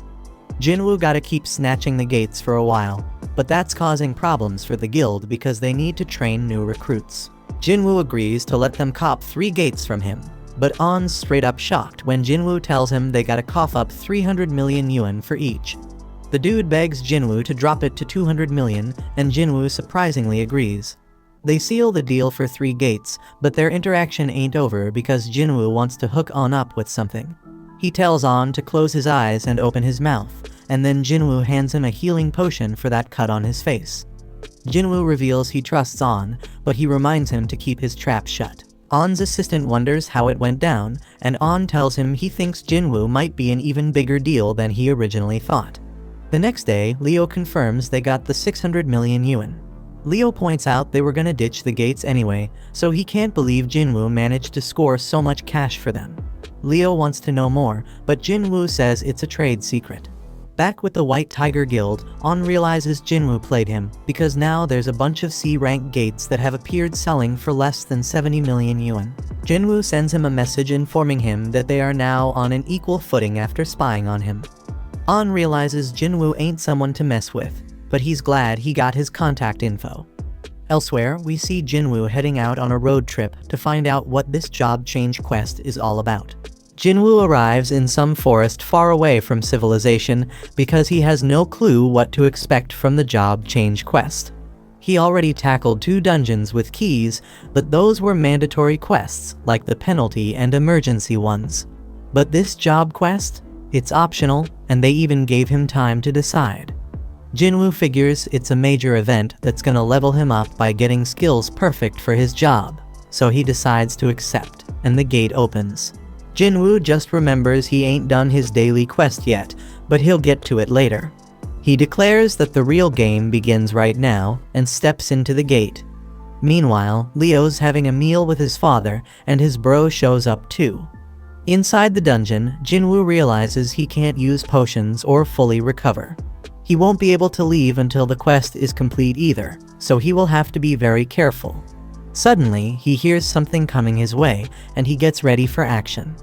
Jinwoo gotta keep snatching the gates for a while, but that's causing problems for the guild because they need to train new recruits. Jinwoo agrees to let them cop 3 gates from him, but On's straight up shocked when Jinwoo tells him they gotta cough up 300 million yuan for each. The dude begs Jinwoo to drop it to 200 million, and Jinwoo surprisingly agrees. They seal the deal for 3 gates, but their interaction ain't over because Jinwoo wants to hook On up with something. He tells On to close his eyes and open his mouth, and then Jinwoo hands him a healing potion for that cut on his face. Jinwoo reveals he trusts On, but he reminds him to keep his trap shut. On's assistant wonders how it went down, and On tells him he thinks Jinwoo might be an even bigger deal than he originally thought. The next day, Leo confirms they got the 600 million yuan. Leo points out they were gonna ditch the gates anyway, so he can't believe Jinwoo managed to score so much cash for them. Leo wants to know more, but Jinwoo says it's a trade secret. Back with the White Tiger Guild, On realizes Jinwoo played him, because now there's a bunch of C-rank gates that have appeared selling for less than 70 million yuan. Jinwoo sends him a message informing him that they are now on an equal footing after spying on him. On realizes Jinwoo ain't someone to mess with, but he's glad he got his contact info. Elsewhere, we see Jinwoo heading out on a road trip to find out what this job change quest is all about. Jinwoo arrives in some forest far away from civilization because he has no clue what to expect from the job change quest. He already tackled 2 dungeons with keys, but those were mandatory quests, like the penalty and emergency ones. But this job quest? It's optional, and they even gave him time to decide. Jinwoo figures it's a major event that's gonna level him up by getting skills perfect for his job, so he decides to accept, and the gate opens. Jinwoo just remembers he ain't done his daily quest yet, but he'll get to it later. He declares that the real game begins right now, and steps into the gate. Meanwhile, Leo's having a meal with his father, and his bro shows up too. Inside the dungeon, Jinwoo realizes he can't use potions or fully recover. He won't be able to leave until the quest is complete either, so he will have to be very careful. Suddenly, he hears something coming his way, and he gets ready for action.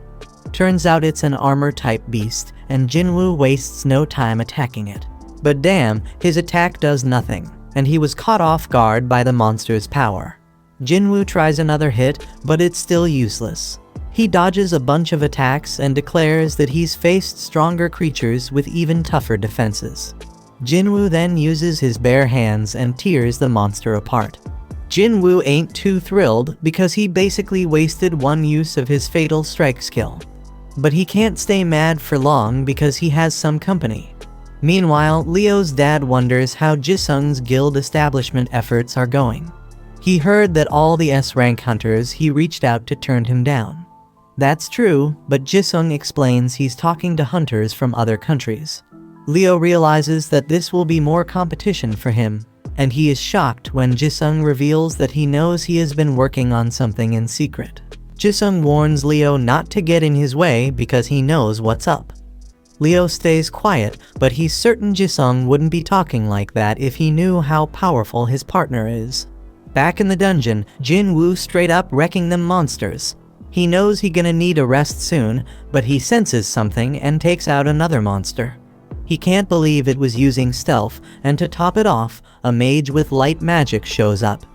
Turns out it's an armor-type beast, and Jinwoo wastes no time attacking it. But damn, his attack does nothing, and he was caught off guard by the monster's power. Jinwoo tries another hit, but it's still useless. He dodges a bunch of attacks and declares that he's faced stronger creatures with even tougher defenses. Jinwoo then uses his bare hands and tears the monster apart. Jinwoo ain't too thrilled because he basically wasted one use of his fatal strike skill. But he can't stay mad for long because he has some company. Meanwhile, Leo's dad wonders how Jisung's guild establishment efforts are going. He heard that all the S-rank hunters he reached out to turned him down. That's true, but Jisung explains he's talking to hunters from other countries. Leo realizes that this will be more competition for him, and he is shocked when Jisung reveals that he knows he has been working on something in secret. Jisung warns Leo not to get in his way because he knows what's up. Leo stays quiet, but he's certain Jisung wouldn't be talking like that if he knew how powerful his partner is. Back in the dungeon, Jinwoo straight up wrecking them monsters. He knows he's gonna need a rest soon, but he senses something and takes out another monster. He can't believe it was using stealth, and to top it off, a mage with light magic shows up.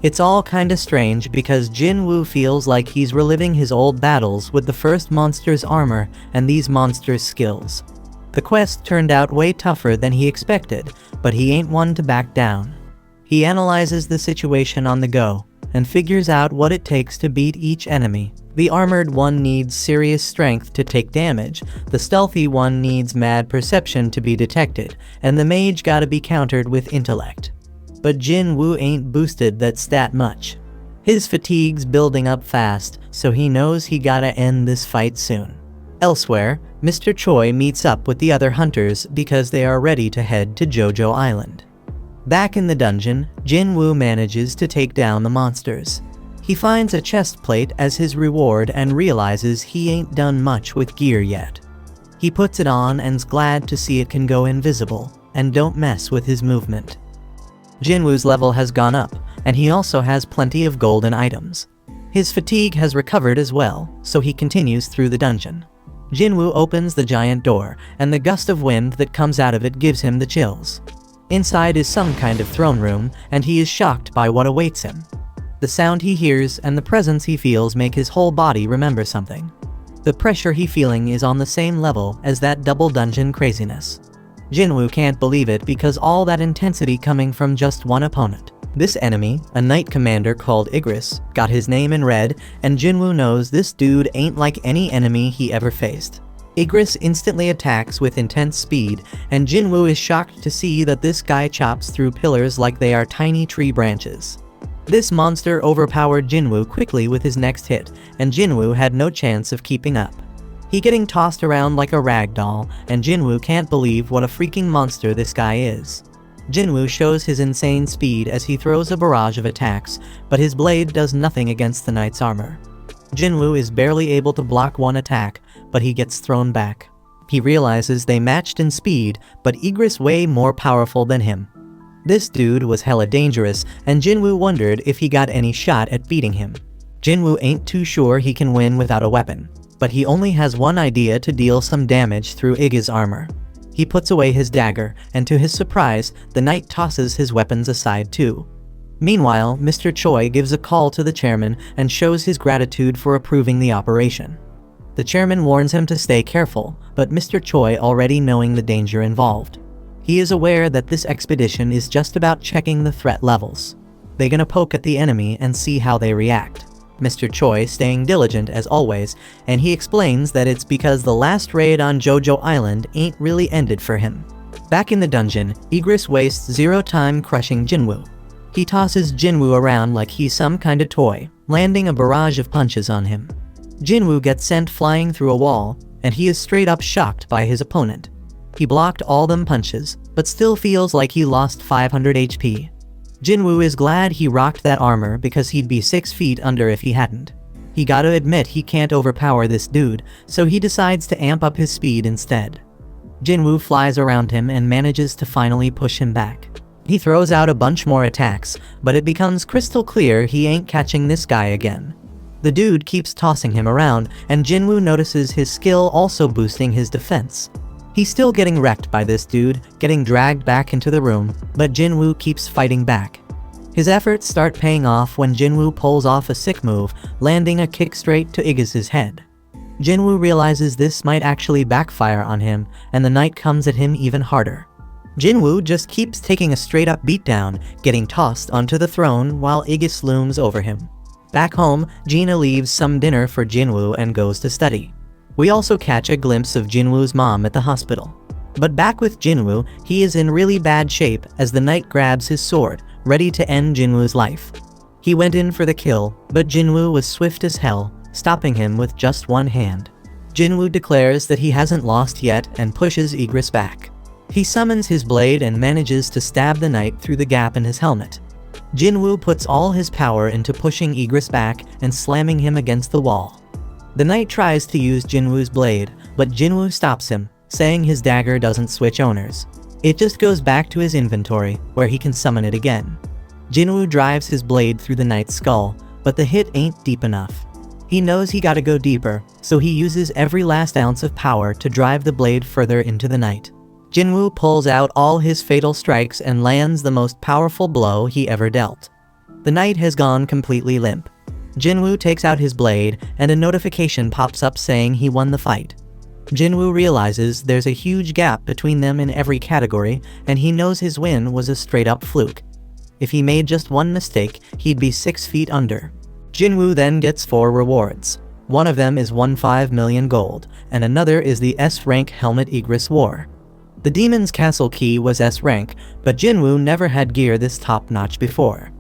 It's all kinda strange because Jinwoo feels like he's reliving his old battles with the first monster's armor and these monsters' skills. The quest turned out way tougher than he expected, but he ain't one to back down. He analyzes the situation on the go, and figures out what it takes to beat each enemy. The armored one needs serious strength to take damage, the stealthy one needs mad perception to be detected, and the mage gotta be countered with intellect. But Jinwoo ain't boosted that stat much. His fatigue's building up fast, so he knows he gotta end this fight soon. Elsewhere, Mr. Choi meets up with the other hunters because they are ready to head to Jojo Island. Back in the dungeon, Jinwoo manages to take down the monsters. He finds a chest plate as his reward and realizes he ain't done much with gear yet. He puts it on and's glad to see it can go invisible, and don't mess with his movement. Jinwoo's level has gone up, and he also has plenty of golden items. His fatigue has recovered as well, so he continues through the dungeon. Jinwoo opens the giant door, and the gust of wind that comes out of it gives him the chills. Inside is some kind of throne room, and he is shocked by what awaits him. The sound he hears and the presence he feels make his whole body remember something. The pressure he's feeling is on the same level as that double dungeon craziness. Jinwoo can't believe it because all that intensity coming from just one opponent. This enemy, a knight commander called Igris, got his name in red, and Jinwoo knows this dude ain't like any enemy he ever faced. Igris instantly attacks with intense speed, and Jinwoo is shocked to see that this guy chops through pillars like they are tiny tree branches. This monster overpowered Jinwoo quickly with his next hit, and Jinwoo had no chance of keeping up. He getting tossed around like a rag doll, and Jinwoo can't believe what a freaking monster this guy is. Jinwoo shows his insane speed as he throws a barrage of attacks, but his blade does nothing against the knight's armor. Jinwoo is barely able to block one attack, but he gets thrown back. He realizes they matched in speed, but Igris way more powerful than him. This dude was hella dangerous, and Jinwoo wondered if he got any shot at beating him. Jinwoo ain't too sure he can win without a weapon, but he only has one idea to deal some damage through Iggy's armor. He puts away his dagger, and to his surprise, the knight tosses his weapons aside too. Meanwhile, Mr. Choi gives a call to the chairman and shows his gratitude for approving the operation. The chairman warns him to stay careful, but Mr. Choi already knowing the danger involved. He is aware that this expedition is just about checking the threat levels. They're gonna poke at the enemy and see how they react. Mr. Choi staying diligent as always, and he explains that it's because the last raid on Jojo Island ain't really ended for him. Back in the dungeon, Igris wastes zero time crushing Jinwoo. He tosses Jinwoo around like he's some kind of toy, landing a barrage of punches on him. Jinwoo gets sent flying through a wall, and he is straight up shocked by his opponent. He blocked all them punches, but still feels like he lost 500 HP. Jinwoo is glad he rocked that armor because he'd be 6 feet under if he hadn't. He gotta admit he can't overpower this dude, so he decides to amp up his speed instead. Jinwoo flies around him and manages to finally push him back. He throws out a bunch more attacks, but it becomes crystal clear he ain't catching this guy again. The dude keeps tossing him around, and Jinwoo notices his skill also boosting his defense. He's still getting wrecked by this dude, getting dragged back into the room, but Jinwoo keeps fighting back. His efforts start paying off when Jinwoo pulls off a sick move, landing a kick straight to Aegis's head. Jinwoo realizes this might actually backfire on him, and the knight comes at him even harder. Jinwoo just keeps taking a straight-up beatdown, getting tossed onto the throne while Aegis looms over him. Back home, Gina leaves some dinner for Jinwoo and goes to study. We also catch a glimpse of Jinwoo's mom at the hospital. But back with Jinwoo, he is in really bad shape as the knight grabs his sword, ready to end Jinwoo's life. He went in for the kill, but Jinwoo was swift as hell, stopping him with just one hand. Jinwoo declares that he hasn't lost yet and pushes Aegis back. He summons his blade and manages to stab the knight through the gap in his helmet. Jinwoo puts all his power into pushing Aegis back and slamming him against the wall. The knight tries to use Jinwoo's blade, but Jinwoo stops him, saying his dagger doesn't switch owners. It just goes back to his inventory, where he can summon it again. Jinwoo drives his blade through the knight's skull, but the hit ain't deep enough. He knows he gotta go deeper, so he uses every last ounce of power to drive the blade further into the knight. Jinwoo pulls out all his fatal strikes and lands the most powerful blow he ever dealt. The knight has gone completely limp. Jinwoo takes out his blade, and a notification pops up saying he won the fight. Jinwoo realizes there's a huge gap between them in every category, and he knows his win was a straight-up fluke. If he made just one mistake, he'd be 6 feet under. Jinwoo then gets 4 rewards. One of them is 15 million gold, and another is the S-rank helmet Aegis wore. The Demon's Castle key was S-rank, but Jinwoo never had gear this top-notch before.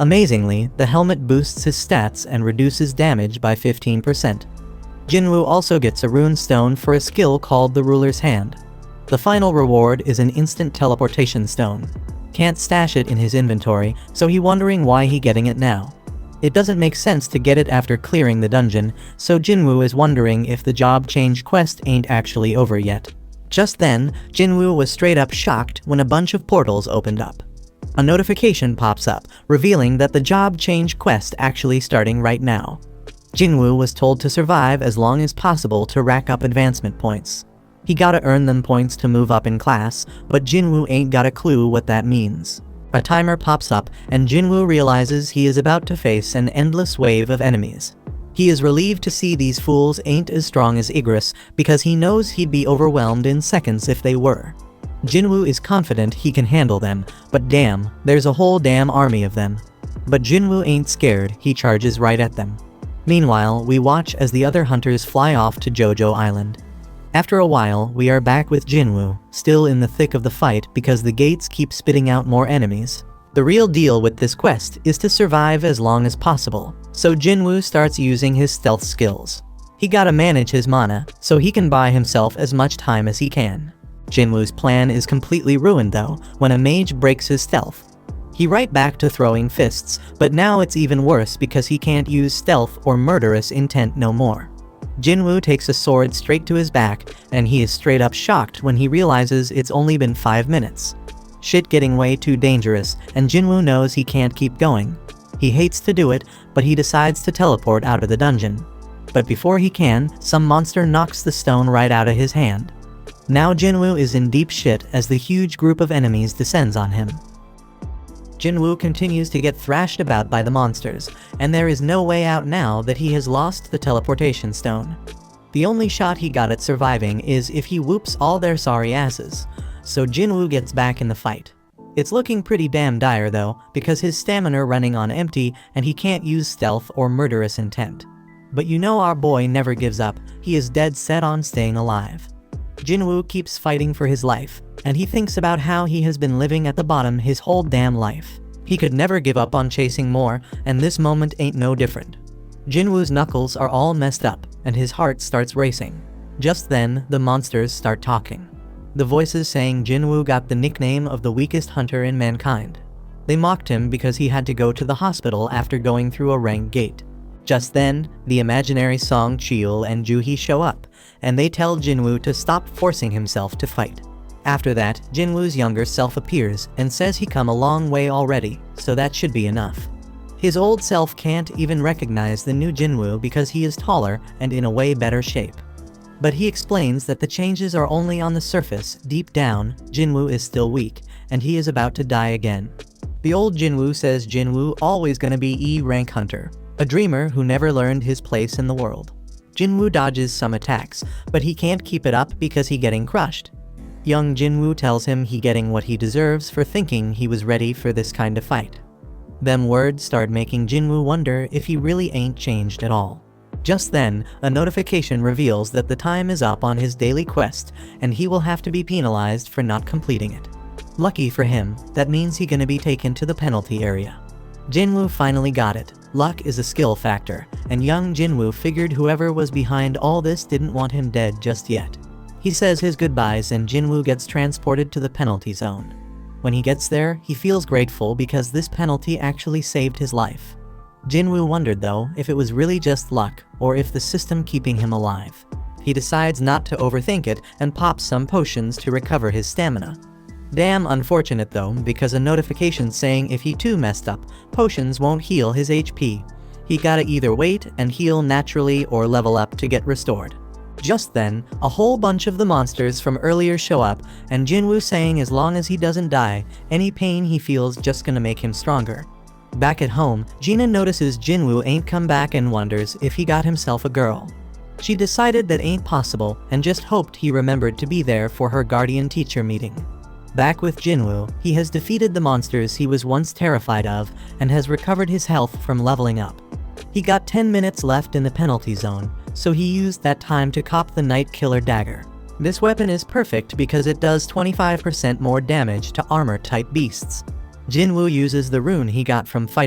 Amazingly, the helmet boosts his stats and reduces damage by 15%. Jinwoo also gets a rune stone for a skill called the Ruler's Hand. The final reward is an instant teleportation stone. Can't stash it in his inventory, so he's wondering why he getting it now. It doesn't make sense to get it after clearing the dungeon, so Jinwoo is wondering if the job change quest ain't actually over yet. Just then, Jinwoo was straight up shocked when a bunch of portals opened up. A notification pops up, revealing that the job change quest actually starting right now. Jinwoo was told to survive as long as possible to rack up advancement points. He gotta earn them points to move up in class, but Jinwoo ain't got a clue what that means. A timer pops up, and Jinwoo realizes he is about to face an endless wave of enemies. He is relieved to see these fools ain't as strong as Aegis, because he knows he'd be overwhelmed in seconds if they were. Jinwoo is confident he can handle them, but damn, there's a whole damn army of them. But Jinwoo ain't scared, he charges right at them. Meanwhile, we watch as the other hunters fly off to Jojo Island. After a while, we are back with Jinwoo, still in the thick of the fight because the gates keep spitting out more enemies. The real deal with this quest is to survive as long as possible, so Jinwoo starts using his stealth skills. He gotta manage his mana, so he can buy himself as much time as he can. Jinwoo's plan is completely ruined though, when a mage breaks his stealth. He right back to throwing fists, but now it's even worse because he can't use stealth or murderous intent no more. Jinwoo takes a sword straight to his back, and he is straight up shocked when he realizes it's only been 5 minutes. Shit getting way too dangerous, and Jinwoo knows he can't keep going. He hates to do it, but he decides to teleport out of the dungeon. But before he can, some monster knocks the stone right out of his hand. Now Jinwoo is in deep shit as the huge group of enemies descends on him. Jinwoo continues to get thrashed about by the monsters, and there is no way out now that he has lost the teleportation stone. The only shot he got at surviving is if he whoops all their sorry asses, so Jinwoo gets back in the fight. It's looking pretty damn dire though, because his stamina running on empty and he can't use stealth or murderous intent. But you know our boy never gives up, he is dead set on staying alive. Jinwoo keeps fighting for his life, and he thinks about how he has been living at the bottom his whole damn life. He could never give up on chasing more, and this moment ain't no different. Jinwoo's knuckles are all messed up, and his heart starts racing. Just then, the monsters start talking. The voices saying Jinwoo got the nickname of the weakest hunter in mankind. They mocked him because he had to go to the hospital after going through a rank gate. Just then, the imaginary Song Cheol and Juhee show up, and they tell Jinwoo to stop forcing himself to fight. After that, Jinwoo's younger self appears and says he come a long way already, so that should be enough. His old self can't even recognize the new Jinwoo because he is taller and in a way better shape. But he explains that the changes are only on the surface. Deep down, Jinwoo is still weak, and he is about to die again. The old Jinwoo says Jinwoo always gonna be E-rank hunter, a dreamer who never learned his place in the world. Jinwoo dodges some attacks, but he can't keep it up because he getting crushed. Young Jinwoo tells him he getting what he deserves for thinking he was ready for this kind of fight. Them words start making Jinwoo wonder if he really ain't changed at all. Just then, a notification reveals that the time is up on his daily quest, and he will have to be penalized for not completing it. Lucky for him, that means he gonna be taken to the penalty area. Jinwoo finally got it. Luck is a skill factor, and young Jinwoo figured whoever was behind all this didn't want him dead just yet. He says his goodbyes and Jinwoo gets transported to the penalty zone. When he gets there, he feels grateful because this penalty actually saved his life. Jinwoo wondered though if it was really just luck or if the system keeping him alive. He decides not to overthink it and pops some potions to recover his stamina. Damn unfortunate though, because a notification saying if he too messed up, potions won't heal his HP. He gotta either wait and heal naturally or level up to get restored. Just then, a whole bunch of the monsters from earlier show up, and Jinwoo saying as long as he doesn't die, any pain he feels just gonna make him stronger. Back at home, Gina notices Jinwoo ain't come back and wonders if he got himself a girl. She decided that ain't possible and just hoped he remembered to be there for her guardian teacher meeting. Back with Jinwoo, he has defeated the monsters he was once terrified of and has recovered his health from leveling up. He got 10 minutes left in the penalty zone, so he used that time to cop the Night Killer dagger. This weapon is perfect because it does 25% more damage to armor-type beasts. Jinwoo uses the rune he got from fighting